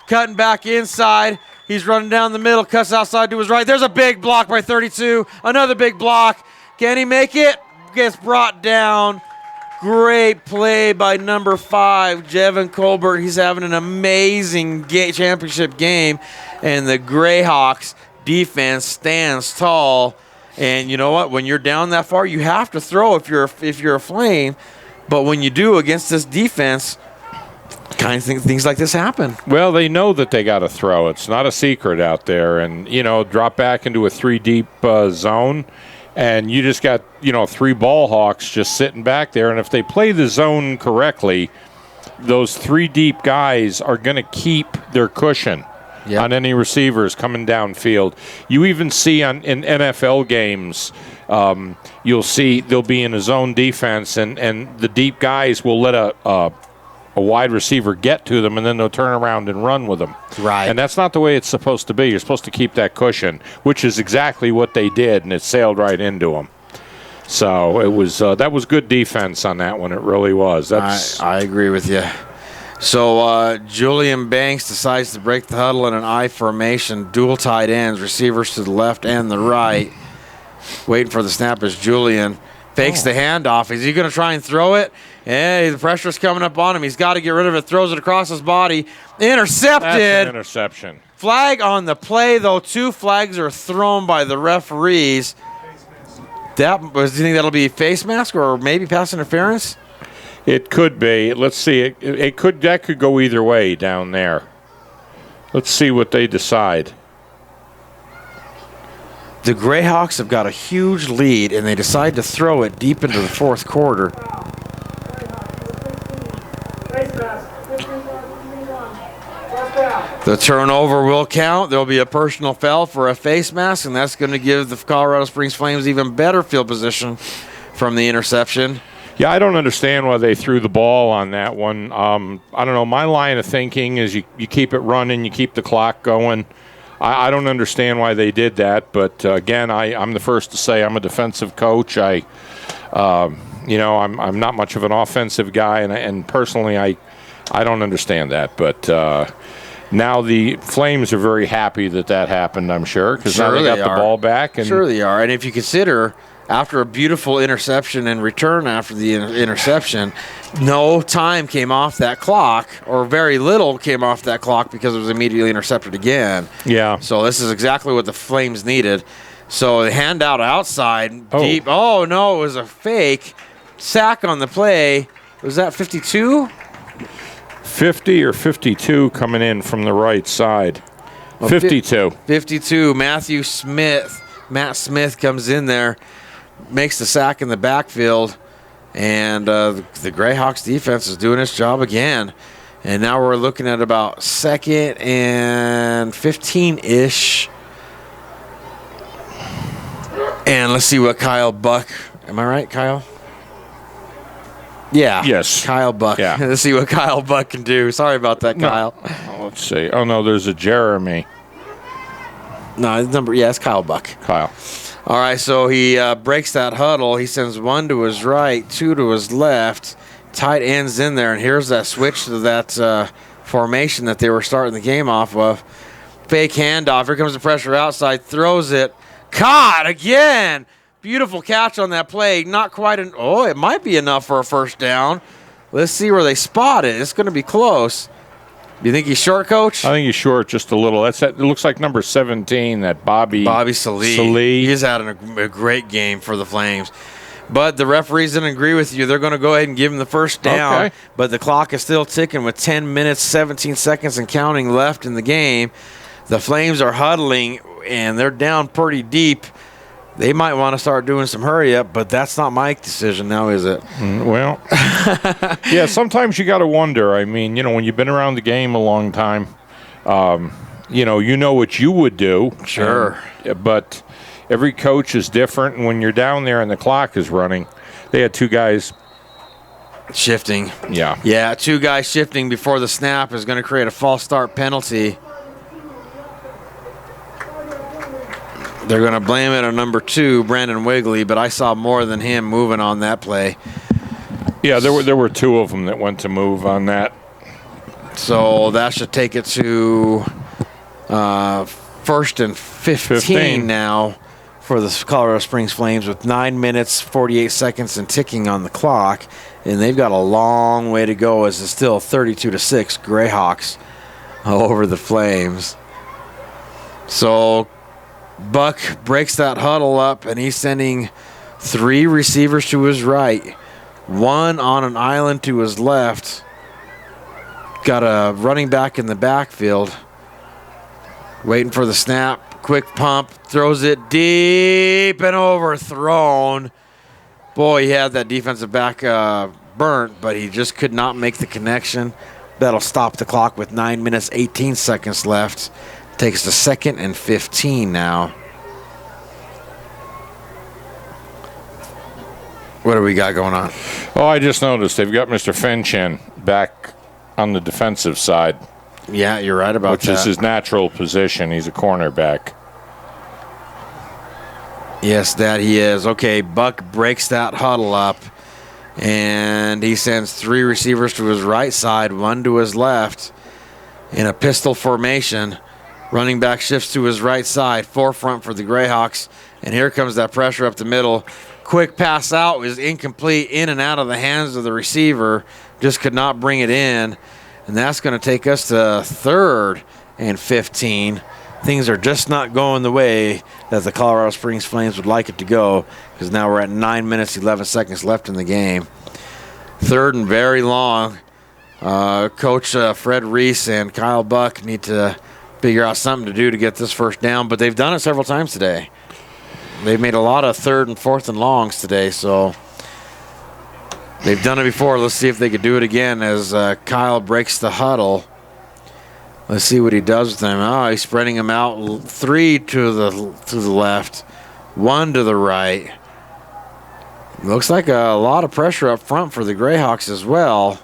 Cutting back inside. He's running down the middle, cuts outside to his right. There's a big block by 32. Another big block. Can he make it? Gets brought down. Great play by number 5, Jevin Colbert. He's having an amazing championship game, and the Greyhawks defense stands tall. And you know what? When you're down that far, you have to throw if you're a Flame. But when you do against this defense, things like this happen. Well, they know that they got to throw. It's not a secret out there. And, drop back into a 3-deep zone, and you just got, 3 ball hawks just sitting back there. And if they play the zone correctly, those 3 deep guys are going to keep their cushion on any receivers coming downfield. You even see in NFL games, you'll see they'll be in a zone defense, and the deep guys will let a wide receiver get to them, and then they'll turn around and run with them. Right. And that's not the way it's supposed to be. You're supposed to keep that cushion, which is exactly what they did, and it sailed right into them. So it was that was good defense on that one. It really was. I agree with you. So Julian Banks decides to break the huddle in an I formation, dual tight ends, receivers to the left and the right. Waiting for the snap as Julian fakes the handoff. Is he going to try and throw it? Hey, the pressure's coming up on him. He's got to get rid of it. Throws it across his body. Intercepted. That's an interception. Flag on the play, though. 2 flags are thrown by the referees. Do you think that'll be face mask or maybe pass interference? It could be. Let's see. That could go either way down there. Let's see what they decide. The Greyhawks have got a huge lead, and they decide to throw it deep into the 4th quarter. The turnover will count. There'll be a personal foul for a face mask, and that's going to give the Colorado Springs Flames even better field position from the interception. Yeah, I don't understand why they threw the ball on that one. I don't know. My line of thinking is you keep it running, you keep the clock going. I don't understand why they did that, but again, I'm the first to say I'm a defensive coach. I'm not much of an offensive guy, and personally, I don't understand that. But now the Flames are very happy that happened, I'm sure, because now they got the ball back. And sure they are, and if you consider, after a beautiful interception and return after the interception, no time came off that clock, or very little came off that clock because it was immediately intercepted again. Yeah. So this is exactly what the Flames needed. So the handout outside, deep. Oh, no, it was a fake. Sack on the play. Was that 52? 50 or 52 coming in from the right side. 52. 52. Matt Smith comes in there, makes the sack in the backfield, and the Greyhawks defense is doing its job again. And now we're looking at about 2nd and 15-ish. And let's see what Kyle Buck. Am I right, Kyle? Yeah. Yes. Kyle Buck. Yeah. Let's see what Kyle Buck can do. Sorry about that, Kyle. Let's see. Oh, no, there's a Jeremy. No, it's Kyle Buck. Kyle. All right, so he breaks that huddle. He sends 1 to his right, 2 to his left. Tight ends in there, and here's that switch to that formation that they were starting the game off of. Fake handoff. Here comes the pressure outside. Throws it. Caught again. Beautiful catch on that play. Not quite it might be enough for a first down. Let's see where they spot it. It's going to be close. You think he's short, Coach? I think he's short just a little. It looks like number 17, that Bobby Salee. He's having a great game for the Flames. But the referees didn't agree with you. They're going to go ahead and give him the first down. Okay. But the clock is still ticking with 10 minutes, 17 seconds and counting left in the game. The Flames are huddling, and they're down pretty deep. They might want to start doing some hurry up, but that's not my decision now, is it? Well, yeah, sometimes you got to wonder. I mean, when you've been around the game a long time, you know what you would do. Sure. But every coach is different, and when you're down there and the clock is running, they had 2 guys shifting. Yeah. Yeah, 2 guys shifting before the snap is going to create a false start penalty. They're going to blame it on number 2, Brandon Wigley, but I saw more than him moving on that play. Yeah, there were 2 of them that went to move on that. So that should take it to 1st and 15 now for the Colorado Springs Flames with 9 minutes, 48 seconds and ticking on the clock. And they've got a long way to go as it's still 32-6 Greyhawks over the Flames. So Buck breaks that huddle up, and he's sending 3 receivers to his right, 1 on an island to his left. got a running back in the backfield. Waiting for the snap. Quick pump. Throws it deep and overthrown. Boy, he had that defensive back burnt, but he just could not make the connection. That'll stop the clock with 9 minutes, 18 seconds left. Takes us to 2nd and 15 now. What do we got going on? Oh, I just noticed they've got Mr. Fenchen back on the defensive side. Yeah, you're right about that. Which is his natural position. He's a cornerback. Yes, that he is. Okay, Buck breaks that huddle up, and he sends 3 receivers to his right side, 1 to his left in a pistol formation. Running back shifts to his right side, forefront for the Greyhawks, and here comes that pressure up the middle. Quick pass out is incomplete, in and out of the hands of the receiver. Just could not bring it in, and that's going to take us to 3rd and 15. Things are just not going the way that the Colorado Springs Flames would like it to go, because now we're at 9 minutes, 11 seconds left in the game. 3rd and very long. Coach Fred Reese and Kyle Buck need to figure out something to do to get this first down, but they've done it several times today. They've made a lot of 3rd and 4th and longs today, so they've done it before. Let's see if they could do it again as Kyle breaks the huddle. Let's see what he does with them. Oh, he's spreading them out. 3 to the left, 1 to the right. Looks like a lot of pressure up front for the Greyhawks as well.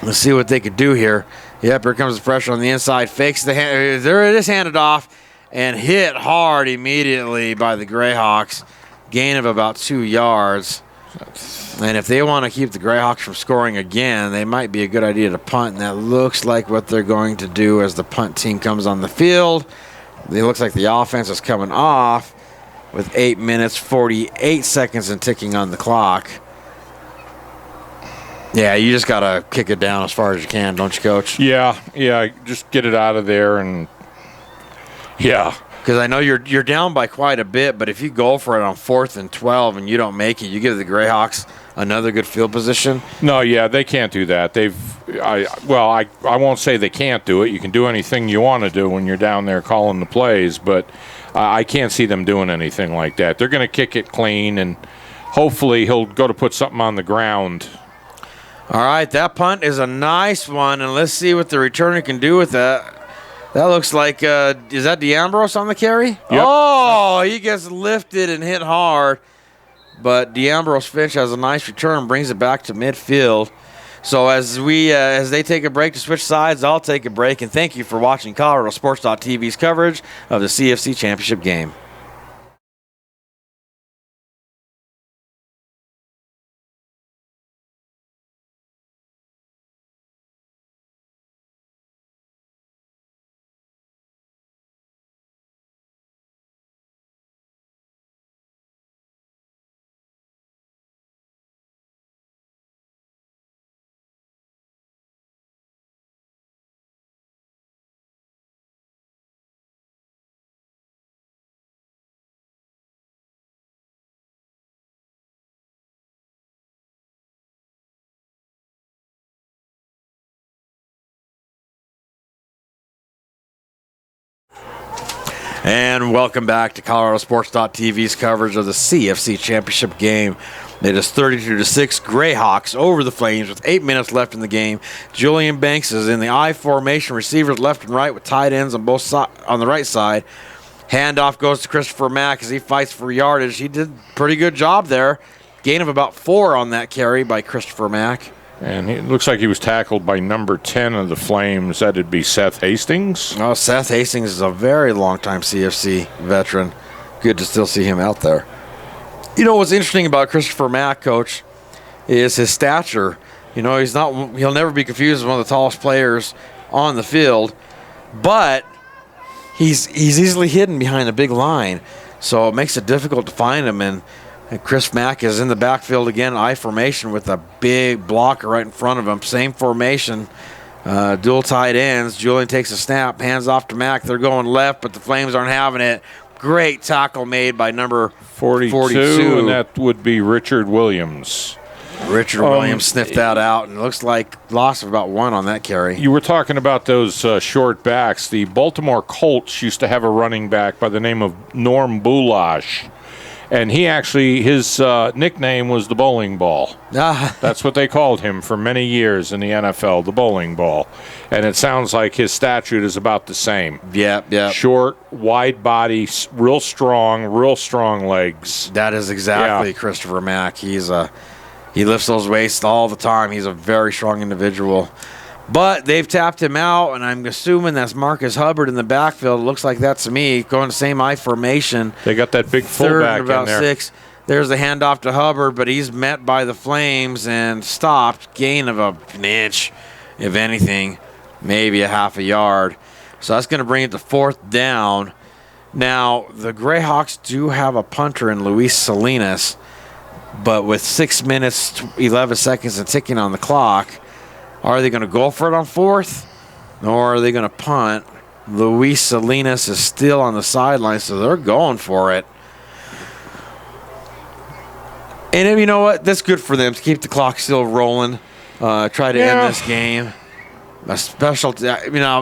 Let's see what they could do here. Yep, here comes the pressure on the inside. Fakes the hand. There it is, handed off and hit hard immediately by the Greyhawks. Gain of about 2 yards. And if they want to keep the Greyhawks from scoring again, they might be a good idea to punt, and that looks like what they're going to do as the punt team comes on the field. It looks like the offense is coming off with 8 minutes, 48 seconds and ticking on the clock. Yeah, you just got to kick it down as far as you can, don't you, Coach? Yeah, just get it out of there, and yeah. Because I know you're down by quite a bit, but if you go for it on 4th and 12 and you don't make it, you give the Greyhawks another good field position. No, yeah, they can't do that. I won't say they can't do it. You can do anything you want to do when you're down there calling the plays, but I can't see them doing anything like that. They're going to kick it clean, and hopefully he'll go to put something on the ground. All right, that punt is a nice one, and let's see what the returner can do with that. That looks like, is that DeAmbrose on the carry? Yep. Oh, he gets lifted and hit hard. But DeAmbrose Finch has a nice return, brings it back to midfield. So as they take a break to switch sides, I'll take a break. And thank you for watching ColoradoSports.TV's coverage of the CFC Championship Game. And welcome back to ColoradoSports.TV's coverage of the CFC Championship Game. It is 32-6 Greyhawks over the Flames with 8 minutes left in the game. Julian Banks is in the I formation, receivers left and right with tight ends on both on the right side. Handoff goes to Christopher Mack as he fights for yardage. He did a pretty good job there. Gain of about 4 on that carry by Christopher Mack. And it looks like he was tackled by number 10 of the Flames. That'd be Seth Hastings. Oh, Seth Hastings is a very long-time CFC veteran. Good to still see him out there. You know what's interesting about Christopher Mack, Coach, is his stature. You know, he'll never be confused as one of the tallest players on the field, but he's easily hidden behind a big line, so it makes it difficult to find him. And Chris Mack is in the backfield again, I formation with a big blocker right in front of him. Same formation, dual tight ends. Julian takes a snap, hands off to Mack. They're going left, but the Flames aren't having it. Great tackle made by number 42. And that would be Richard Williams. Richard Williams sniffed that out, and it looks like loss of about 1 on that carry. You were talking about those short backs. The Baltimore Colts used to have a running back by the name of Norm Boulash. And his nickname was the bowling ball. That's what they called him for many years in the NFL, the bowling ball. And it sounds like his statute is about the same. Yep. Short, wide body, real strong legs. That is exactly Christopher Mack. He lifts those weights all the time. He's a very strong individual. But they've tapped him out, and I'm assuming that's Marcus Hubbard in the backfield. It looks like that to me. Going the same I formation. They got that big fullback in there. 6. There's the handoff to Hubbard, but he's met by the Flames and stopped. Gain of an inch, if anything, maybe a half a yard. So that's going to bring it to 4th down. Now, the Greyhawks do have a punter in Luis Salinas, but with 6 minutes, 11 seconds and ticking on the clock, are they going to go for it on 4th, or are they going to punt? Luis Salinas is still on the sideline, so they're going for it. And you know what? That's good for them to keep the clock still rolling. Try to end this game. A special,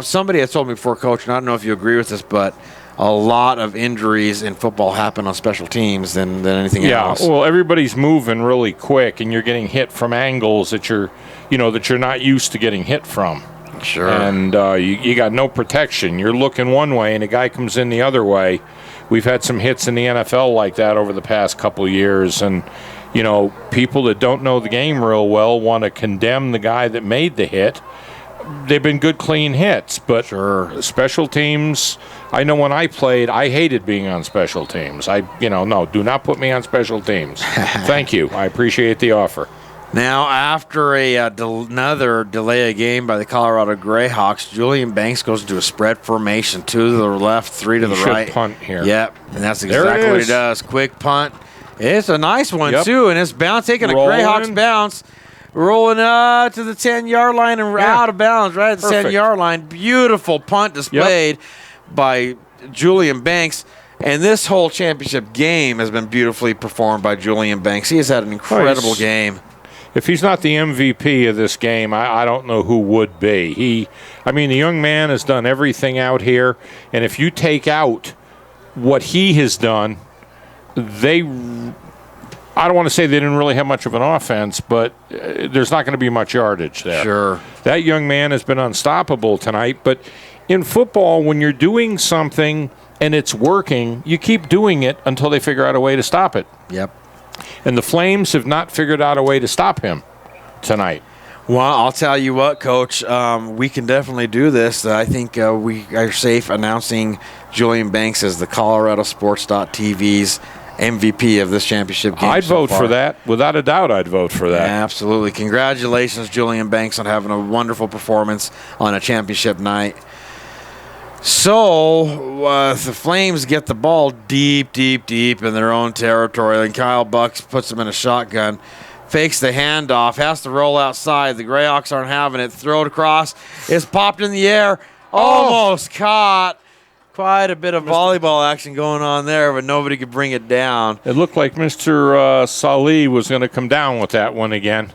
somebody has told me before, Coach, and I don't know if you agree with this, but a lot of injuries in football happen on special teams than anything else. Yeah, well, everybody's moving really quick, and you're getting hit from angles that you're not used to getting hit from. Sure. And you got no protection. You're looking one way, and a guy comes in the other way. We've had some hits in the NFL like that over the past couple of years, and people that don't know the game real well want to condemn the guy that made the hit. They've been good, clean hits, but special teams, I know when I played, I hated being on special teams. No, do not put me on special teams. Thank you. I appreciate the offer. Now, after another delay of game by the Colorado Greyhawks, Julian Banks goes into a spread formation, 2 to the left, 3 to the right. Punt here. Yep, and that's exactly what he does. Quick punt. It's a nice one, too, and it's taking a Greyhawks bounce. Rolling to the 10-yard line and out of bounds, right at the 10-yard line. Beautiful punt displayed by Julian Banks. And this whole championship game has been beautifully performed by Julian Banks. He has had an incredible game. If he's not the MVP of this game, I don't know who would be. The young man has done everything out here. And if you take out what he has done, I don't want to say they didn't really have much of an offense, but there's not going to be much yardage there. Sure. That young man has been unstoppable tonight. But in football, when you're doing something and it's working, you keep doing it until they figure out a way to stop it. Yep. And the Flames have not figured out a way to stop him tonight. Well, I'll tell you what, Coach, we can definitely do this. I think we are safe announcing Julian Banks as the ColoradoSports.TV's MVP of this championship game. I'd vote for that. Without a doubt, I'd vote for that. Yeah, absolutely. Congratulations, Julian Banks, on having a wonderful performance on a championship night. So the Flames get the ball deep in their own territory, and Kyle Bucks puts them in a shotgun, fakes the handoff, has to roll outside. The Greyhawks aren't having it. Throw it across. It's popped in the air. Almost caught. Quite a bit of volleyball action going on there, but nobody could bring it down. It looked like Mr. Salih was going to come down with that one again.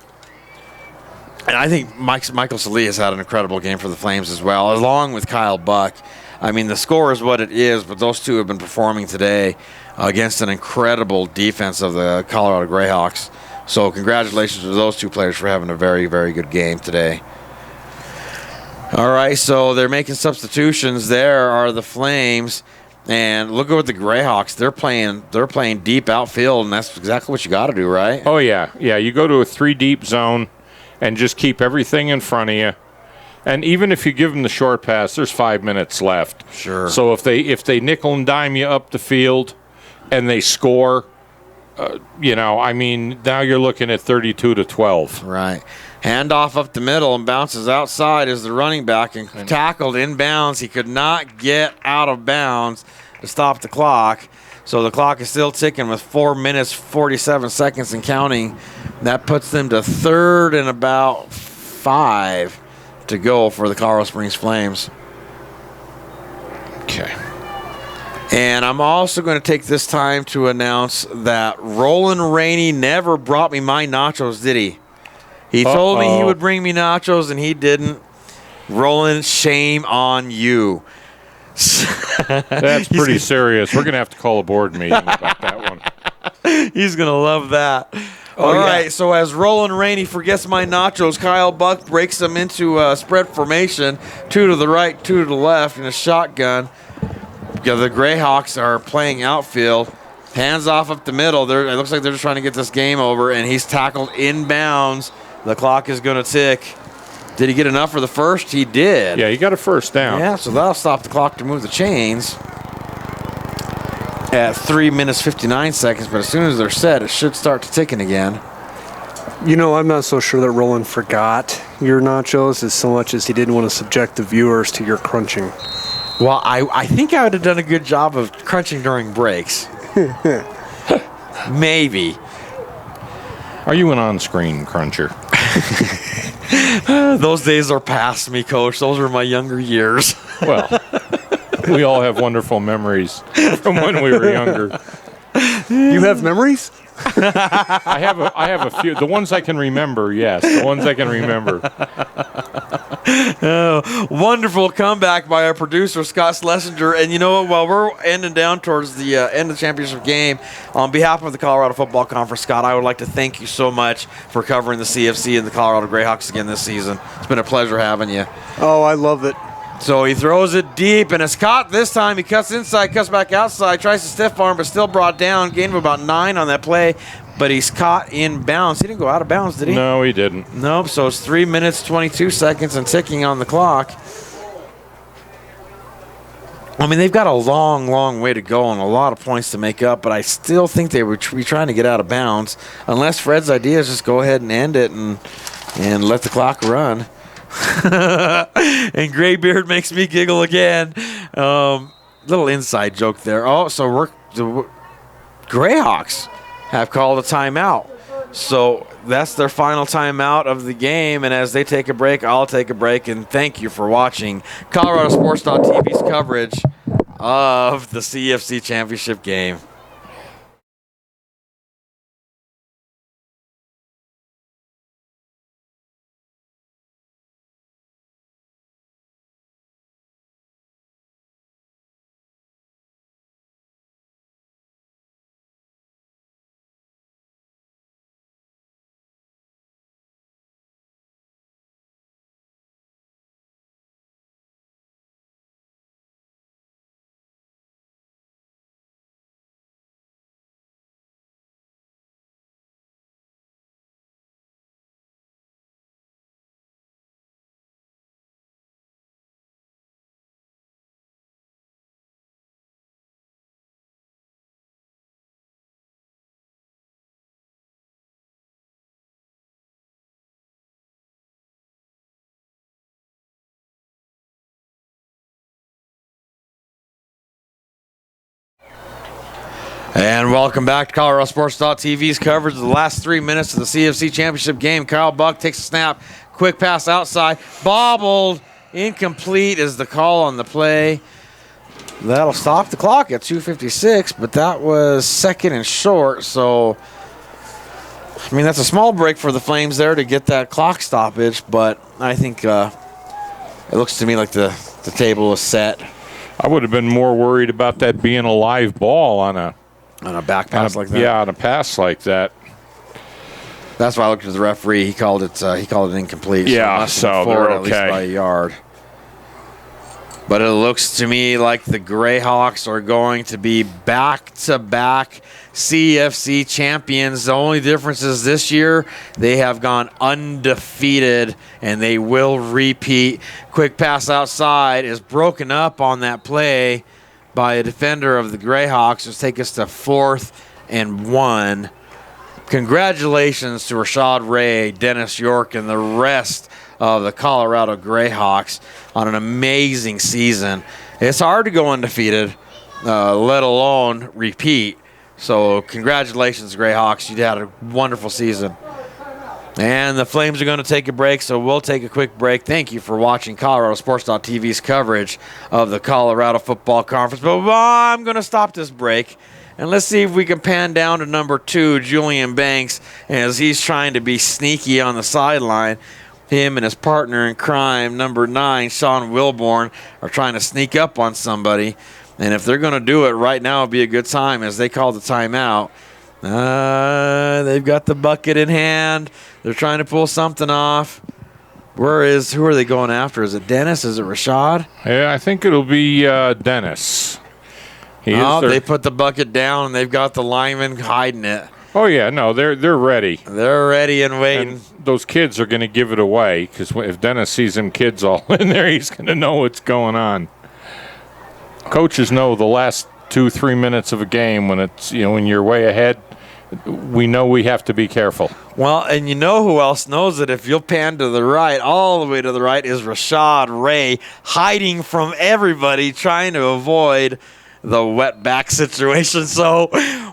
And I think Michael Salih has had an incredible game for the Flames as well, along with Kyle Buck. The score is what it is, but those two have been performing today against an incredible defense of the Colorado Greyhawks. So congratulations to those two players for having a very, very good game today. All right, so they're making substitutions. There are the Flames, and look at the Greyhawks. They're playing deep outfield, and that's exactly what you got to do, right? Oh yeah. You go to a 3-deep zone, and just keep everything in front of you. And even if you give them the short pass, there's 5 minutes left. Sure. So if they nickel and dime you up the field, and they score, now you're looking at 32-12. Right. Handoff up the middle and bounces outside as the running back and tackled in bounds. He could not get out of bounds to stop the clock. So the clock is still ticking with 4 minutes, 47 seconds and counting. That puts them to 3rd and about 5 to go for the Colorado Springs Flames. Okay. And I'm also going to take this time to announce that Roland Rainey never brought me my nachos, did he? He told me he would bring me nachos, and he didn't. Roland, shame on you. That's pretty serious. We're going to have to call a board meeting about that one. He's going to love that. All right, so as Roland Rainey forgets my nachos, Kyle Buck breaks them into spread formation, 2 to the right, 2 to the left in a shotgun. The Greyhawks are playing outfield. Hands off up the middle. It looks like they're just trying to get this game over, and he's tackled inbounds. The clock is going to tick. Did he get enough for the first? He did. Yeah, he got a first down. Yeah, so that'll stop the clock to move the chains at 3 minutes, 59 seconds. But as soon as they're set, it should start to ticking again. You know, I'm not so sure that Roland forgot your nachos as so much as he didn't want to subject the viewers to your crunching. Well, I think I would have done a good job of crunching during breaks. Maybe. Are you an on-screen cruncher? Those days are past me, Coach. Those were my younger years. Well, we all have wonderful memories from when we were younger. You have memories? I have a few. The ones I can remember, yes. The ones I can remember. Wonderful comeback by our producer, Scott Schlesinger. And you know what? While we're ending down towards the end of the championship game, on behalf of the Colorado Football Conference, Scott, I would like to thank you so much for covering the CFC and the Colorado Greyhawks again this season. It's been a pleasure having you. Oh, I love it. So he throws it deep, and it's caught this time. He cuts inside, cuts back outside, tries to stiff arm, but still brought down. Gain of about 9 on that play, but he's caught in bounds. He didn't go out of bounds, did he? No, he didn't. Nope, so it's 3 minutes, 22 seconds and ticking on the clock. I mean, they've got a long, long way to go and a lot of points to make up, but I still think they would be trying to get out of bounds. Unless Fred's idea is just go ahead and end it and let the clock run. And Graybeard makes me giggle again. Little inside joke there. Oh, so the Greyhawks have called a timeout. So that's their final timeout of the game. And as they take a break, I'll take a break. And thank you for watching ColoradoSports.TV's coverage of the CFC Championship game. And welcome back to ColoradoSports.TV's coverage of the last 3 minutes of the CFC Championship game. Kyle Buck takes a snap, quick pass outside, bobbled, incomplete is the call on the play. That'll stop the clock at 2:56, but that was second and short, so I mean that's a small break for the Flames there to get that clock stoppage, but I think it looks to me like the table is set. I would have been more worried about that being a live ball on a back pass like that. Yeah, on a pass like that. That's why I looked at the referee. He called it incomplete. Yeah, so they're at least by a yard. But it looks to me like the Greyhawks are going to be back-to-back CFC champions. The only difference is this year they have gone undefeated, and they will repeat. Quick pass outside is broken up on that play by a defender of the Greyhawks. Let's take us to 4th and 1. Congratulations to Rashad Ray, Dennis York, and the rest of the Colorado Greyhawks on an amazing season. It's hard to go undefeated, let alone repeat. So congratulations, Greyhawks. You had a wonderful season. And the Flames are going to take a break, so we'll take a quick break. Thank you for watching ColoradoSports.TV's coverage of the Colorado Football Conference. But I'm going to stop this break, and let's see if we can pan down to number 2, Julian Banks, as he's trying to be sneaky on the sideline. Him and his partner in crime, number 9, Sean Wilborn, are trying to sneak up on somebody. And if they're going to do it right now, it'd be a good time as they call the timeout. They've got the bucket in hand. They're trying to pull something off. Who are they going after? Is it Dennis? Is it Rashad? Yeah, I think it'll be Dennis. They put the bucket down, and they've got the lineman hiding it. Oh, yeah, no, they're ready. They're ready and waiting. And those kids are going to give it away because if Dennis sees them kids all in there, he's going to know what's going on. Coaches know the last 2-3 minutes of a game when it's when you're way ahead. We know we have to be careful. Well, and you know who else knows it? If you'll pan to the right, all the way to the right is Rashad Ray, hiding from everybody, trying to avoid the wet back situation. So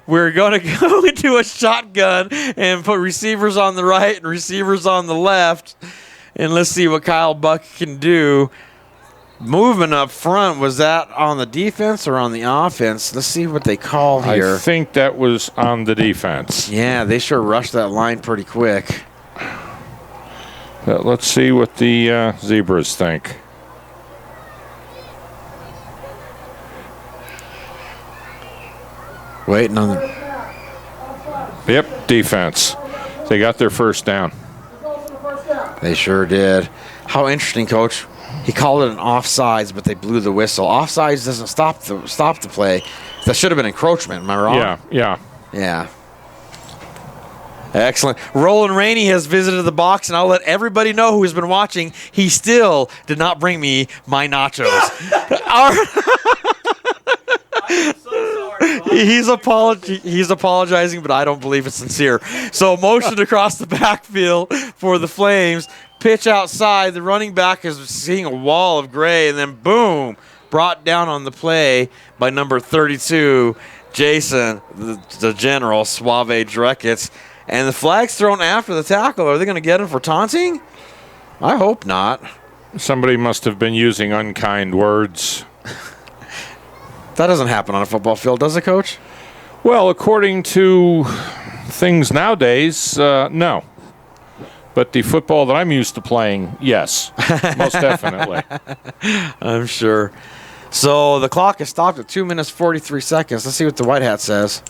we're going to go into a shotgun and put receivers on the right and receivers on the left. And let's see what Kyle Buck can do. Movement up front, was that on the defense or on the offense? Let's see what they call here. I think that was on the defense. Yeah, they sure rushed that line pretty quick. But let's see what the Zebras think. Waiting on Yep, defense. They got their first down. They sure did. How interesting, Coach. He called it an offsides, but they blew the whistle. Offsides doesn't stop the play. That should have been encroachment. Am I wrong? Yeah. Excellent. Roland Rainey has visited the box, and I'll let everybody know who has been watching. He still did not bring me my nachos. I'm so sorry. He's apologizing, but I don't believe it's sincere. So motion across the backfield for the Flames. Pitch outside. The running back is seeing a wall of gray, and then boom, brought down on the play by number 32, Jason, the General, Suave Dreckets. And the flag's thrown after the tackle. Are they going to get him for taunting? I hope not. Somebody must have been using unkind words. That doesn't happen on a football field, does it, Coach? Well, according to things nowadays, no. But the football that I'm used to playing, yes, most definitely. I'm sure. So the clock is stopped at 2 minutes, 43 seconds. Let's see what the White Hat says.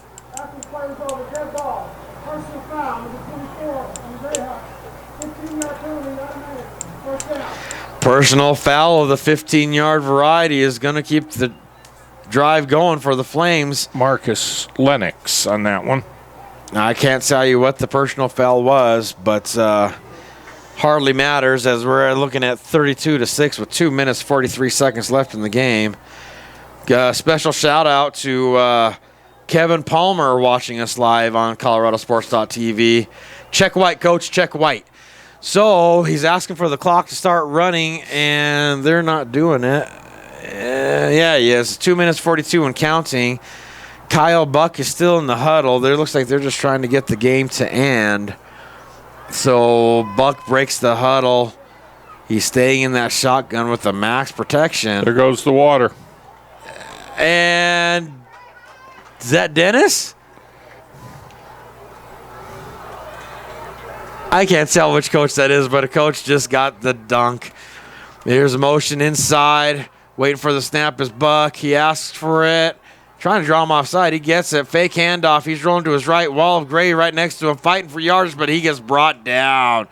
Personal foul of the 15-yard variety is going to keep the drive going for the Flames. Marcus Lennox on that one. I can't tell you what the personal foul was, but hardly matters as we're looking at 32-6 with 2 minutes, 43 seconds left in the game. Special shout-out to Kevin Palmer watching us live on ColoradoSports.TV. Check white, Coach, check white. So he's asking for the clock to start running, and they're not doing it. Yeah, he is. 2 minutes, 42 and counting. Kyle Buck is still in the huddle. It looks like they're just trying to get the game to end. So Buck breaks the huddle. He's staying in that shotgun with the max protection. There goes the water. And is that Dennis? I can't tell which coach that is, but a coach just got the dunk. Here's a motion inside. Waiting for the snap is Buck. He asks for it. Trying to draw him offside. He gets it. Fake handoff. He's rolling to his right. Wall of gray right next to him. Fighting for yards, but he gets brought down.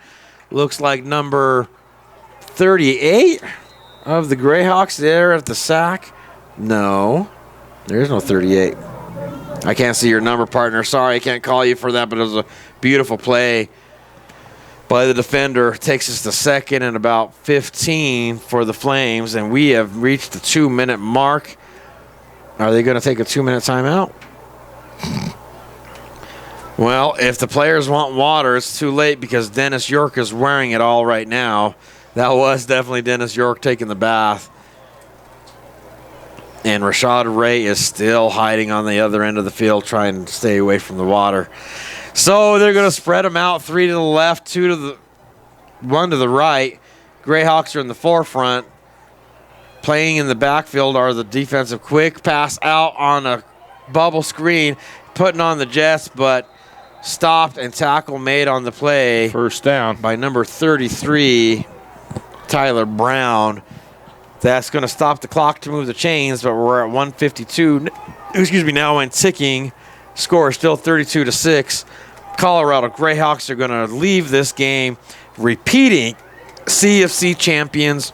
Looks like number 38 of the Greyhawks there at the sack. No. There's no 38. I can't see your number, partner. Sorry, I can't call you for that, but it was a beautiful play by the defender. Takes us to second and about 15 for the Flames, and we have reached the 2 minute mark. Are they going to take a 2 minute timeout? Well, if the players want water, it's too late because Dennis York is wearing it all right now. That was definitely Dennis York taking the bath. And Rashad Ray is still hiding on the other end of the field trying to stay away from the water. So they're going to spread them out, 3 to the left, 1 to the right. Greyhawks are in the forefront. Playing in the backfield are the defensive quick pass out on a bubble screen, putting on the Jets, but stopped and tackle made on the play. First down by number 33, Tyler Brown. That's going to stop the clock to move the chains, but we're at 1:52. Now and ticking. Score is still 32-6. Colorado Greyhawks are going to leave this game repeating CFC champions.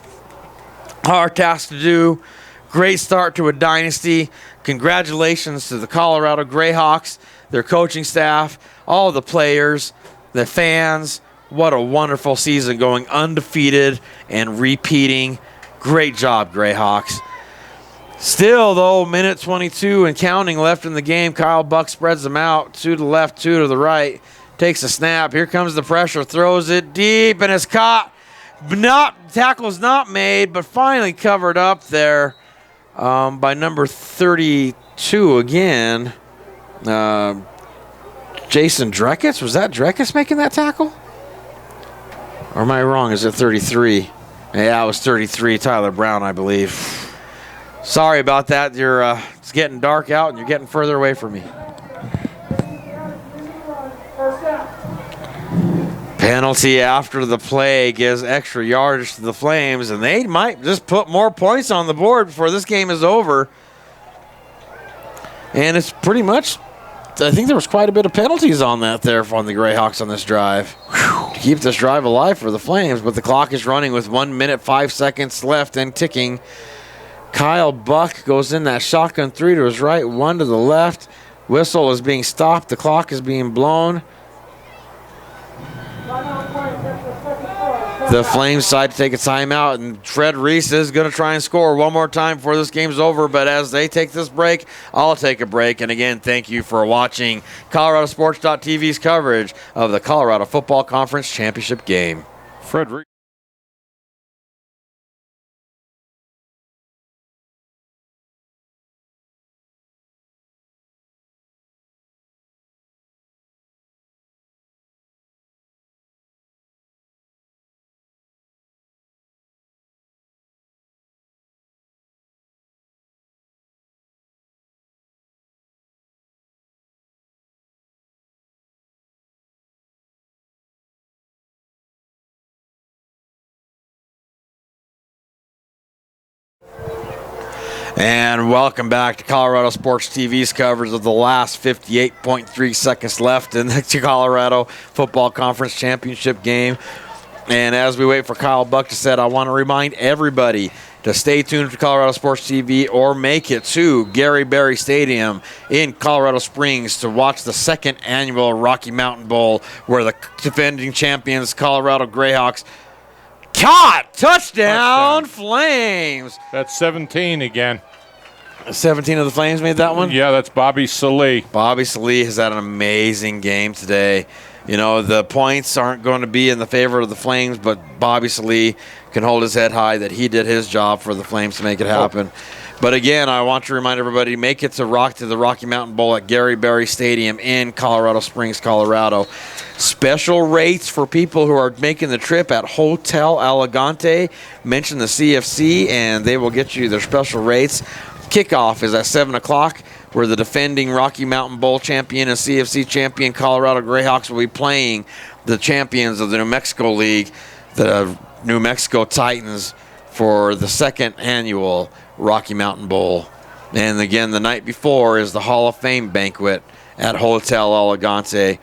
Hard task to do. Great start to a dynasty. Congratulations to the Colorado Greyhawks, their coaching staff, all the players, the fans. What a wonderful season, going undefeated and repeating. Great job, Greyhawks. Still, though, minute 22 and counting left in the game. Kyle Buck spreads them out, 2 to the left, 2 to the right. Takes a snap. Here comes the pressure. Throws it deep, and it's caught. Tackle's not made, but finally covered up there by number 32 again. Jason Dreckitz. Was that Dreckitz making that tackle? Or am I wrong? Is it 33? Yeah, it was 33. Tyler Brown, I believe. Sorry about that. It's getting dark out, and you're getting further away from me. Penalty after the play gives extra yardage to the Flames, and they might just put more points on the board before this game is over. And it's pretty much, I think there was quite a bit of penalties on that there on the Greyhawks on this drive. To keep this drive alive for the Flames, but the clock is running with 1 minute, 5 seconds left and ticking. Kyle Buck goes in that shotgun, 3 to his right, 1 to the left. Whistle is being stopped. The clock is being blown. The Flames decide to take a timeout, and Fred Reese is going to try and score one more time before this game's over. But as they take this break, I'll take a break. And again, thank you for watching ColoradoSports.TV's coverage of the Colorado Football Conference Championship Game. Fred Reese. And welcome back to Colorado Sports TV's coverage of the last 58.3 seconds left in the Colorado Football Conference Championship Game. And as we wait for Kyle Buck to set, I want to remind everybody to stay tuned to Colorado Sports TV or make it to Gary Berry Stadium in Colorado Springs to watch the second annual Rocky Mountain Bowl, where the defending champions Colorado Greyhawks caught touchdown Flames. That's 17 again. 17 of the Flames made that one? Yeah, that's Bobby Salee. Bobby Salee has had an amazing game today. You know, the points aren't going to be in the favor of the Flames, but Bobby Salee can hold his head high that he did his job for the Flames to make it happen. But again, I want to remind everybody, make it to the Rocky Mountain Bowl at Gary Berry Stadium in Colorado Springs, Colorado. Special rates for people who are making the trip at Hotel Elegante. Mention the CFC, and they will get you their special rates. Kickoff is at 7 o'clock, where the defending Rocky Mountain Bowl champion and CFC champion Colorado Greyhawks will be playing the champions of the New Mexico League, the New Mexico Titans, for the second annual Rocky Mountain Bowl. And again, the night before is the Hall of Fame banquet at Hotel Elegante.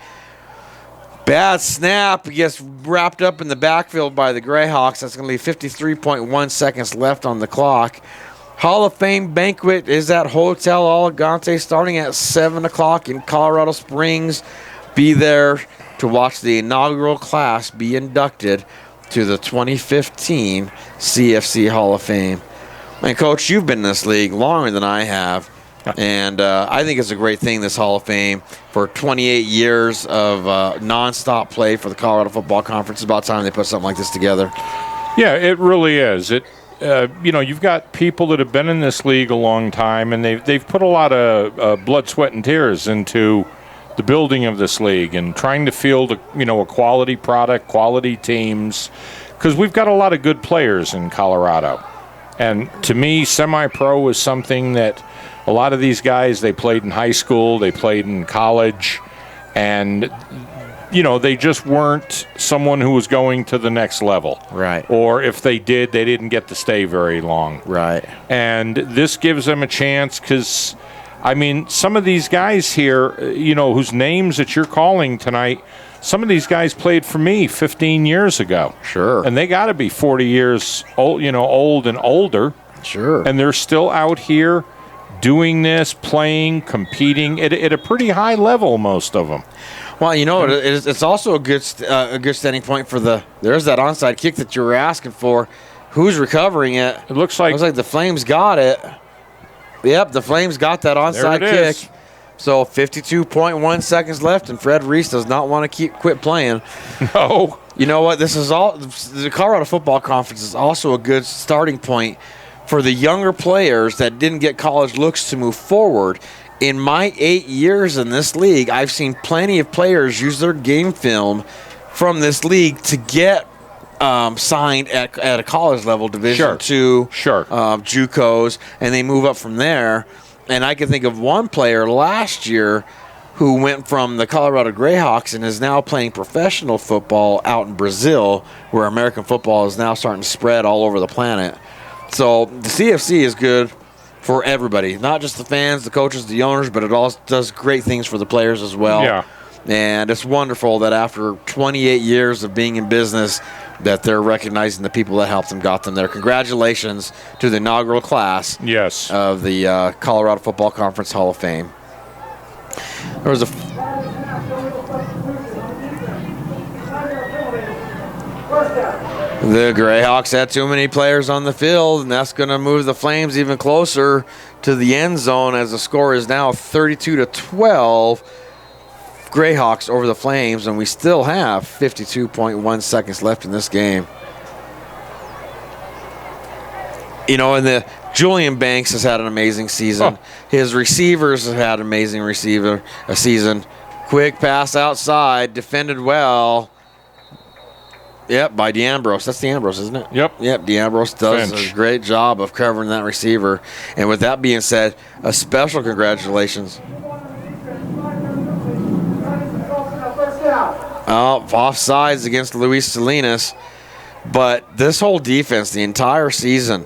Bad snap gets wrapped up in the backfield by the Greyhawks. That's going to leave 53.1 seconds left on the clock. Hall of Fame banquet is at Hotel Elegante starting at 7 o'clock in Colorado Springs. Be there to watch the inaugural class be inducted to the 2015 CFC Hall of Fame. Man, Coach, you've been in this league longer than I have, and I think it's a great thing, this Hall of Fame. For 28 years of nonstop play for the Colorado Football Conference, it's about time they put something like this together. Yeah, it really is. You've got people that have been in this league a long time, and they've put a lot of blood, sweat, and tears into the building of this league and trying to field a quality product, quality teams, because we've got a lot of good players in Colorado. And to me, semi-pro is something that a lot of these guys, they played in high school, they played in college, and they just weren't someone who was going to the next level. Right. Or if they did, they didn't get to stay very long. Right. And this gives them a chance because, some of these guys here, whose names that you're calling tonight, some of these guys played for me 15 years ago. Sure. And they got to be 40 years old, old and older. Sure. And they're still out here doing this, playing, competing at a pretty high level, most of them. Well, it's also a good standing point for there's that onside kick that you were asking for. Who's recovering it? It looks like the Flames got it. Yep, the Flames got that onside kick. So 52.1 seconds left, and Fred Reese does not want to quit playing. No. You know what? The Colorado Football Conference is also a good starting point for the younger players that didn't get college looks to move forward. In my 8 years in this league, I've seen plenty of players use their game film from this league to get signed at a college level, Division II, JUCOs, and they move up from there. And I can think of one player last year who went from the Colorado Greyhawks and is now playing professional football out in Brazil, where American football is now starting to spread all over the planet. So the CFC is good for everybody, not just the fans, the coaches, the owners, but it also does great things for the players as well. Yeah. And it's wonderful that after 28 years of being in business, that they're recognizing the people that helped them, got them there. Congratulations to the inaugural class of the Colorado Football Conference Hall of Fame. There was The Greyhawks had too many players on the field, and that's going to move the Flames even closer to the end zone as the score is now 32-12. Greyhawks over the Flames, and we still have 52.1 seconds left in this game. And the Julian Banks has had an amazing season. Oh. His receivers have had an amazing season. Quick pass outside, defended well. Yep, by DeAmbrose. That's DeAmbrose, isn't it? Yep. DeAmbrose does a great job of covering that receiver. And with that being said, a special congratulations. Offsides against Luis Salinas. But this whole defense, the entire season,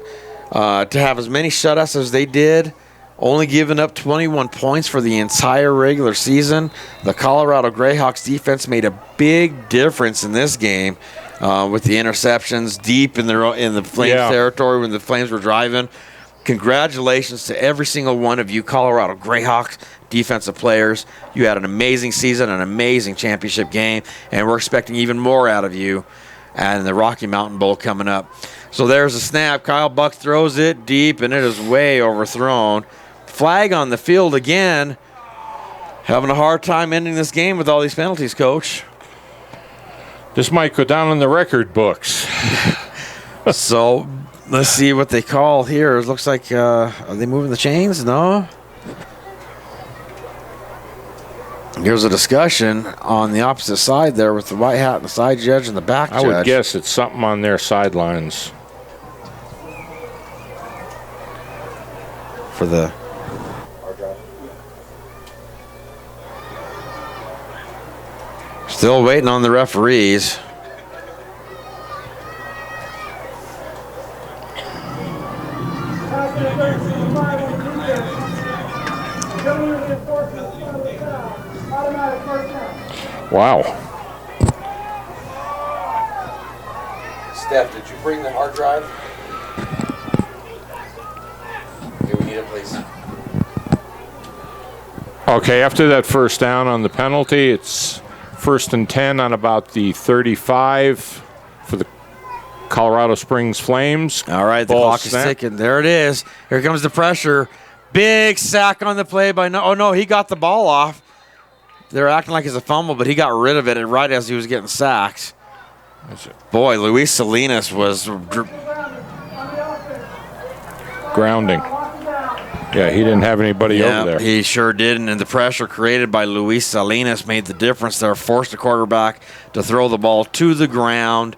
to have as many shutouts as they did, only giving up 21 points for the entire regular season, the Colorado Greyhawks defense made a big difference in this game with the interceptions deep in the Flames territory when the Flames were driving. Congratulations to every single one of you Colorado Greyhawks defensive players. You had an amazing season, an amazing championship game, and we're expecting even more out of you and the Rocky Mountain Bowl coming up. So there's a snap. Kyle Buck throws it deep, and it is way overthrown. Flag on the field again. Having a hard time ending this game with all these penalties, Coach. This might go down in the record books. So let's see what they call here. It looks like, are they moving the chains? No. There's a discussion on the opposite side there with the white hat and the side judge and the back judge. I would guess it's something on their sidelines. For the... Still waiting on the referees. Wow. Steph, did you bring the hard drive? Okay, we need it, please. Okay, after that first down on the penalty, it's 1st and 10 on about the 35 for the Colorado Springs Flames. All right, the clock is ticking. There it is. Here comes the pressure. Big sack on the play by he got the ball off. They're acting like it's a fumble, but he got rid of it right as he was getting sacked. Boy, Luis Salinas was grounding. Yeah, he didn't have anybody over there. He sure didn't, and the pressure created by Luis Salinas made the difference there, forced the quarterback to throw the ball to the ground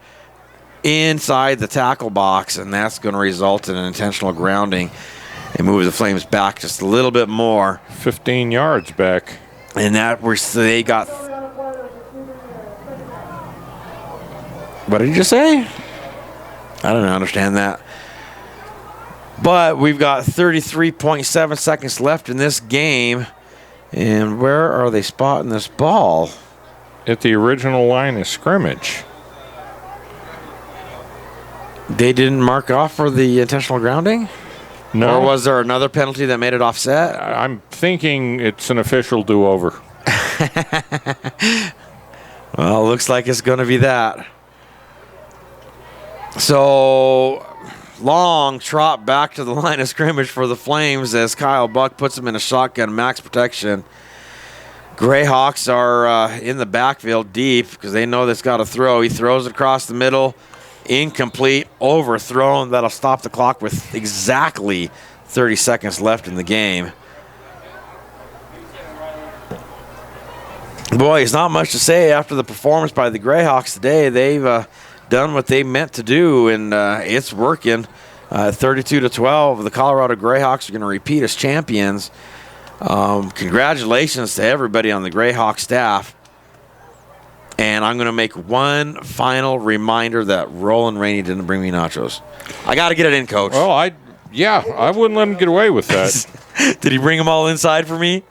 inside the tackle box, and that's going to result in an intentional grounding and move the Flames back just a little bit more. 15 yards back. And that they got... What did you just say? I don't understand that. But we've got 33.7 seconds left in this game. And where are they spotting this ball? At the original line of scrimmage. They didn't mark off for the intentional grounding? No. Or was there another penalty that made it offset? I'm thinking it's an official do-over. Well, looks like it's going to be that. So, long trot back to the line of scrimmage for the Flames as Kyle Buck puts them in a shotgun max protection. Greyhawks are in the backfield deep because they know they've got to throw. He throws it across the middle. Incomplete, overthrown. That'll stop the clock with exactly 30 seconds left in the game. Boy, it's not much to say after the performance by the Greyhawks today. They've done what they meant to do, and it's working. 32-12, the Colorado Greyhawks are going to repeat as champions. Congratulations to everybody on the Greyhawk staff. And I'm going to make one final reminder that Roland Rainey didn't bring me nachos. I got to get it in, Coach. Well, I wouldn't let him get away with that. Did he bring them all inside for me?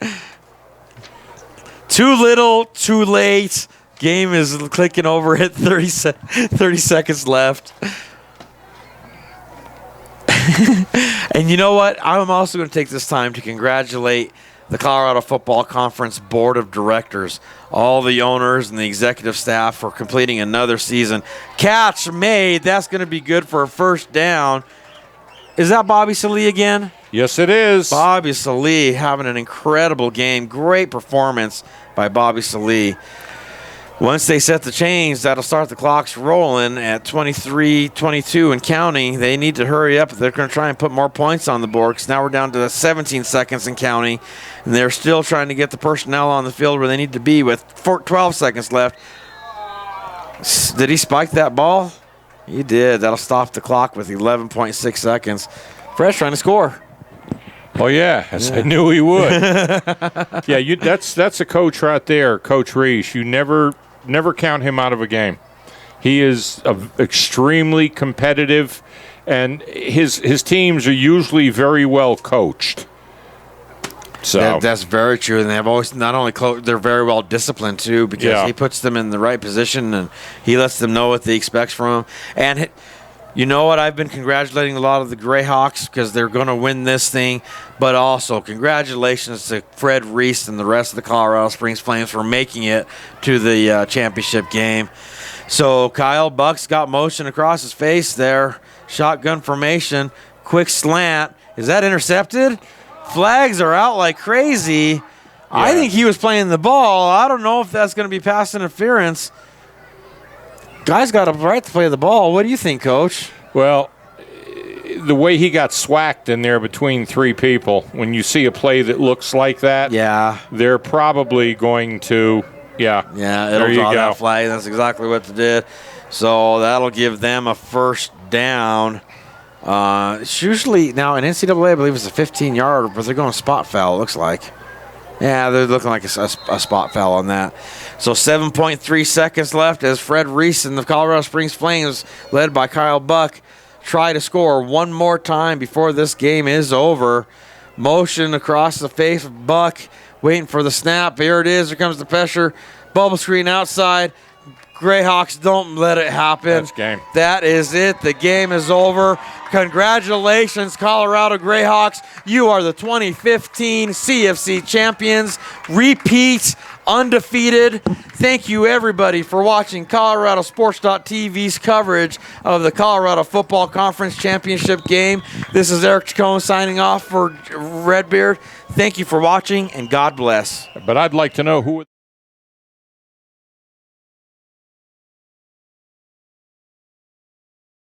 Too little, too late. Game is clicking over at 30 seconds left. And you know what? I'm also going to take this time to congratulate the Colorado Football Conference Board of Directors, all the owners and the executive staff for completing another season. Catch made. That's going to be good for a first down. Is that Bobby Salee again? Yes, it is. Bobby Salee having an incredible game. Great performance by Bobby Salee. Once they set the chains, that'll start the clocks rolling at 23-22 and counting. They need to hurry up. They're going to try and put more points on the board because now we're down to 17 seconds and counting. And they're still trying to get the personnel on the field where they need to be with 12 seconds left. Did he spike that ball? He did. That'll stop the clock with 11.6 seconds. Fresh trying to score. Oh, yeah. I knew he would. Yeah, that's a coach right there, Coach Reese. You never count him out of a game. He is extremely competitive, and his teams are usually very well coached. So that's very true, and they've always not only they're very well disciplined too, because he puts them in the right position and he lets them know what he expects from them. And you know what? I've been congratulating a lot of the Greyhawks because they're going to win this thing, but also congratulations to Fred Reese and the rest of the Colorado Springs Flames for making it to the championship game. So Kyle Buck's got motion across his face there. Shotgun formation, quick slant. Is that intercepted? Flags are out like crazy. Yeah. I think he was playing the ball. I don't know if that's going to be pass interference. Guy's got a right to play the ball. What do you think, Coach? Well, the way he got swacked in there between three people, when you see a play that looks like that, they're probably going to, it'll draw that flag. That's exactly what they did. So that'll give them a first down. It's usually, now in NCAA, I believe it's a 15-yarder, but they're going spot foul, it looks like. Yeah, they're looking like a spot foul on that. So 7.3 seconds left as Fred Reese and the Colorado Springs Flames, led by Kyle Buck, try to score one more time before this game is over. Motion across the face of Buck, waiting for the snap. Here it is. Here comes the pressure. Bubble screen outside. Greyhawks, don't let it happen. That's game. That is it. The game is over. Congratulations, Colorado Greyhawks. You are the 2015 CFC champions. Repeat, undefeated. Thank you, everybody, for watching ColoradoSports.TV's coverage of the Colorado Football Conference Championship game. This is Eric Chacon signing off for Redbeard. Thank you for watching, and God bless. But I'd like to know who...